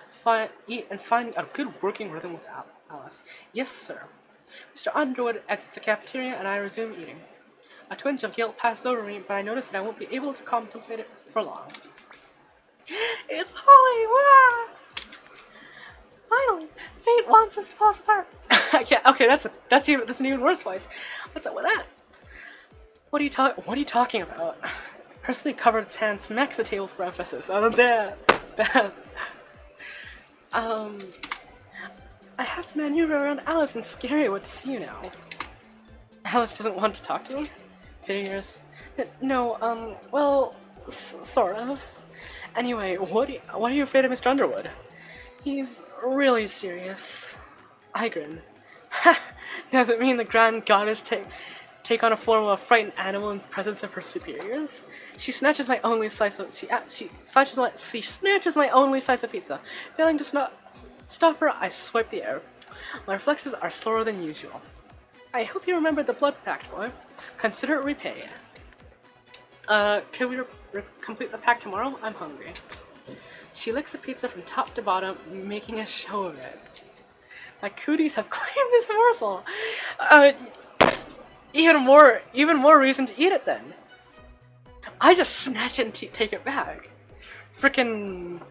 eat and find a good working rhythm with Alice. Yes, sir. Mr. Underwood exits the cafeteria, and I resume eating. A twinge of guilt passes over me, but I notice that I won't be able to contemplate it for long. It's Holly! Wow! Finally, fate wants us to fall apart. Okay, that's an even worse voice. What's up with that? What are you talking about? Her sleeve-covered hand smacks the table for emphasis. Bad. I have to maneuver around Alice and scary what to see you now. Alice doesn't want to talk to me? Figures. No, well, sort of. Anyway, why are you afraid of Mr. Underwood? He's really serious. I grin. Ha! Does it mean the grand goddess take on a form of a frightened animal in the presence of her superiors? She snatches my only slice of my only slice of pizza. Failing to stop her, I swipe the air. My reflexes are slower than usual. I hope you remembered the blood pact, boy. Consider it repaid. Could we complete the pact tomorrow? I'm hungry. She licks the pizza from top to bottom, making a show of it. My cooties have claimed this morsel. Even more reason to eat it then. I just snatch it and take it back. Frickin'.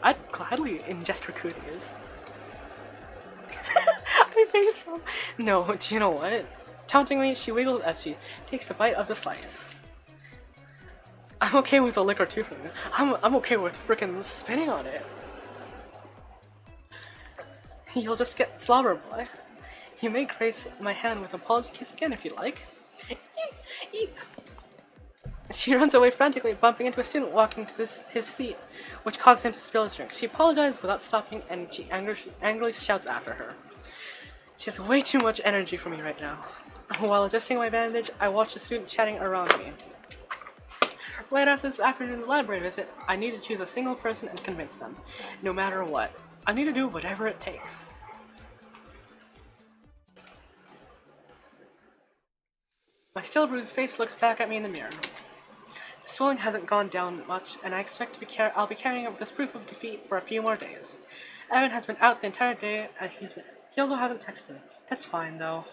I'd gladly ingest her cooties. My face from. No, do you know what? Tauntingly, she wiggles as she takes a bite of the slice. I'm okay with a lick or two from it. I'm okay with frickin' spitting on it. You'll just get slobber, boy. You may grace my hand with an apology kiss again if you like. Eep. She runs away frantically, bumping into a student walking to his seat, which causes him to spill his drink. She apologizes without stopping, and she angrily shouts after her. She has way too much energy for me right now. While adjusting my bandage, I watch the student chatting around me. Right after this afternoon's library visit, I need to choose a single person and convince them, no matter what. I need to do whatever it takes. My still bruised face looks back at me in the mirror. The swelling hasn't gone down much, and I expect I'll be carrying up this proof of defeat for a few more days. Evan has been out the entire day, and he also hasn't texted me. That's fine, though.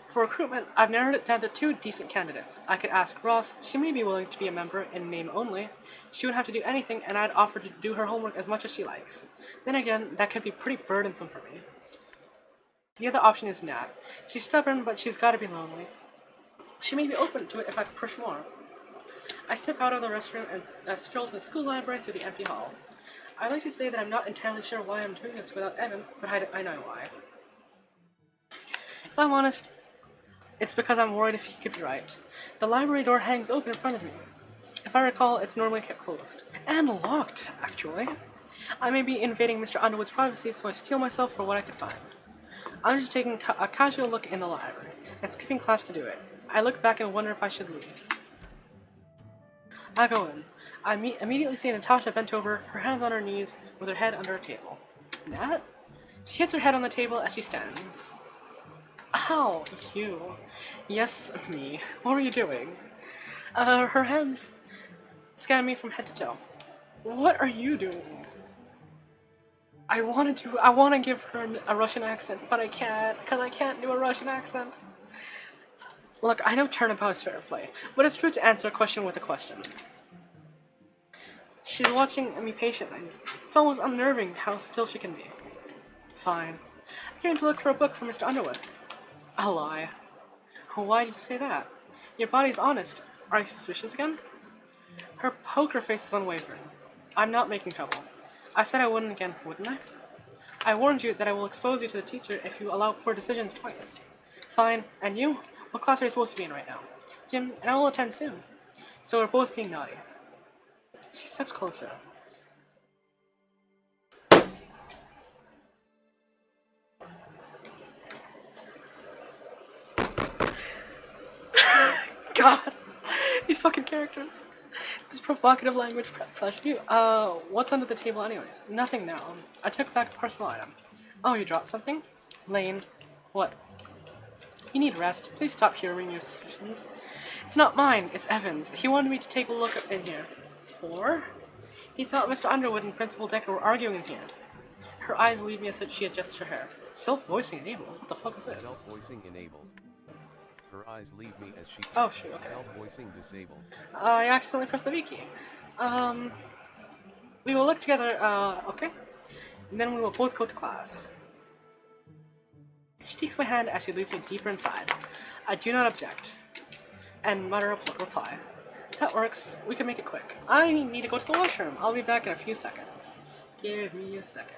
For recruitment, I've narrowed it down to 2 decent candidates. I could ask Ross. She may be willing to be a member in name only. She wouldn't have to do anything, and I'd offer to do her homework as much as she likes. Then again, that could be pretty burdensome for me. The other option is Nat. She's stubborn, but she's gotta be lonely. She may be open to it if I push more. I step out of the restaurant and stroll to the school library through the empty hall. I'd like to say that I'm not entirely sure why I'm doing this without Evan, but I know why. If I'm honest, it's because I'm worried if he could be right. The library door hangs open in front of me. If I recall, it's normally kept closed. And locked, actually. I may be invading Mr. Underwood's privacy, so I steel myself for what I could find. I'm just taking a casual look in the library, and skipping class to do it. I look back and wonder if I should leave. I go in. I immediately see Natasha bent over, her hands on her knees, with her head under a table. Nat? She hits her head on the table as she stands. Ow, you. Yes, me. What were you doing? Her hands scan me from head to toe. What are you doing? I want to give her a Russian accent, but I can't, because I can't do a Russian accent. Look, I know turnabout is fair play, but it's true to answer a question with a question. She's watching me patiently. It's almost unnerving how still she can be. Fine. I came to look for a book for Mr. Underwood. A lie. Why did you say that? Your body's honest. Are you suspicious again? Her poker face is unwavering. I'm not making trouble. I said I wouldn't again, wouldn't I? I warned you that I will expose you to the teacher if you allow poor decisions twice. Fine. And you? What class are you supposed to be in right now? Gym, and I will attend soon. So we're both being naughty. She steps closer. God, these fucking characters. This provocative language flashed you. What's under the table anyways? Nothing now. I took back a personal item. Oh, you dropped something? Lane. What? You need rest. Please stop humoring your suspicions. It's not mine, it's Evan's. He wanted me to take a look in here. For? He thought Mr. Underwood and Principal Decker were arguing in here. Her eyes leave me as she adjusts her hair. Self-voicing enabled? What the fuck is this? Self-voicing enabled. Her eyes leave me as she... Oh, shoot, okay. Self-voicing disabled. I accidentally pressed the V key. We will look together, okay? And then we will both go to class. She takes my hand as she leads me deeper inside. I do not object. And mutter a reply. That works. We can make it quick. I need to go to the washroom. I'll be back in a few seconds. Just give me a second.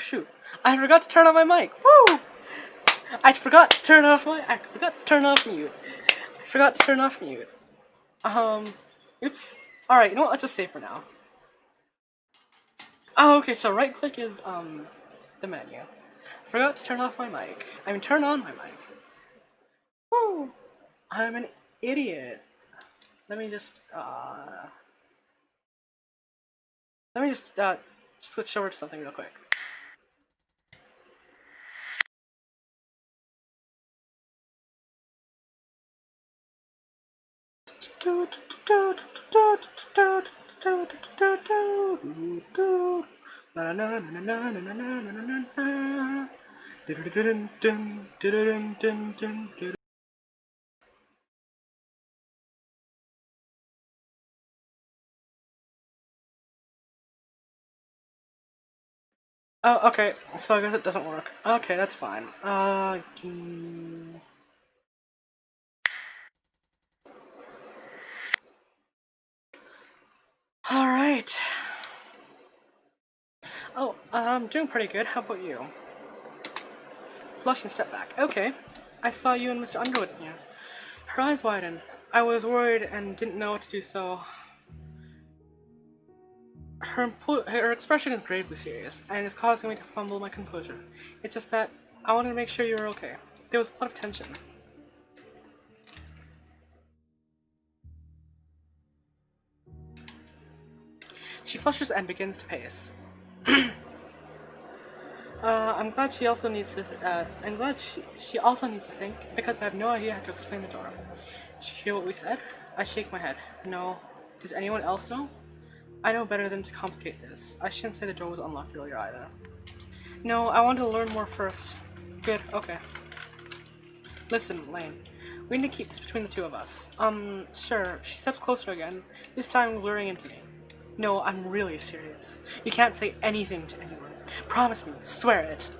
shoot. I forgot to turn on my mic. Woo! I forgot to turn off mute. I forgot to turn off mute. Oops. Alright, you know what? Let's just save for now. Oh, okay, so right click is, the menu. Forgot to turn off my mic. Turn on my mic. Woo! I'm an idiot. Let me just switch over to something real quick. Oh, okay, so I guess it doesn't work. Okay, that's fine. Alright. Oh, I'm doing pretty good. How about you? Blush and step back. Okay. I saw you and Mr. Underwood in here. Her eyes widened. I was worried and didn't know what to do, so... Her expression is gravely serious, and is causing me to fumble my composure. It's just that I wanted to make sure you were okay. There was a lot of tension. She flushes and begins to pace. I'm glad she also needs to. She also needs to think, because I have no idea how to explain the door. Did you hear what we said? I shake my head. No. Does anyone else know? I know better than to complicate this. I shouldn't say the door was unlocked earlier either. No, I wanted to learn more first. Good, okay. Listen, Lane. We need to keep this between the two of us. Sure. She steps closer again, this time luring into me. No, I'm really serious. You can't say anything to anyone. Promise me. Swear it.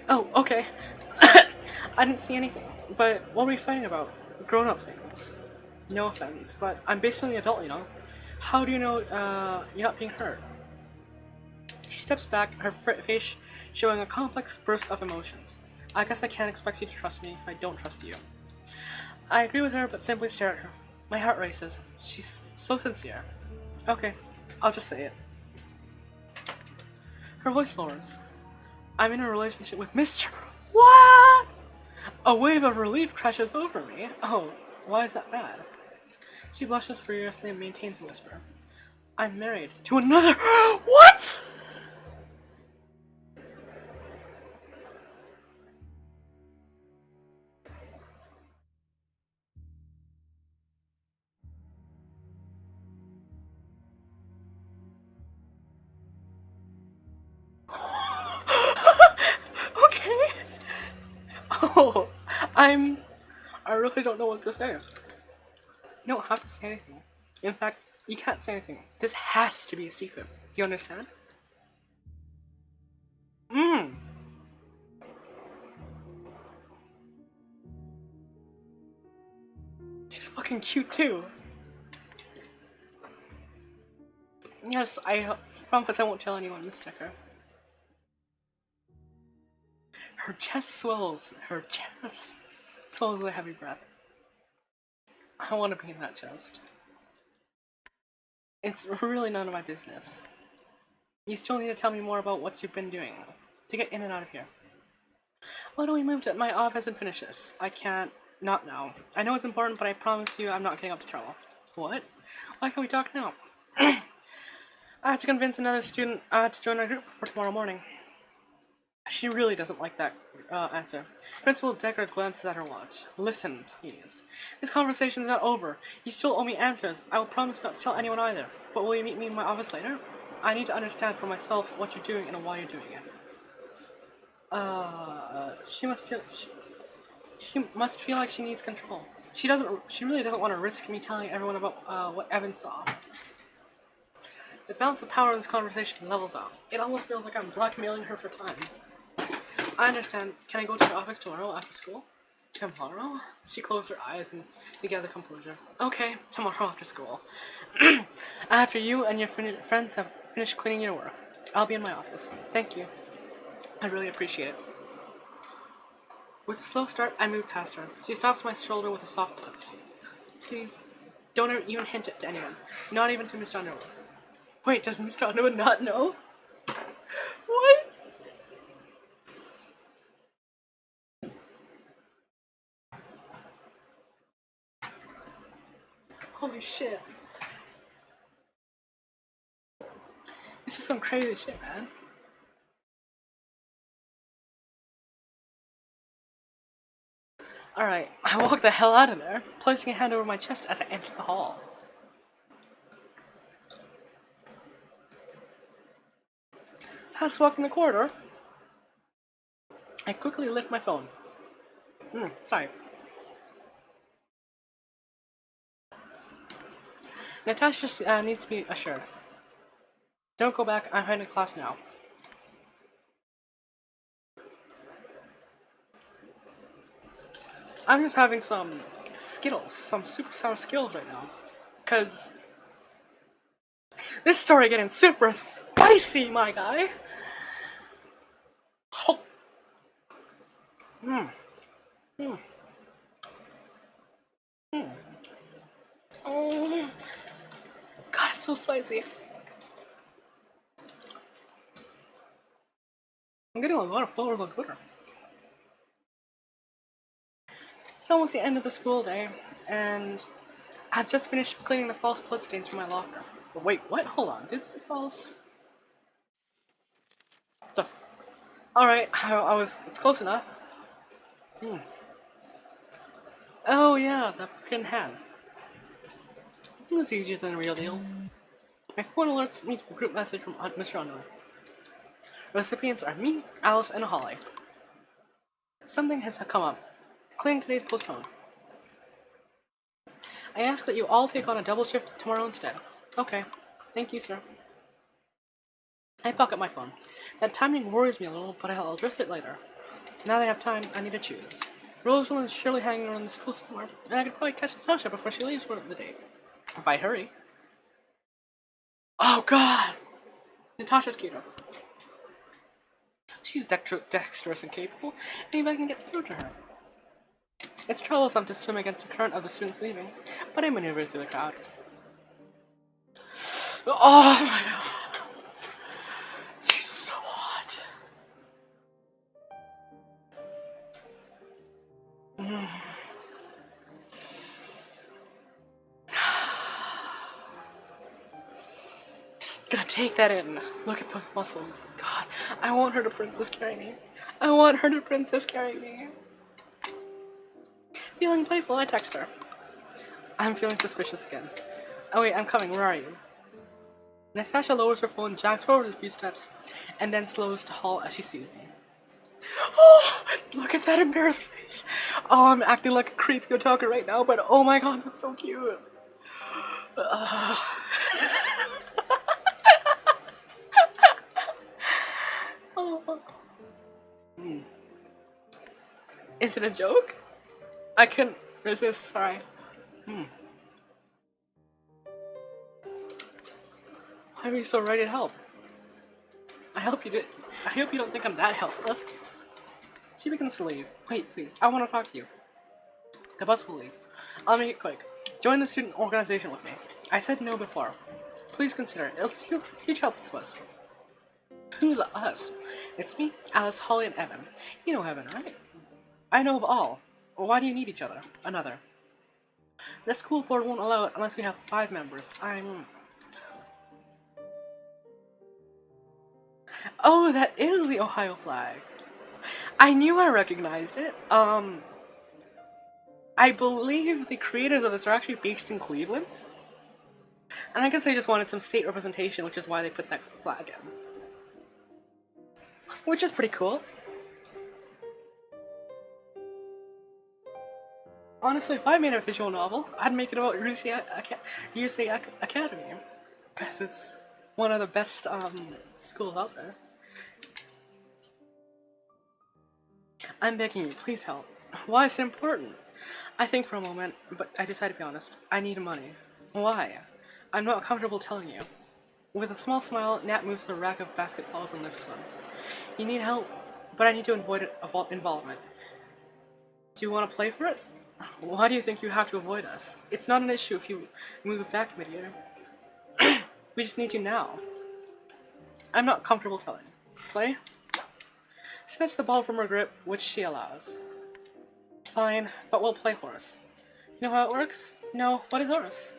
Oh, okay. I didn't see anything. But what were we fighting about? Grown-up things. No offense, but I'm basically an adult, you know? How do you know, you're not being hurt? She steps back, her face showing a complex burst of emotions. I guess I can't expect you to trust me if I don't trust you. I agree with her, but simply stare at her. My heart races. She's so sincere. Okay, I'll just say it. Her voice lowers. I'm in a relationship with Mr. What? A wave of relief crashes over me. Oh, why is that bad? She blushes furiously and maintains a whisper. I'm married to another. What? Okay. Oh, I really don't know what to say. You don't have to say anything. In fact, you can't say anything. This has to be a secret. Do you understand? She's fucking cute too. Yes, I promise I won't tell anyone, Miss Decker. Her chest swells. Her chest swells with a heavy breath. I want to be in that chest. It's really none of my business. You still need to tell me more about what you've been doing to get in and out of here. Why don't we move to my office and finish this? I can't. Not now. I know it's important, but I promise you I'm not getting up to trouble. What? Why can't we talk now? I have to convince another student to join our group before tomorrow morning. She really doesn't like that answer. Principal Decker glances at her watch. Listen, please. This conversation's not over. You still owe me answers. I will promise not to tell anyone either. But will you meet me in my office later? I need to understand for myself what you're doing and why you're doing it. She must feel like she needs control. She really doesn't want to risk me telling everyone about what Evan saw. The balance of power in this conversation levels out. It almost feels like I'm blackmailing her for time. I understand. Can I go to your office tomorrow after school? Tomorrow? She closed her eyes and gathered composure. Okay, tomorrow after school. After you and your friends have finished cleaning your work. I'll be in my office. Thank you. I really appreciate it. With a slow start, I move past her. She stops my shoulder with a soft touch. Please, don't even hint it to anyone. Not even to Mr. Underwood. Wait, does Mr. Underwood not know? What? Holy shit. This is some crazy shit, man. Alright, I walked the hell out of there, placing a hand over my chest as I entered the hall. Past walking the corridor, I quickly lift my phone. Sorry. Natasha needs to be assured. Don't go back, I'm heading to class now. I'm just having some Skittles, some super sour Skittles right now. Cause this story getting super spicy, my guy. Oh. Oh. God, it's so spicy. I'm getting a lot of followers on Twitter. It's almost the end of the school day, and I've just finished cleaning the false bloodstains from my locker. Wait, what? Hold on, did it say false? Alright, it's close enough. Oh yeah, the freaking hand. It was easier than the real deal. My phone alerts me to a group message from Mr. Underwood. Recipients are me, Alice, and Holly. Something has come up. Cleaning today's postponed. I ask that you all take on a double shift tomorrow instead. Okay. Thank you, sir. I pocket my phone. That timing worries me a little, but I'll address it later. Now that I have time, I need to choose. Rosalind is surely hanging around the school somewhere, and I could probably catch Natasha before she leaves for the day. If I hurry. Oh god! Natasha's cuter. She's dexterous and capable. Maybe I can get through to her. It's troublesome to swim against the current of the students leaving, but I maneuver through the crowd. Oh my god. She's so hot. Just gonna take that in. Look at those muscles. God, I want her to princess carry me. I want her to princess carry me. Feeling playful, I text her. I'm feeling suspicious again. Oh wait, I'm coming, where are you? Natasha lowers her phone, jogs forward a few steps, and then slows to halt as she sees me. Oh, look at that embarrassed face. Oh, I'm acting like a creepy otaku right now, but oh my god, that's so cute. Oh. Is it a joke? I couldn't resist, sorry. Why are you so ready to help? I hope you don't think I'm that helpless. She begins to leave. Wait, please, I want to talk to you. The bus will leave. I'll make it quick. Join the student organization with me. I said no before. Please consider it. It's huge help to us. Who's us? It's me, Alice, Holly, and Evan. You know Evan, right? I know of all. Why do you need each other? Another. The school board won't allow it unless we have 5 members. Oh, that is the Ohio flag. I knew I recognized it. I believe the creators of this are actually based in Cleveland. And I guess they just wanted some state representation, which is why they put that flag in. Which is pretty cool. Honestly, if I made a visual novel, I'd make it about USA Academy. Because it's one of the best schools out there. I'm begging you, please help. Why is it important? I think for a moment, but I decide to be honest. I need money. Why? I'm not comfortable telling you. With a small smile, Nat moves to the rack of basketballs and lifts one. You need help, but I need to avoid involvement. Do you want to play for it? Why do you think you have to avoid us? It's not an issue if you move back mid-air. We just need you now. I'm not comfortable telling. Play? Snatch the ball from her grip, which she allows. Fine, but we'll play horse. You know how it works? No, what is horse?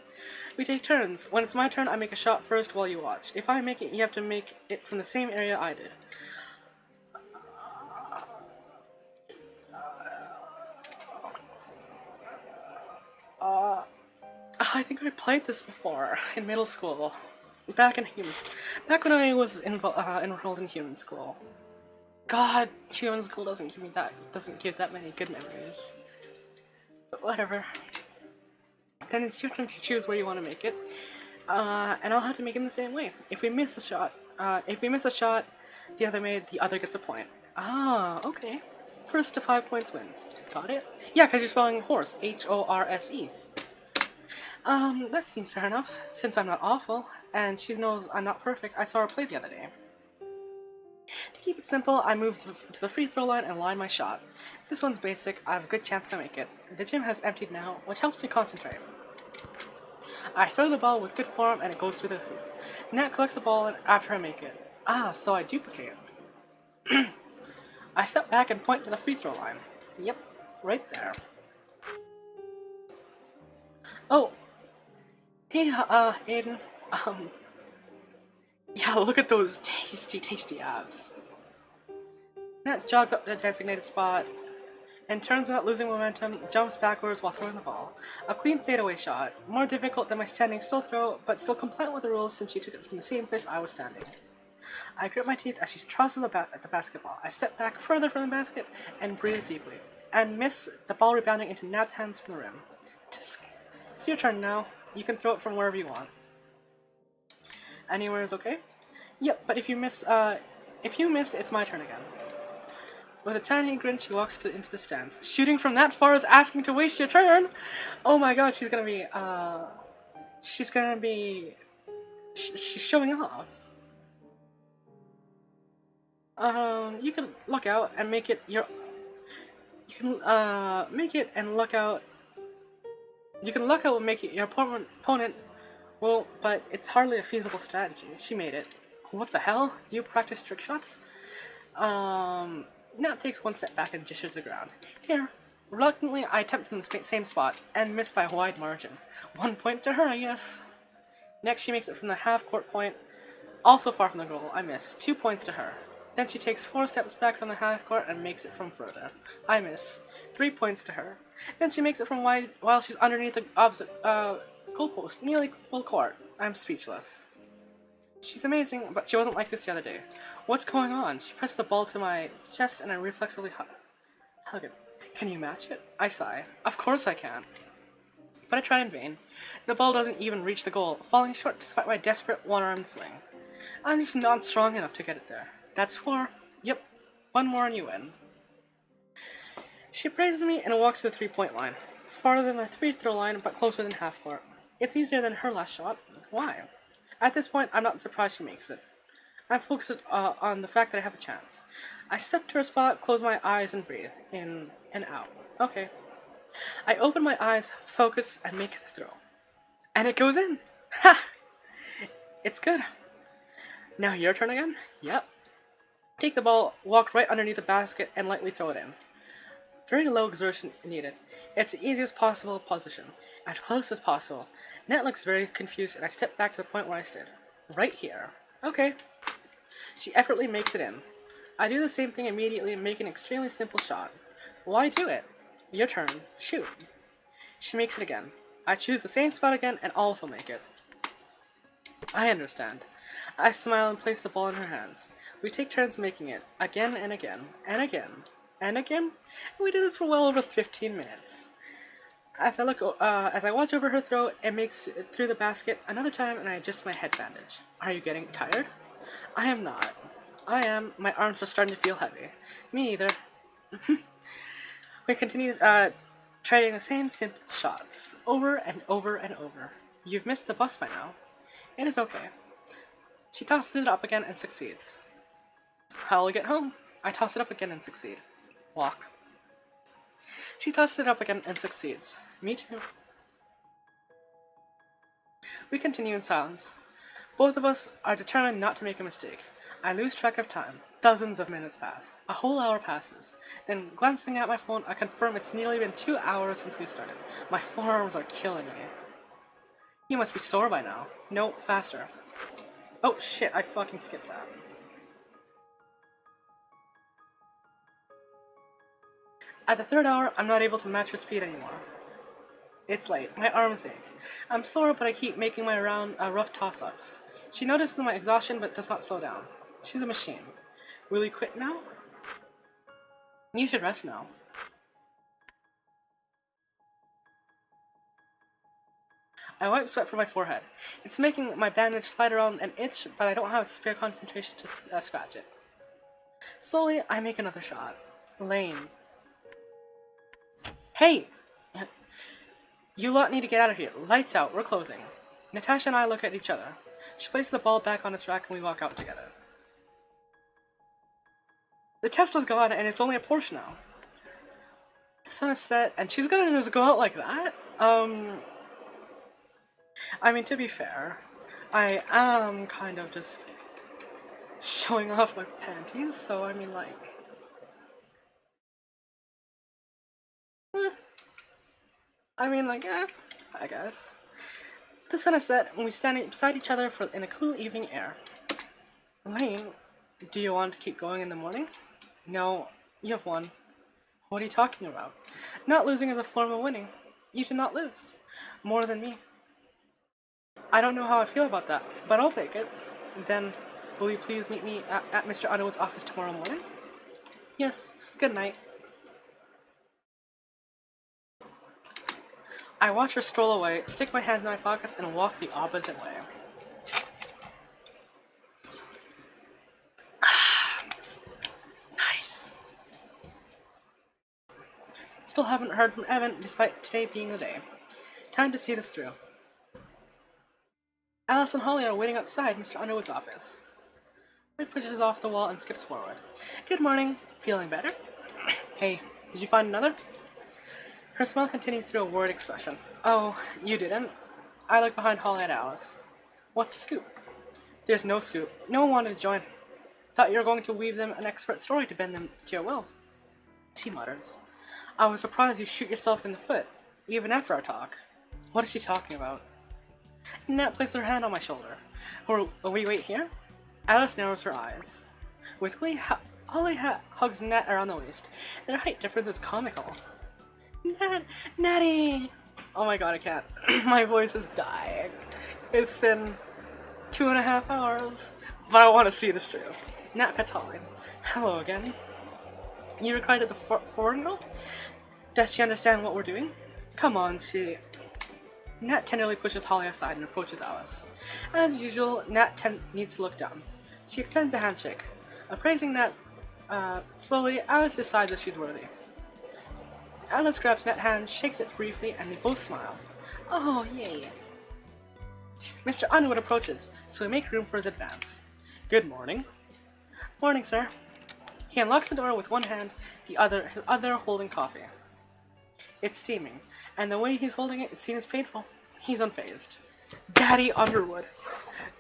We take turns. When it's my turn, I make a shot first while you watch. If I make it, you have to make it from the same area I did. I think I played this before in middle school. Back when I was enrolled in human school. God, human school doesn't give that many good memories. But whatever. Then it's your turn to choose where you want to make it, and I'll have to make it in the same way. If we miss a shot, the other gets a point. Ah, okay. First to 5 points wins. Got it? Yeah, because you're spelling horse, H-O-R-S-E. That seems fair enough. Since I'm not awful, and she knows I'm not perfect, I saw her play the other day. To keep it simple, I move to the free throw line and line my shot. This one's basic, I have a good chance to make it. The gym has emptied now, which helps me concentrate. I throw the ball with good form and it goes through the hoop. Nat collects the ball after I make it. Ah, so I duplicate. I step back and point to the free throw line. Yep, right there. Oh. Hey, Aiden. Yeah, look at those tasty abs. Nat jogs up to the designated spot and turns without losing momentum, jumps backwards while throwing the ball. A clean fadeaway shot, more difficult than my standing still throw, but still compliant with the rules since she took it from the same place I was standing. I grit my teeth as she tosses at the basketball. I step back further from the basket and breathe deeply, and miss the ball rebounding into Nat's hands from the rim. Tsk. It's your turn now. You can throw it from wherever you want. Anywhere is okay? Yep, but if you miss, it's my turn again. With a tiny grin, she walks into the stands. Shooting from that far is asking to waste your turn! Oh my god, she's showing off. You can look out and make it your... You can, make it and look out... You can luck out and make it your opponent... Well, but it's hardly a feasible strategy. She made it. What the hell? Do you practice trick shots? Nat takes one step back and gestures the ground. Here. Reluctantly, I attempt from the same spot, and miss by a wide margin. 1 point to her, I guess. Next, she makes it from the half-court point. Also far from the goal, I miss. 2 points to her. Then she takes 4 steps back from the half-court and makes it from further. I miss. 3 points to her. Then she makes it from wide while she's underneath the opposite, goalpost, nearly full court. I'm speechless. She's amazing, but she wasn't like this the other day. What's going on? She pressed the ball to my chest and I reflexively hug it. Can you match it? I sigh. Of course I can. But I try in vain. The ball doesn't even reach the goal, falling short despite my desperate one-armed sling. I'm just not strong enough to get it there. That's 4. Yep. 1 more and you win. She praises me and walks to the 3-point line. Farther than the free throw line, but closer than half court. It's easier than her last shot. Why? At this point, I'm not surprised she makes it. I'm focused on the fact that I have a chance. I step to her spot, close my eyes, and breathe. In and out. Okay. I open my eyes, focus, and make the throw. And it goes in! Ha! It's good. Now your turn again? Yep. Take the ball, walk right underneath the basket, and lightly throw it in. Very low exertion needed. It's the easiest possible position. As close as possible. Nat looks very confused, and I step back to the point where I stood. Right here. Okay. She effortlessly makes it in. I do the same thing immediately and make an extremely simple shot. Why do it? Your turn. Shoot. She makes it again. I choose the same spot again and also make it. I understand. I smile and place the ball in her hands. We take turns making it. Again and again. And again. And again. We do this for well over 15 minutes. As I watch over her throw, it makes it through the basket another time and I adjust my head bandage. Are you getting tired? I am not. I am. My arms are starting to feel heavy. Me either. We continue trying the same simple shots, over and over and over. You've missed the bus by now. It is okay. She tosses it up again and succeeds. How will I get home? I toss it up again and succeed. Walk. She tosses it up again and succeeds. Me too. We continue in silence. Both of us are determined not to make a mistake. I lose track of time. Dozens of minutes pass. A whole hour passes. Then, glancing at my phone, I confirm it's nearly been 2 hours since we started. My forearms are killing me. You must be sore by now. No, faster. Oh shit, I fucking skipped that. At the 3rd hour, I'm not able to match her speed anymore. It's late. My arms ache. I'm sore, but I keep making my rough toss-ups. She notices my exhaustion, but does not slow down. She's a machine. Will you quit now? You should rest now. I wipe sweat from my forehead. It's making my bandage slide around and itch, but I don't have spare concentration to scratch it. Slowly, I make another shot. Lane. Hey! You lot need to get out of here. Lights out. We're closing. Natasha and I look at each other. She places the ball back on its rack and we walk out together. The Tesla's gone and it's only a Porsche now. The sun is set and she's gonna just go out like that? I mean, to be fair, I am kind of just showing off my panties, so I mean, like... I guess. The sun is set, and we stand beside each other in the cool evening air. Lane, do you want to keep going in the morning? No, you have won. What are you talking about? Not losing is a form of winning. You did not lose. More than me. I don't know how I feel about that, but I'll take it. Then, will you please meet me at Mr. Underwood's office tomorrow morning? Yes, good night. I watch her stroll away, stick my hands in my pockets, and walk the opposite way. Nice. Still haven't heard from Evan, despite today being the day. Time to see this through. Alice and Holly are waiting outside Mr. Underwood's office. He pushes off the wall and skips forward. Good morning. Feeling better? Hey, did you find another? Her smile continues through a worried expression. Oh, you didn't? I look behind Holly at Alice. What's the scoop? There's no scoop. No one wanted to join. Thought you were going to weave them an expert story to bend them to your will. She mutters. I was surprised you shoot yourself in the foot, even after our talk. What is she talking about? Nat places her hand on my shoulder. Will we wait here? Alice narrows her eyes. With glee, Holly hugs Nat around the waist. Their height difference is comical. Natty! Oh my god, I can't. My voice is dying. It's been 2.5 hours, but I want to see this through. Nat pets Holly. Hello again. You recruited the foreign girl? Does she understand what we're doing? Come on, she... Nat tenderly pushes Holly aside and approaches Alice. As usual, Nat needs to look down. She extends a handshake. Appraising Nat slowly, Alice decides that she's worthy. Alice grabs Nat's hand, shakes it briefly, and they both smile. Oh, yay. Mr. Underwood approaches, so we make room for his advance. Good morning. Morning, sir. He unlocks the door with one hand, his other holding coffee. It's steaming, and the way he's holding it seems painful. He's unfazed. Daddy Underwood.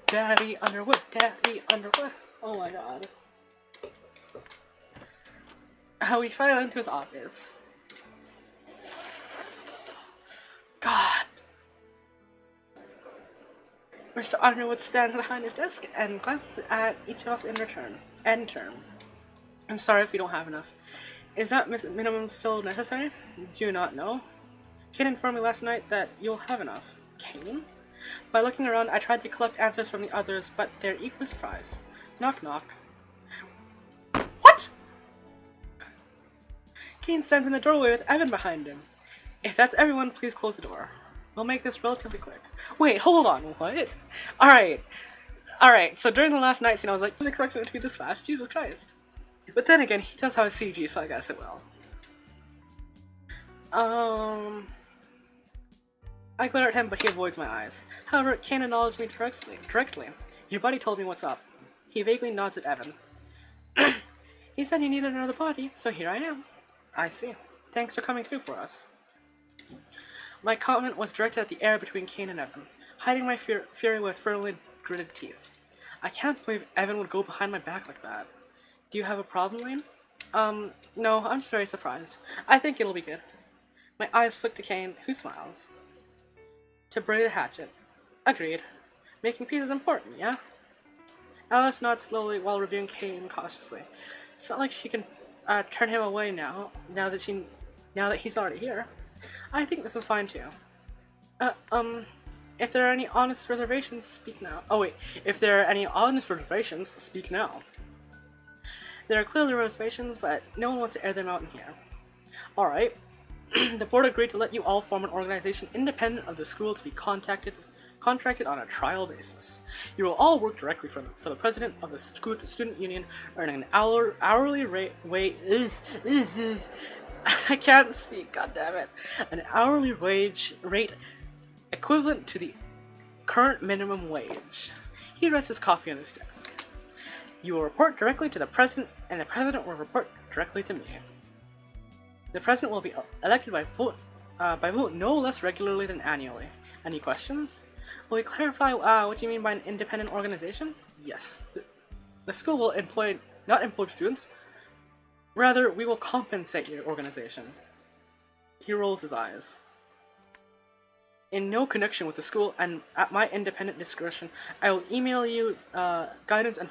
Daddy Underwood. Daddy Underwood. Oh my god. We file into his office. God. Mr. Underwood stands behind his desk and glances at each of us in return. End term. I'm sorry if we don't have enough. Is that minimum still necessary? Do you not know? Kane informed me last night that you'll have enough. Kane? By looking around, I tried to collect answers from the others, but they're equally surprised. Knock knock. What? Kane stands in the doorway with Evan behind him. If that's everyone, please close the door. We'll make this relatively quick. Wait, hold on, what? Alright, so during the last night scene I was like, I wasn't expecting it to be this fast, Jesus Christ. But then again, he does have a CG, so I guess it will. I glare at him, but he avoids my eyes. However, Kane acknowledged me directly. Your buddy told me what's up. He vaguely nods at Evan. He said he needed another body, so here I am. I see. Thanks for coming through for us. My comment was directed at the air between Kane and Evan, hiding my fury with firmly gritted teeth. I can't believe Evan would go behind my back like that. Do you have a problem, Lane? No, I'm just very surprised. I think it'll be good. My eyes flick to Kane, who smiles. To bury the hatchet. Agreed. Making peace is important, yeah? Alice nods slowly while reviewing Kane cautiously. It's not like she can turn him away now that he's already here. I think this is fine too. If there are any honest reservations, speak now. Oh wait, if there are any honest reservations, speak now. There are clearly reservations, but no one wants to air them out in here. Alright. The board agreed to let you all form an organization independent of the school to be contracted on a trial basis. You will all work directly for the president of the student union, earning an hourly rate. I can't speak. God damn it! An hourly wage rate equivalent to the current minimum wage. He rests his coffee on his desk. You will report directly to the president, and the president will report directly to me. The president will be elected by vote no less regularly than annually. Any questions? Will you clarify what you mean by an independent organization? Yes. The school will not employ students. Rather, we will compensate your organization. He rolls his eyes. In no connection with the school, and at my independent discretion, I will email you guidance and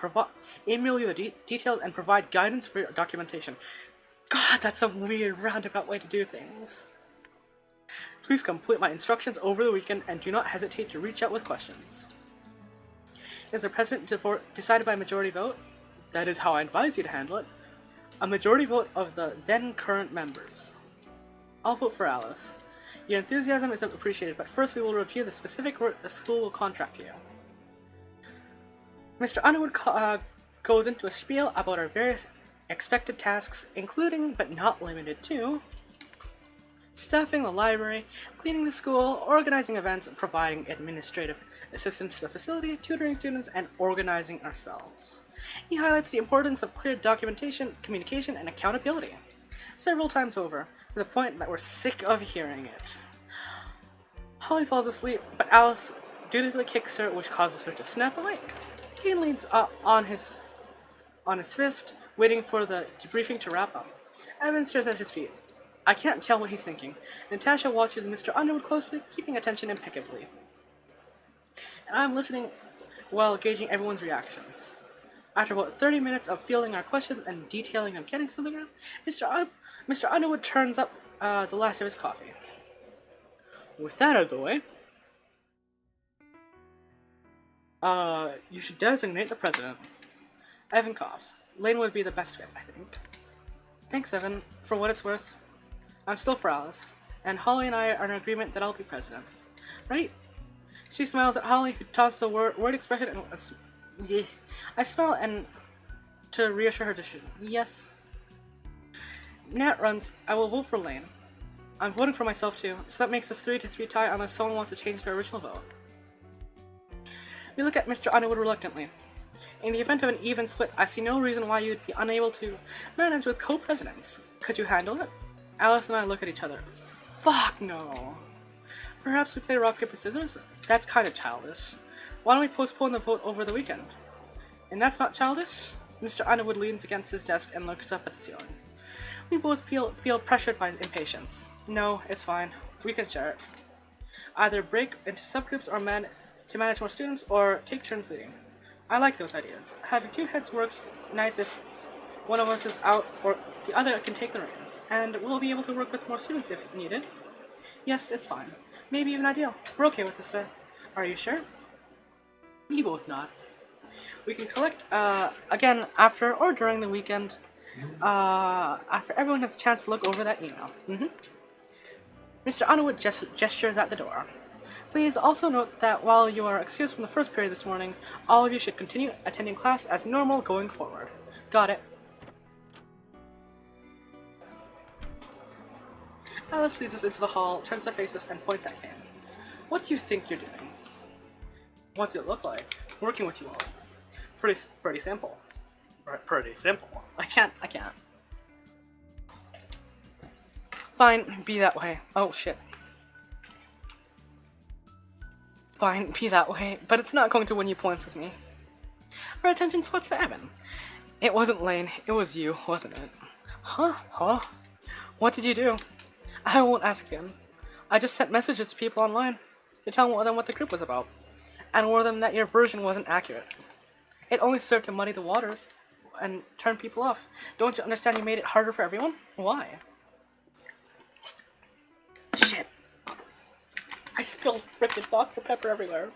email you the details and provide guidance for your documentation. God, that's some weird roundabout way to do things. Please complete my instructions over the weekend and do not hesitate to reach out with questions. Is the president decided by majority vote? That is how I advise you to handle it. A majority vote of the then current members. I'll vote for Alice. Your enthusiasm is appreciated, but first we will review the specific work the school will contract you. Mr. Underwood goes into a spiel about our various expected tasks, including, but not limited to, staffing the library, cleaning the school, organizing events, providing administrative assistance to the facility, tutoring students, and organizing ourselves. He highlights the importance of clear documentation, communication, and accountability, several times over, to the point that we're sick of hearing it. Holly falls asleep, but Alice dutifully kicks her, which causes her to snap awake. Kane leans on his fist, waiting for the debriefing to wrap up. Evan stares at his feet. I can't tell what he's thinking. Natasha watches Mr. Underwood closely, keeping attention impeccably. And I'm listening while gauging everyone's reactions. After about 30 minutes of fielding our questions and detailing our mechanics of the ground, Mr. Underwood turns up the last of his coffee. With that out of the way, you should designate the president. Evan coughs. Lane would be the best fit, I think. Thanks, Evan. For what it's worth, I'm still for Alice, and Holly and I are in agreement that I'll be president. Right? She smiles at Holly, who tosses a word expression, and I smile and to reassure her decision. Yes. Nat runs. I will vote for Lane. I'm voting for myself too, so that makes us 3-3 tie unless someone wants to change their original vote. We look at Mr. Underwood reluctantly. In the event of an even split, I see no reason why you'd be unable to manage with co-presidents. Could you handle it? Alice and I look at each other. Fuck no. Perhaps we play rock, paper, scissors? That's kind of childish. Why don't we postpone the vote over the weekend? And that's not childish? Mr. Underwood leans against his desk and looks up at the ceiling. We both feel pressured by his impatience. No, it's fine. We can share it. Either break into subgroups or to manage more students, or take turns leading. I like those ideas. Having two heads works nice if one of us is out or the other can take the reins, and we'll be able to work with more students if needed. Yes, it's fine. Maybe even ideal. We're okay with this, sir. Are you sure? You both nod. We can collect, again, after or during the weekend, after everyone has a chance to look over that email. Mr. Underwood gestures at the door. Please also note that while you are excused from the first period this morning, all of you should continue attending class as normal going forward. Got it. Alice leads us into the hall, turns to face us, and points at Kane. What do you think you're doing? What's it look like? working with you all. Pretty simple. Pretty simple. I can't. Fine, be that way. Oh shit. Fine, be that way, but it's not going to win you points with me. Our attention sweats to Evan. It wasn't Lane, it was you, wasn't it? Huh? What did you do? I won't ask again. I just sent messages to people online to tell them what the group was about, and warn them that your version wasn't accurate. It only served to muddy the waters and turn people off. Don't you understand you made it harder for everyone? Why? Shit. I spilled frickin' Dr. Pepper everywhere.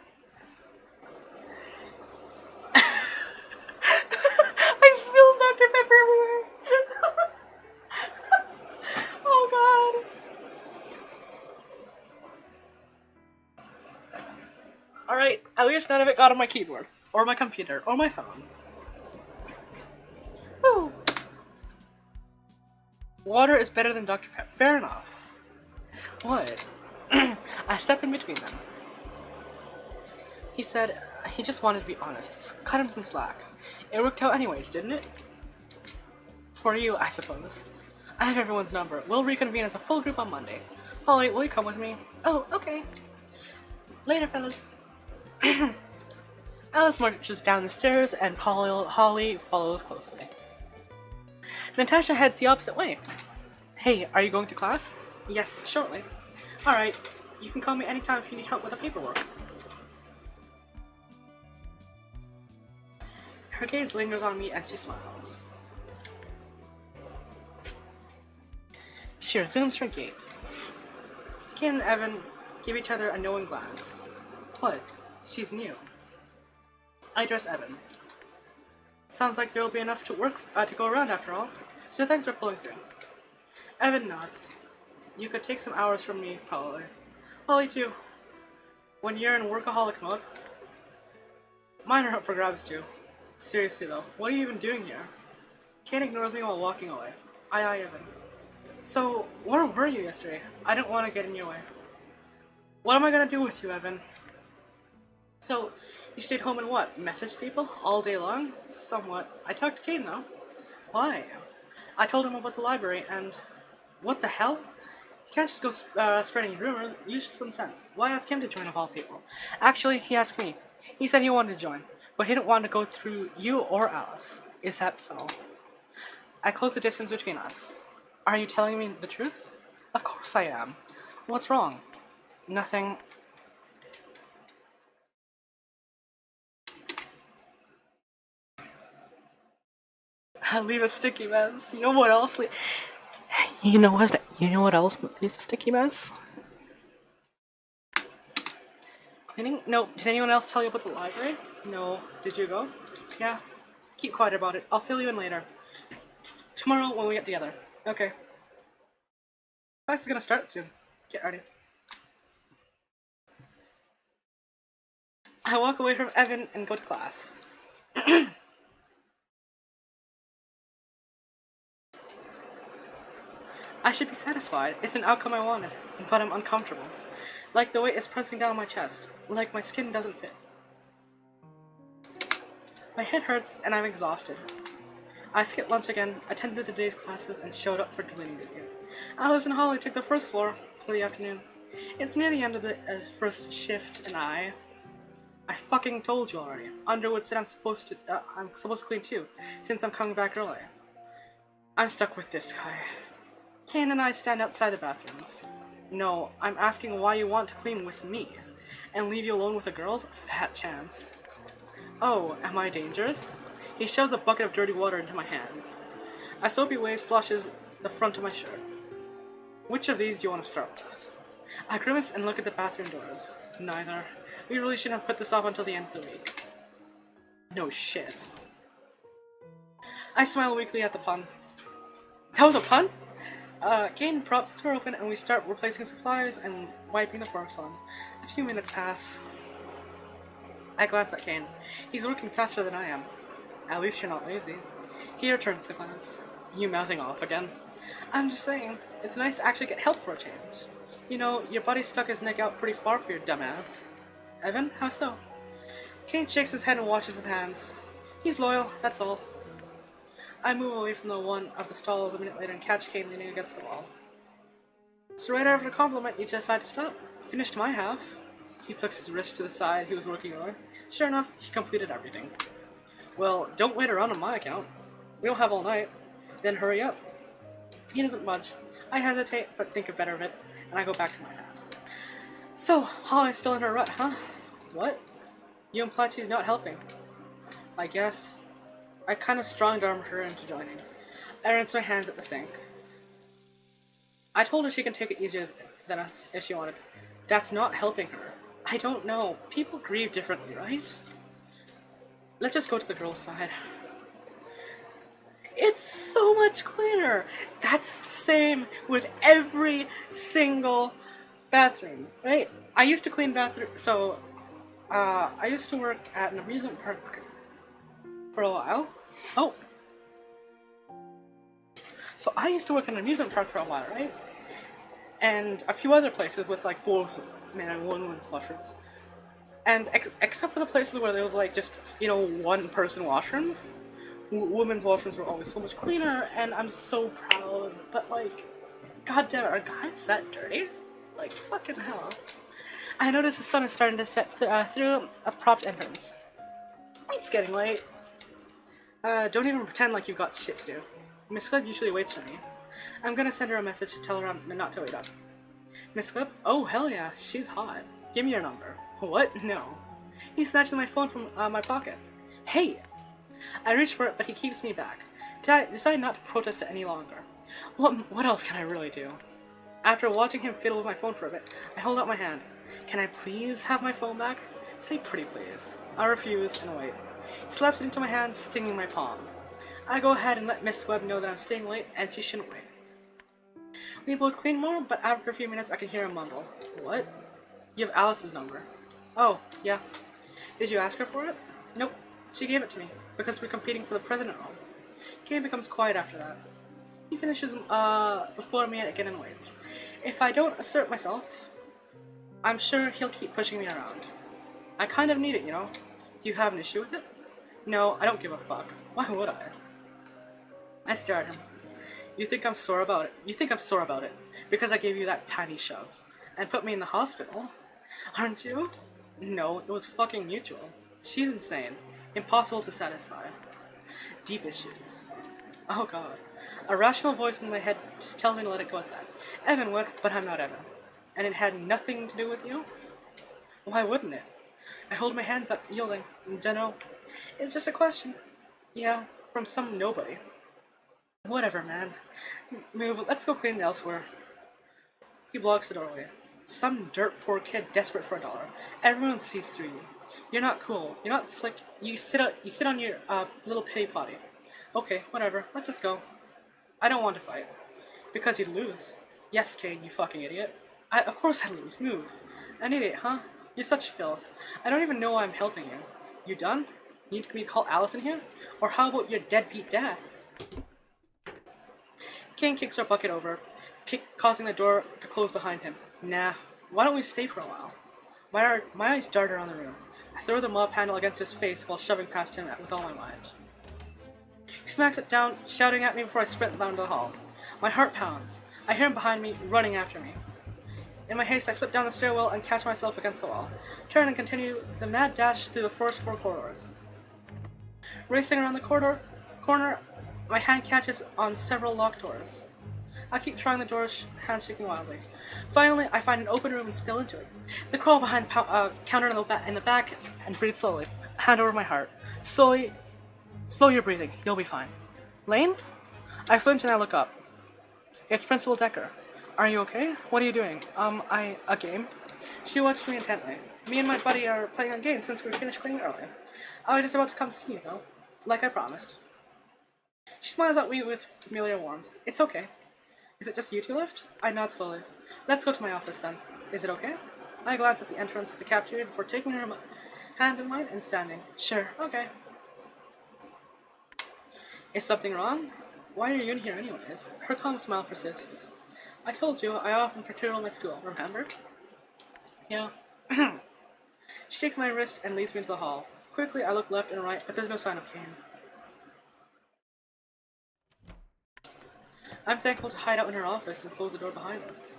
I spilled Dr. Pepper everywhere. Oh god. Alright, at least none of it got on my keyboard, or my computer, or my phone. Woo! Water is better than Dr. Pepper. Fair enough. What? I stepped in between them. He said he just wanted to be honest. Cut him some slack. It worked out anyways, didn't it? For you, I suppose. I have everyone's number. We'll reconvene as a full group on Monday. Holly, will you come with me? Oh, okay. Later, fellas. Alice marches down the stairs and Holly follows closely. Natasha heads the opposite way. Hey, are you going to class? Yes, shortly. Alright, you can call me anytime if you need help with the paperwork. Her gaze lingers on me and she smiles. She resumes her gait. Kane and Evan give each other a knowing glance. What? She's new. I address Evan. Sounds like there will be enough to go around after all, so thanks for pulling through. Evan nods. You could take some hours from me, probably. Holly too. When you're in workaholic mode. Mine are up for grabs too. Seriously though, what are you even doing here? Kane ignores me while walking away. Aye, Evan. So, where were you yesterday? I didn't want to get in your way. What am I gonna do with you, Evan? So, you stayed home and what? Messaged people? All day long? Somewhat. I talked to Kane though. Why? I told him about the library and... What the hell? You can't just go spreading rumors. Use some sense. Why ask him to join of all people? Actually, he asked me. He said he wanted to join, but he didn't want to go through you or Alice. Is that so? I close the distance between us. Are you telling me the truth? Of course I am. What's wrong? Nothing. Leave a sticky mess. You know what else? You know what else leaves a sticky mess? Cleaning? No. Did anyone else tell you about the library? No. Did you go? Yeah. Keep quiet about it. I'll fill you in later. Tomorrow when we get together. Okay. Class is gonna start soon. Get ready. I walk away from Evan and go to class. I should be satisfied. It's an outcome I wanted, but I'm uncomfortable. Like the weight is pressing down my chest. Like my skin doesn't fit. My head hurts and I'm exhausted. I skipped lunch again, attended the day's classes, and showed up for cleaning duty. Alice and Holly took the first floor for the afternoon. It's near the end of the first shift, and I fucking told you already. Underwood said I'm supposed to clean too, since I'm coming back early. I'm stuck with this guy. Kane and I stand outside the bathrooms. No, I'm asking why you want to clean with me, and leave you alone with the girls? Fat chance. Oh, am I dangerous? He shoves a bucket of dirty water into my hands. A soapy wave sloshes the front of my shirt. Which of these do you want to start with? I grimace and look at the bathroom doors. Neither. We really shouldn't have put this off until the end of the week. No shit. I smile weakly at the pun. That was a pun? Kane props the door open and we start replacing supplies and wiping the forks on. A few minutes pass. I glance at Kane. He's working faster than I am. At least you're not lazy. He returns the glance. You mouthing off again? I'm just saying, it's nice to actually get help for a change. You know, your buddy stuck his neck out pretty far for your dumbass. Evan, how so? Kane shakes his head and washes his hands. He's loyal, that's all. I move away from the one of the stalls a minute later and catch Kane leaning against the wall. So right after the compliment, you decide to stop. Finished my half. He flicks his wrist to the side he was working on. Sure enough, he completed everything. Well, don't wait around on my account. We don't have all night. Then hurry up. He doesn't budge. I hesitate, but think better of it, and I go back to my task. So, Holly's still in her rut, huh? What? You implied she's not helping. I guess. I kind of strong-armed her into joining. I rinse my hands at the sink. I told her she can take it easier than us if she wanted. That's not helping her. I don't know. People grieve differently, right? Let's just go to the girls' side. It's so much cleaner! That's the same with every single bathroom, right? I used to clean bathrooms, so I used to work at an amusement park for a while. Oh! So I used to work at an amusement park for a while, right? And a few other places with like both men and women's washrooms. And except for the places where there was like just, you know, one-person washrooms, women's washrooms were always so much cleaner, and I'm so proud. But like, goddamn, are guys that dirty? Like, fucking hell. I noticed the sun is starting to set through a propped entrance. It's getting late. Don't even pretend like you've got shit to do. Miss Webb usually waits for me. I'm gonna send her a message to tell her not to wait up. Miss Webb? Oh, hell yeah, she's hot. Give me your number. What? No. He snatches my phone from my pocket. Hey! I reach for it, but he keeps me back. I decide not to protest it any longer. What else can I really do? After watching him fiddle with my phone for a bit, I hold out my hand. Can I please have my phone back? Say pretty please. I refuse and wait. He slaps it into my hand, stinging my palm. I go ahead and let Miss Webb know that I'm staying late and she shouldn't wait. We both clean more, but after a few minutes I can hear him mumble. What? You have Alice's number. Oh, yeah. Did you ask her for it? Nope. She gave it to me, because we're competing for the president role. Kane becomes quiet after that. He finishes before me again and waits. If I don't assert myself, I'm sure he'll keep pushing me around. I kind of need it, you know? Do you have an issue with it? No, I don't give a fuck. Why would I? I stare at him. You think I'm sore about it? You think I'm sore about it because I gave you that tiny shove and put me in the hospital? Aren't you? No, it was fucking mutual. She's insane. Impossible to satisfy. Deep issues. Oh god. A rational voice in my head just tells me to let it go at that. Evan would, but I'm not Evan. And it had nothing to do with you? Why wouldn't it? I hold my hands up, yielding. Dunno. It's just a question. Yeah, from some nobody. Whatever, man. Move, let's go clean elsewhere. He blocks the doorway. Some dirt poor kid desperate for $1. Everyone sees through you. You're not cool. You're not slick. You sit on your little pity potty. Okay, whatever. Let's just go. I don't want to fight. Because you'd lose. Yes, Kane, you fucking idiot. Of course I lose. Move. An idiot, huh? You're such filth. I don't even know why I'm helping you. You done? Need me to call Alice in here? Or how about your deadbeat dad? Kane kicks our bucket over, causing the door to close behind him. Nah, why don't we stay for a while? My eyes dart around the room. I throw the mop handle against his face while shoving past him with all my might. He smacks it down, shouting at me before I sprint down the hall. My heart pounds. I hear him behind me, running after me. In my haste, I slip down the stairwell and catch myself against the wall. Turn and continue the mad dash through the first 4 corridors. Racing around the corner, my hand catches on several locked doors. I keep trying the doors, hand shaking wildly. Finally, I find an open room and spill into it. I crawl behind the counter in the back and breathe slowly, hand over my heart. Slow your breathing, you'll be fine. Lane? I flinch and I look up. It's Principal Decker. Are you okay? What are you doing? A game? She watches me intently. Me and my buddy are playing a game since we finished cleaning early. I was just about to come see you, though. Like I promised. She smiles at me with familiar warmth. It's okay. Is it just you two left? I nod slowly. Let's go to my office, then. Is it okay? I glance at the entrance of the cafeteria before taking her hand in mine and standing. Sure, okay. Is something wrong? Why are you in here anyways? Her calm smile persists. I told you I often patrol my school, remember? Yeah. She takes my wrist and leads me into the hall. Quickly, I look left and right, but there's no sign of Kane. I'm thankful to hide out in her office and close the door behind us.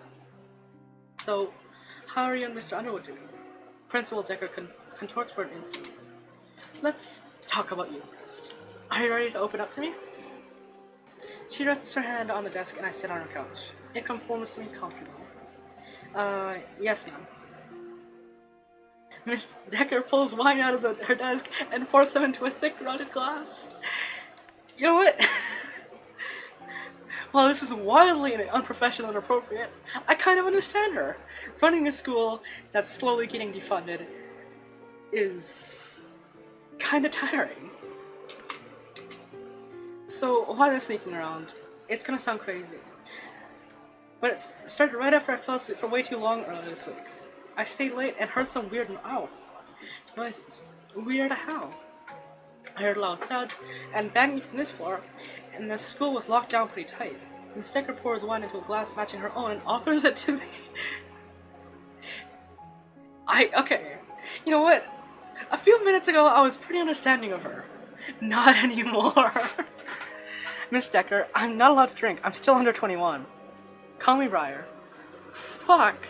So, how are you and Mr. Underwood doing? Principal Decker contorts for an instant. Let's talk about you first. Are you ready to open up to me? She rests her hand on the desk and I sit on her couch. It conforms to me comfortably. Yes, ma'am. Miss Decker pulls wine out of her desk and pours some into a thick, rotted glass. You know what? While this is wildly unprofessional and inappropriate, I kind of understand her. Running a school that's slowly getting defunded is kind of tiring. So while they're sneaking around, it's gonna sound crazy, but it started right after I fell asleep for way too long earlier this week. I stayed late and heard some weird noises. Weird how? I heard loud thuds and banging from this floor, and the school was locked down pretty tight. Miss Decker pours wine into a glass matching her own and offers it to me. Okay, you know what? A few minutes ago I was pretty understanding of her. Not anymore. Miss Decker, I'm not allowed to drink. I'm still under 21. Call me Briar. Fuck.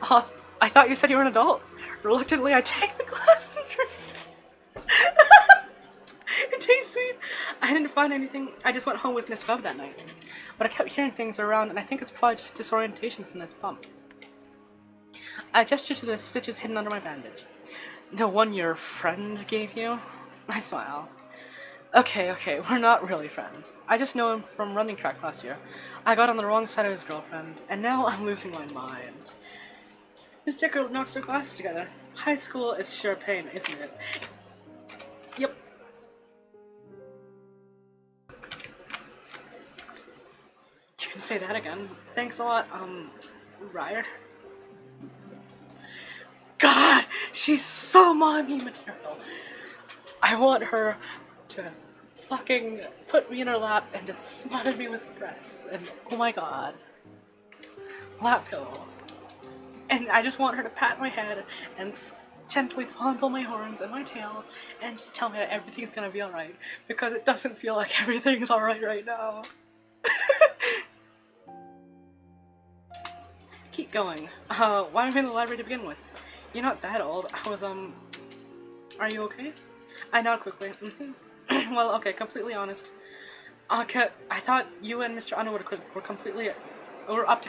Oh, I thought you said you were an adult. Reluctantly, I take the glass and drink. It tastes sweet. I didn't find anything. I just went home with Miss Bub that night. But I kept hearing things around, and I think it's probably just disorientation from this bump. I gestured to the stitches hidden under my bandage. The one your friend gave you? I smile. Okay, we're not really friends. I just know him from running track last year. I got on the wrong side of his girlfriend, and now I'm losing my mind. Miss Decker knocks her glasses together. High school is sure pain, isn't it? Yep. You can say that again. Thanks a lot, Ryer. God, she's so mommy material. I want her to fucking put me in her lap and just smother me with breasts, and oh my god, lap pillow. And I just want her to pat my head and gently fondle my horns and my tail and just tell me that everything's gonna be alright, because it doesn't feel like everything's alright right now. Keep going. Why am I in the library to begin with? You're not that old. I was, are you okay? I nod quickly. Well, okay, completely honest. Okay, I thought you and Mr. Underwood were up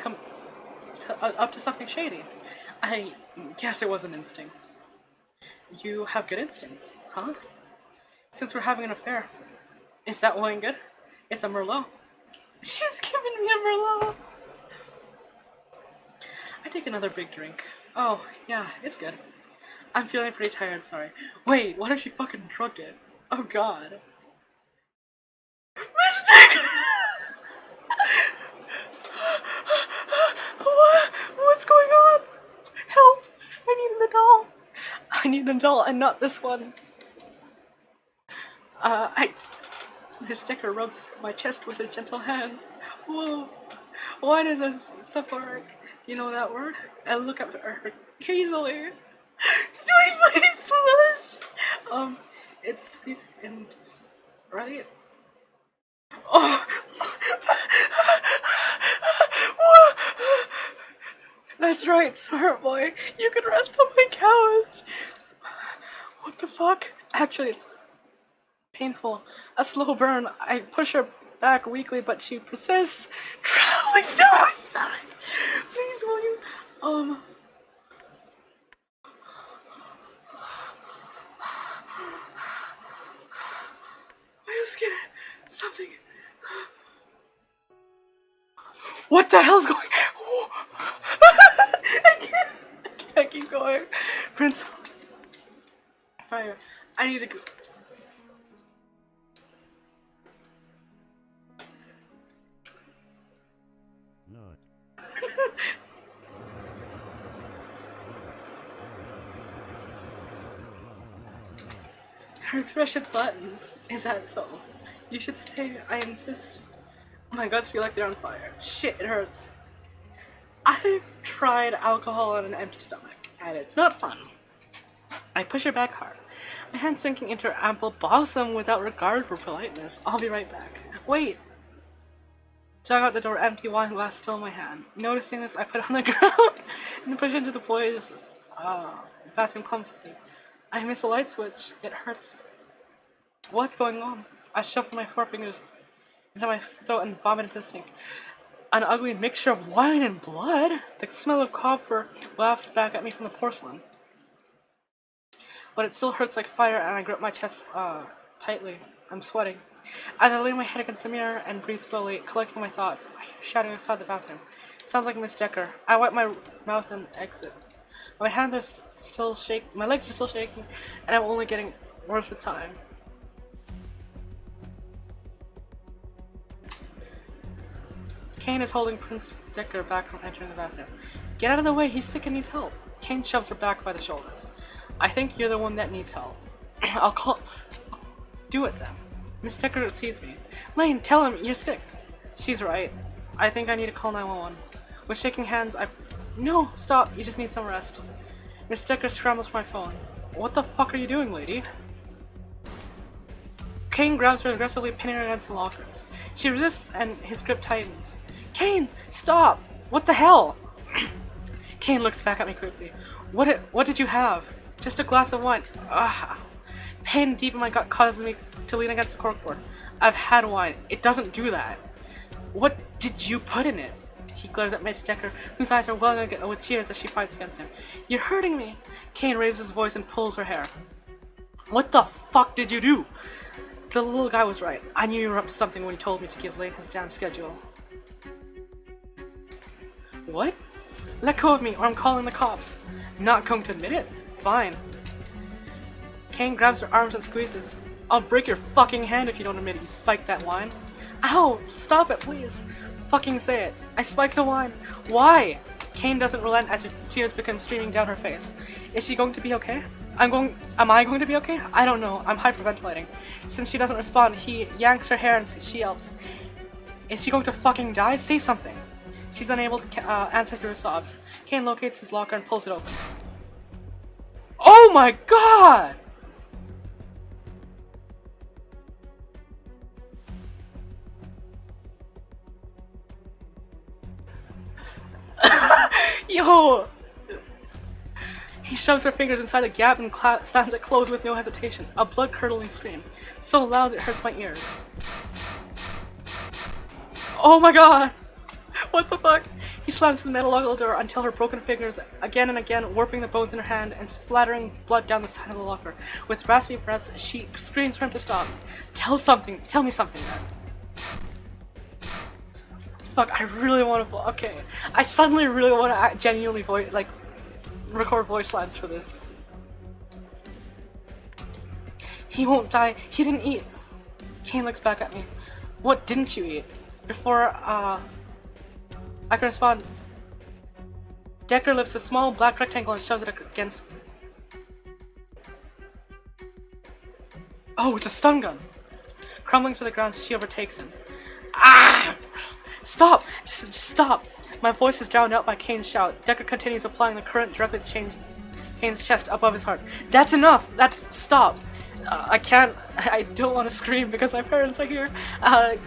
to something shady. I guess it was an instinct. You have good instincts, huh? Since we're having an affair. Is that wine good? It's a Merlot. She's giving me a Merlot! I take another big drink. Oh, yeah, it's good. I'm feeling pretty tired, sorry. Wait, what if she fucking drugged it? Oh god. Mistake! What's going on? Help! I need an adult. I need an adult and not this one. Miss Decker rubs my chest with her gentle hands. Whoa. Wine is a sulfuric. You know that word? I look up at her hazily. Do I please flush? It's sleep induced, right? Oh! That's right, smart boy. You can rest on my couch. What the fuck? Actually, it's painful. A slow burn. I push her back weakly, but she persists, traveling down my stomach. Please, will you, my skin, something. What the hell's going? I can't keep going. Prince, fire. I need to go. Her expression flattens. Is that so? You should stay, I insist. My guts feel like they're on fire. Shit, it hurts. I've tried alcohol on an empty stomach, and it's not fun. I push her back hard. my hand sinking into her ample bosom without regard for politeness. I'll be right back. Wait! Jog out the door, empty wine glass still in my hand. Noticing this, I put it on the ground and push into the boys' bathroom clumsily. I miss a light switch. It hurts. What's going on? I shuffled my forefingers into my throat and vomited into the sink. An ugly mixture of wine and blood? The smell of copper wafts back at me from the porcelain. But it still hurts like fire, and I grip my chest tightly. I'm sweating. As I lay my head against the mirror and breathe slowly, collecting my thoughts, I hear shouting outside the bathroom. It sounds like Miss Decker. I wipe my mouth and exit. My hands are still shaking, my legs are still shaking, and I'm only getting worse with time. Kane is holding Prince Decker back from entering the bathroom. Get out of the way, he's sick and needs help. Kane shoves her back by the shoulders. I think you're the one that needs help. Do it then. Miss Decker sees me. Lane, tell him you're sick. She's right. I think I need to call 911. With shaking hands, No, stop, you just need some rest. Miss Decker scrambles for my phone. What the fuck are you doing, lady? Kane grabs her aggressively, pinning her against the lockers. She resists and his grip tightens. Kane, stop! What the hell? Kane looks back at me quickly. What did you have? Just a glass of wine. Ugh. Pain deep in my gut causes me to lean against the corkboard. I've had wine. It doesn't do that. What did you put in it? He glares at Miss Decker, whose eyes are welling with tears as she fights against him. You're hurting me. Kane raises his voice and pulls her hair. What the fuck did you do? The little guy was right. I knew you were up to something when he told me to give Lane his damn schedule. What? Let go of me or I'm calling the cops. Not going to admit it? Fine. Kane grabs her arms and squeezes. I'll break your fucking hand if you don't admit it, you spiked that wine. Ow! Stop it, please! Fucking say it. I spiked the wine. Why? Kane doesn't relent as her tears become streaming down her face. Is she going to be okay? Am I going to be okay? I don't know. I'm hyperventilating. Since she doesn't respond, he yanks her hair and she yelps. Is she going to fucking die? Say something. She's unable to answer through her sobs. Kane locates his locker and pulls it open. Oh my god! Yo! He shoves her fingers inside the gap and slams it closed with no hesitation. A blood-curdling scream. So loud it hurts my ears. Oh my god! What the fuck? He slams the metal locker door until her broken fingers again and again, warping the bones in her hand and splattering blood down the side of the locker. With raspy breaths, she screams for him to stop. Tell me something then. Fuck, I really want to. Okay, I suddenly really want to genuinely record voice lines for this. He won't die. He didn't eat. Kane looks back at me. What didn't you eat? Before I can respond, Decker lifts a small black rectangle and shoves it against. Oh, it's a stun gun. Crumbling to the ground, she overtakes him. Ah! Stop! Just stop! My voice is drowned out by Kane's shout. Decker continues applying the current directly to Kane's chest above his heart. That's enough! Stop! I don't want to scream because my parents are here.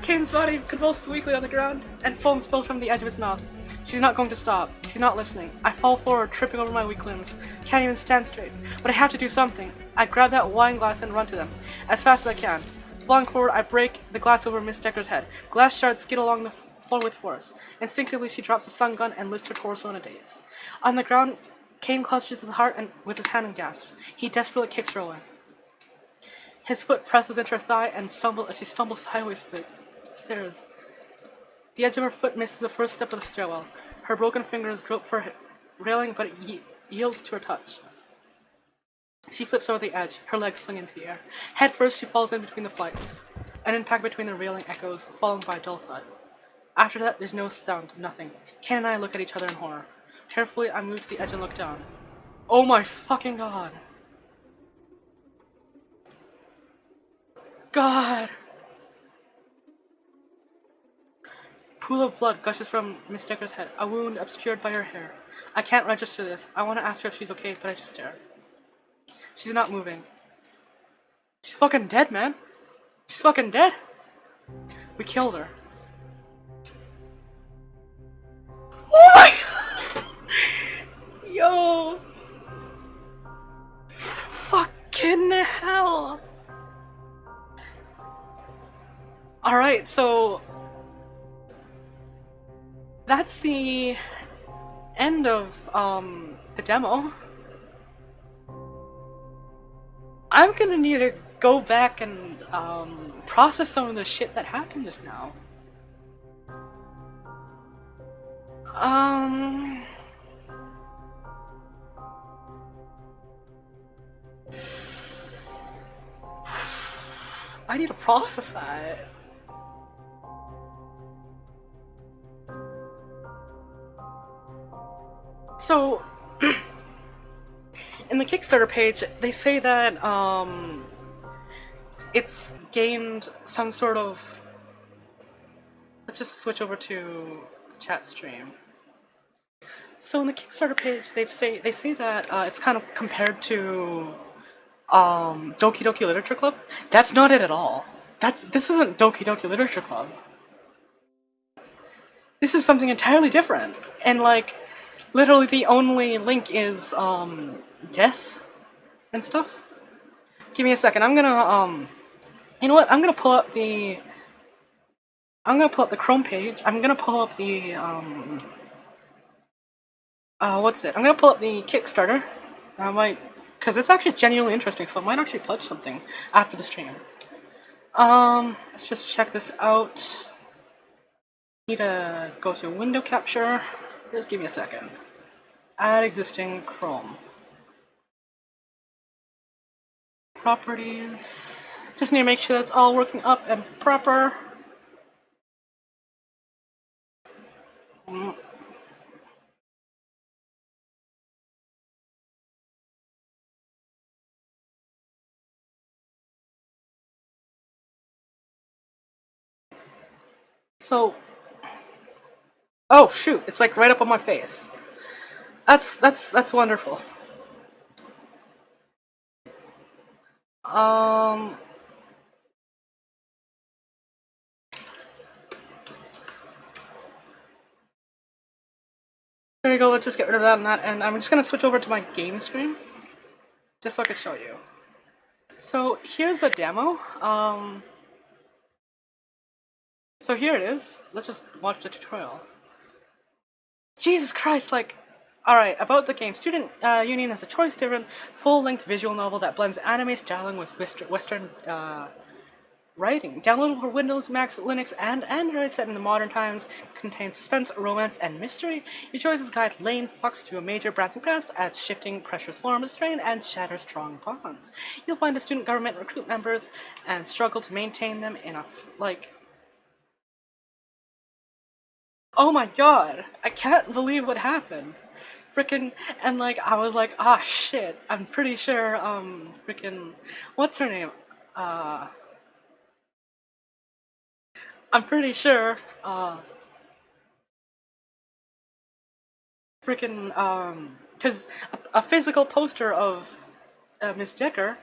Kane's body convulses weakly on the ground, and foam spills from the edge of his mouth. She's not going to stop. She's not listening. I fall forward, tripping over my weak limbs. Can't even stand straight. But I have to do something. I grab that wine glass and run to them, as fast as I can. Flying forward, I break the glass over Miss Decker's head. Glass shards skid along the floor with force. Instinctively, she drops the stun gun and lifts her torso in a daze. On the ground, Kane clutches his heart with his hand and gasps. He desperately kicks her away. His foot presses into her thigh and she stumbles sideways to the stairs. The edge of her foot misses the first step of the stairwell. Her broken fingers grope for her railing, but it yields to her touch. She flips over the edge, her legs fling into the air. Head first, she falls in between the flights. An impact between the railing echoes, followed by a dull thud. After that, there's no sound, nothing. Ken and I look at each other in horror. Carefully, I move to the edge and look down. Oh my fucking god! God! Pool of blood gushes from Miss Decker's head, a wound obscured by her hair. I can't register this. I want to ask her if she's okay, but I just stare. She's not moving. fucking dead, man. She's fucking dead. We killed her. Oh my god! Yo! Fucking hell! Alright, so that's the end of the demo. I'm gonna need to go back and process some of the shit that happened just now. I need to process that. So, in the Kickstarter page, they say that it's gained some sort of. Let's just switch over to the chat stream. So in the Kickstarter page, they say that it's kind of compared to Doki Doki Literature Club. That's not it at all. This isn't Doki Doki Literature Club. This is something entirely different, and like. Literally, the only link is, death and stuff. Give me a second, I'm gonna, you know what, I'm gonna pull up the Chrome page, I'm gonna pull up the, what's it? I'm gonna pull up the Kickstarter. I might, because it's actually genuinely interesting, so I might actually pledge something after the stream. Let's just check this out. Need to go to window capture. Just give me a second. Add existing Chrome. Properties. Just need to make sure that's all working up and proper. So, oh shoot, it's like right up on my face. That's wonderful. There you go, let's just get rid of that and that, and I'm just gonna switch over to my game screen, just so I can show you. So here's the demo. So here it is. Let's just watch the tutorial. Jesus Christ, like, alright, about the game. Student Union is a choice-driven, full-length visual novel that blends anime styling with Western writing. Downloadable for Windows, Mac, Linux, and Android, set in the modern times, contains suspense, romance, and mystery. Your choices guide Lane Fox through a major branching past as shifting pressures form, strain, and shatter strong bonds. You'll find the student government recruit members and struggle to maintain them in a, like... Oh my god! I can't believe what happened! Frickin', and like, I was like, ah shit, I'm pretty sure, frickin', what's her name? I'm pretty sure, frickin', cause a physical poster of Miss Decker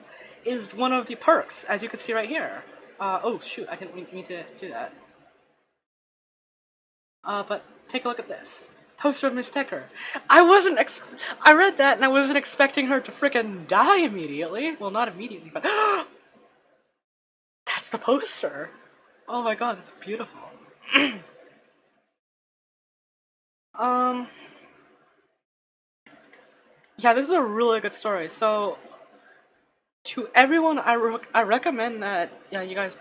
is one of the perks, as you can see right here. Oh shoot, I didn't mean to do that. But take a look at this. Poster of Miss Decker. I read that and I wasn't expecting her to frickin' die immediately. Well, not immediately, but that's the poster. Oh my god, it's beautiful. Yeah, this is a really good story. So, to everyone, I recommend that you guys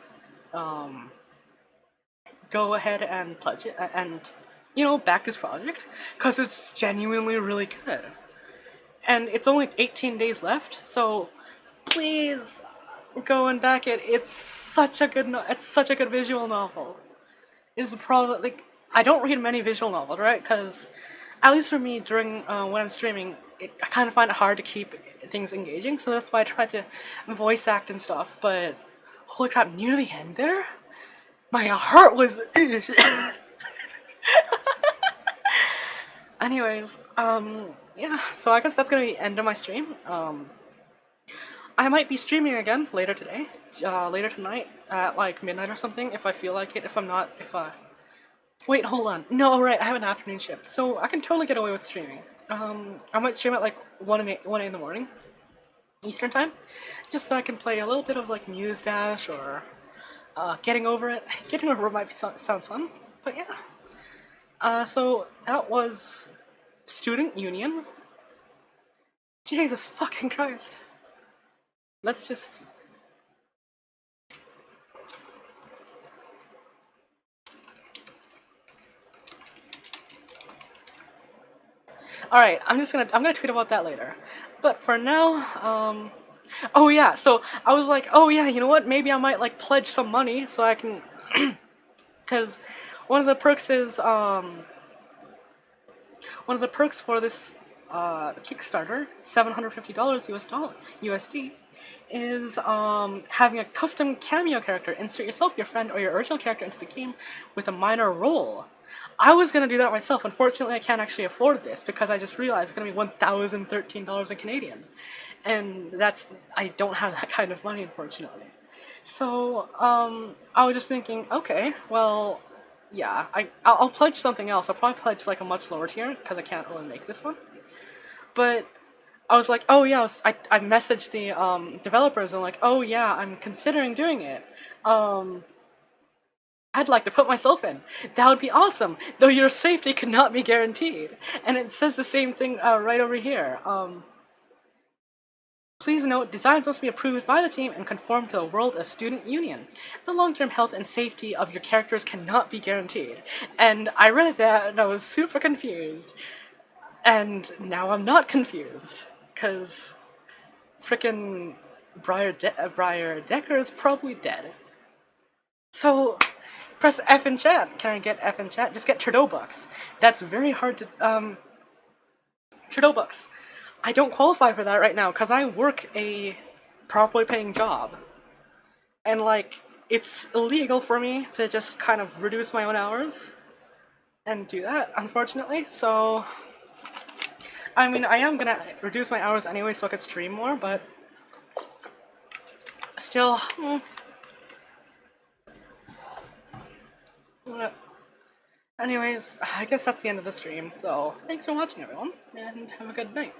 go ahead and pledge it and back this project, because it's genuinely really good. And it's only 18 days left, so please go and back it. It's such a good visual novel. It's probably, like, I don't read many visual novels, right? Because at least for me, during when I'm streaming, I kind of find it hard to keep things engaging, so that's why I try to voice act and stuff. But holy crap, near the end there, my heart was. Anyways, yeah, so I guess that's gonna be the end of my stream. I might be streaming again later today, later tonight at like midnight or something if I feel like it. If I'm not, wait, hold on. No, right, I have an afternoon shift, so I can totally get away with streaming. I might stream at like 1 in the morning, Eastern time, just so I can play a little bit of like Muse Dash or Getting Over It. Getting Over It might be sounds fun, but yeah. So that was Student Union. Jesus fucking Christ. Let's just... Alright, I'm gonna tweet about that later. But for now, oh yeah, so I was like, oh yeah, you know what, maybe I might like pledge some money so I can, cause one of the perks is, one of the perks for this, Kickstarter, $750 USD, is, having a custom cameo character. Insert yourself, your friend, or your original character into the game with a minor role. I was gonna do that myself. Unfortunately, I can't actually afford this because I just realized it's gonna be $1,013 in Canadian. And I don't have that kind of money, unfortunately. So, I was just thinking, okay, well, yeah, I'll pledge something else. I'll probably pledge like a much lower tier because I can't really make this one. But I was like, oh yeah, I messaged the developers and like, oh yeah, I'm considering doing it. I'd like to put myself in. That would be awesome, though your safety could not be guaranteed. And it says the same thing right over here. Please note, designs must be approved by the team and conform to the World of Student Union. The long-term health and safety of your characters cannot be guaranteed. And I read that and I was super confused. And now I'm not confused, because frickin' Briar Decker is probably dead. So, press F in chat. Can I get F in chat? Just get Trudeau bucks. That's very hard to, Trudeau bucks. I don't qualify for that right now, because I work a properly paying job. And, like, it's illegal for me to just kind of reduce my own hours and do that, unfortunately, so... I mean, I am gonna reduce my hours anyway so I can stream more, but still, anyways, I guess that's the end of the stream, so thanks for watching everyone, and have a good night.